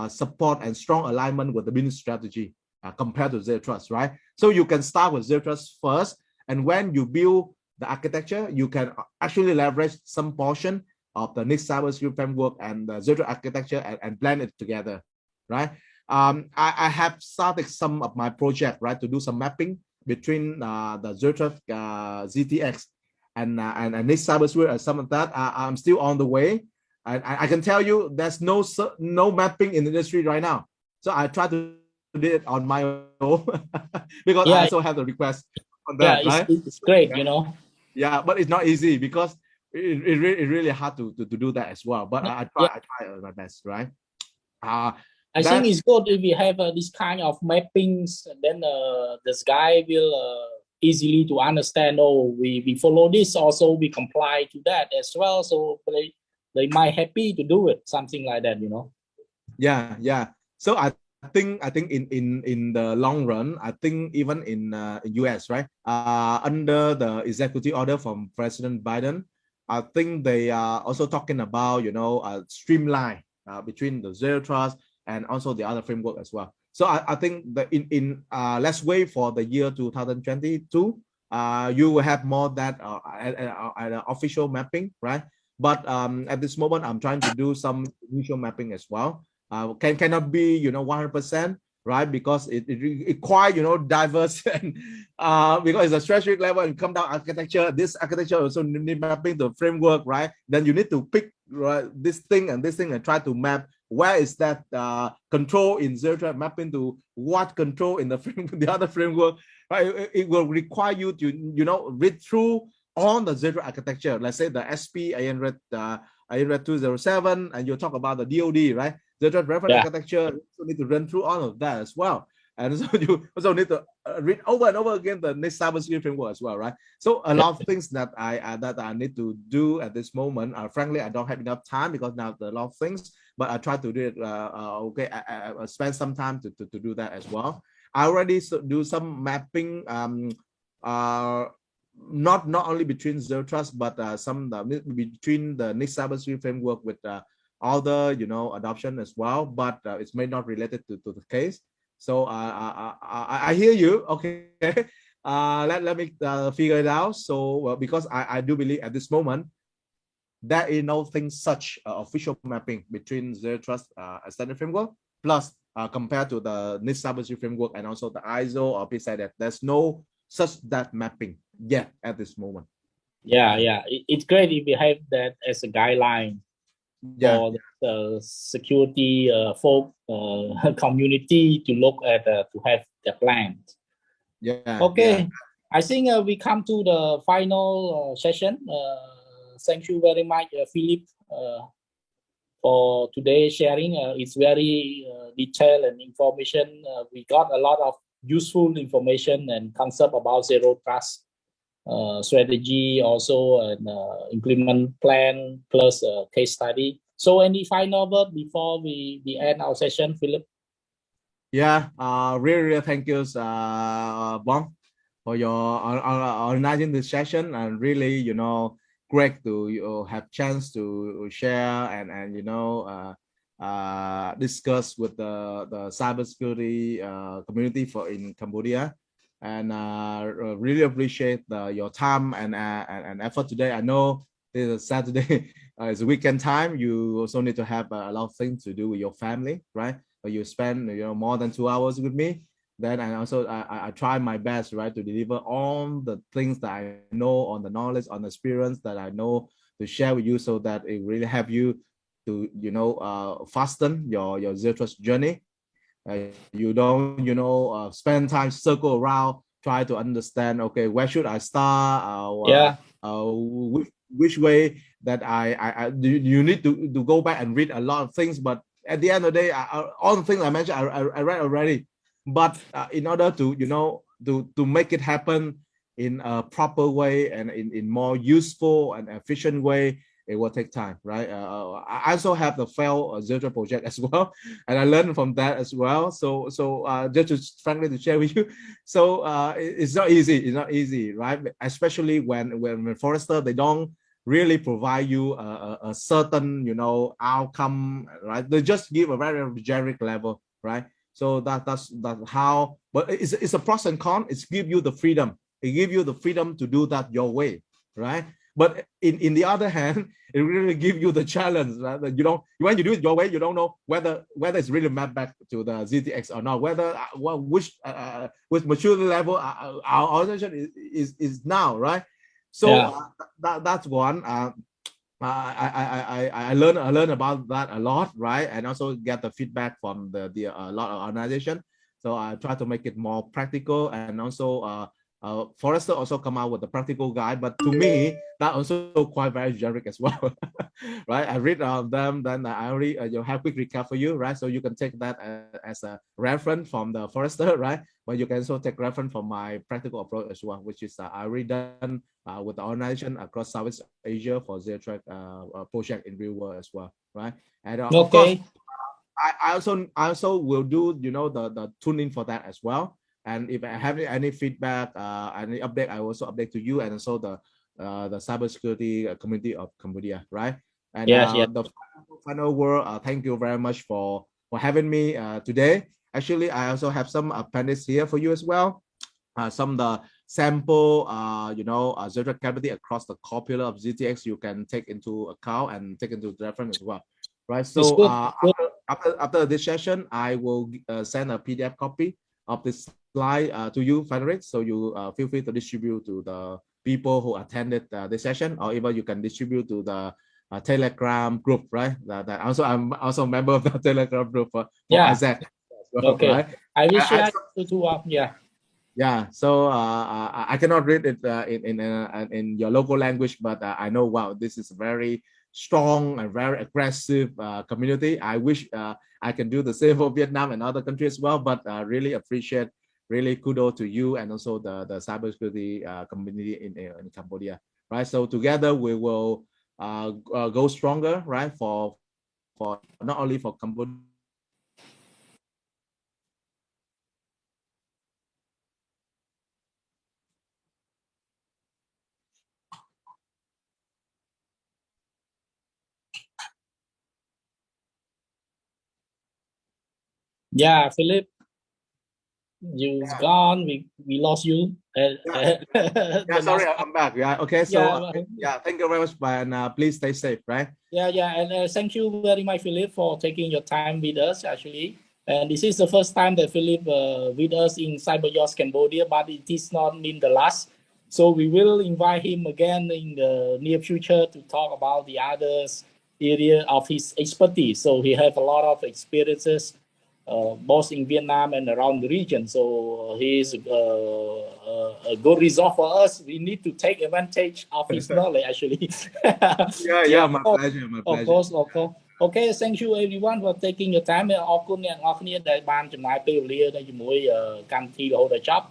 support and strong alignment with the business strategy compared to zero trust, right? So you can start with zero trust first, and when you build the architecture, you can actually leverage some portion of the next cybersecurity framework and the zero trust architecture and blend it together, right? I have started some of my project, right, to do some mapping between the zero trust ZTX and next cybersecurity and some of that. I'm still on the way. I can tell you there's no mapping in the industry right now. So I try to do it on my own because I also have the request on that, right? It's great, Yeah, but it's not easy because it's really hard to do that as well. But I try my best, right? I think it's good if we have this kind of mappings, and then this guy will easily to understand. Oh, we follow this, also we comply to that as well. So they might happy to do it, something like that, Yeah. So I think in the long run, I think even in US, right, under the executive order from President Biden, I think they are also talking about, you know, streamline between the zero trust and also the other framework as well. So I think that let's wait for the year 2022. You will have more that official mapping, right? But at this moment, I'm trying to do some initial mapping as well. Cannot be, you know, 100%, right? Because it quite, you know, diverse and because it's a strategic level and come down architecture. This architecture also need mapping the framework, right? Then you need to pick, right, this thing and try to map where is that control in zero trust mapping to what control in the framework, the other framework, right? It will require you to, you know, read through on the zero architecture. Let's say the SP ANRED 207, and you talk about the DoD, right? Zero reference architecture. You need to run through all of that as well. And so you also need to read over and over again the next cybersecurity framework as well, right? So a lot of things that I need to do at this moment. Frankly, I don't have enough time because now there are a lot of things, but I try to do it. Okay, I spend some time to do that as well. I already do some mapping, not only between zero trust, but some between the next cybersecurity framework with other, you know, adoption as well. But it's may not related to the case. So I hear you. Okay, let me figure it out. So because I do believe at this moment there is nothing such official mapping between zero trust standard framework plus compared to the NIST cybersecurity framework and also the ISO or PCI that there's no such that mapping yet at this moment. Yeah, it's great if you have that as a guideline for the security folk community to look at to have the plan. Okay. I think we come to the final session. Thank you very much, Philip, for today's sharing. It's very detailed and information. We got a lot of useful information and concept about zero trust strategy, also an implement plan plus case study. So any final word before we end our session, Philip? Yeah, really thank you, Bong, for your organizing this session, and really, you know, great to have chance to share and you know discuss with the cybersecurity community in Cambodia, and really appreciate your time and effort today. I know this is Saturday, it's a weekend time. You also need to have a lot of things to do with your family, right? But you spend, you know, more than 2 hours with me. Then I try my best, right, to deliver all the things that I know, on the knowledge, on the experience that I know, to share with you, so that it really help you to, you know, fasten your zero trust journey. You don't, you know, spend time circle around, try to understand, okay, where should I start? Which way that you need to go back and read a lot of things. But at the end of the day, all the things I mentioned, I read already. But in order to, you know, to make it happen in a proper way and in more useful and efficient way, it will take time, right? I also have the failed zero trust project as well, and I learned from that as well. So just to frankly to share with you, so it's not easy. It's not easy, right? Especially when Forrester, they don't really provide you a certain, you know, outcome, right? They just give a very generic level, right? So that's how, but it's a pros and cons. It's give you the freedom. It give you the freedom to do that your way, right? But in the other hand, it really give you the challenge, right? That you don't, when you do it your way, you don't know whether it's really mapped back to the ZTX or not. Whether which maturity level our organization is now, right? So that's one. I learn about that a lot, right? And also get the feedback from the a lot of organization. So I try to make it more practical, and also Forrester also come out with a practical guide, but to me that also quite very generic as well. Right? I read them, then I already have quick recap for you, right? So you can take that as a reference from the Forrester, right? But you can also take reference from my practical approach as well, which is I already done with the organization across Southeast Asia for zero trust project in real world as well, right? And of course, I also will do, you know, the tuning for that as well. And if I have any feedback, any update, I also update to you and also the Cybersecurity Community of Cambodia, right? And the final word, thank you very much for having me today. Actually, I also have some appendix here for you as well. Some the sample, you know, zero trust capability across the core pillar of ZTX you can take into account and take into reference as well, right? So after this session, I will send a PDF copy of this slide to you, Frederick. So you feel free to distribute to the people who attended this session, or even you can distribute to the Telegram group, right? That also I'm also a member of the Telegram group for ISAC. Well, okay, right? I will share to yeah. So I cannot read it in your local language, but I know, wow, this is a very strong and very aggressive community. I wish I can do the same for Vietnam and other countries as well, but really appreciate, really kudos to you and also the cybersecurity community in Cambodia, right? So together we will go stronger, right? For not only for Cambodia. Yeah, Philip, you've gone. We lost you. Yeah, sorry, I'm back. Yeah, okay. So yeah, thank you very much, and please stay safe, right? Yeah, and thank you very much, Philip, for taking your time with us. Actually, and this is the first time that Philip with us in Cybersecurity Cambodia, but it is not mean the last. So we will invite him again in the near future to talk about the others area of his expertise. So he has a lot of experiences, both in Vietnam and around the region. So he is a good resource for us. We need to take advantage of his knowledge, actually. Yeah, my pleasure. Of course. Okay, thank you everyone for taking your time. អរគុណអ្នកនរគ្នាដែលបានចំណាយពេលវេលានៅជាមួយកម្មវិធីរហូតដល់ចប់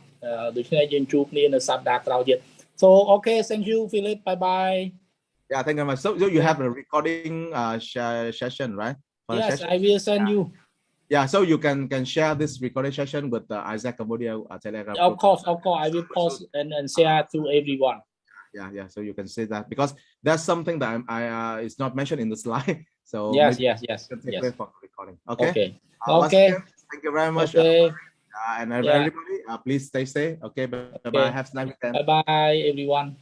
ដូច្នេះយើងជួបគ្នានៅសប្តាហ៍ក្រោយទៀត So okay, thank you Philip. Bye bye. Yeah, thank you very much. So you have a recording session, right? Yes, I will send you. Yeah, so you can share this recording session with the ISAC-Cambodia Telegram. Of course, I will post and share to everyone. Yeah, so you can say that because that's something that is not mentioned in the slide. So yes. For recording. Okay. Okay. Thank you very much. Okay. And everybody, please stay safe. Okay, bye. Have a nice weekend. Bye everyone.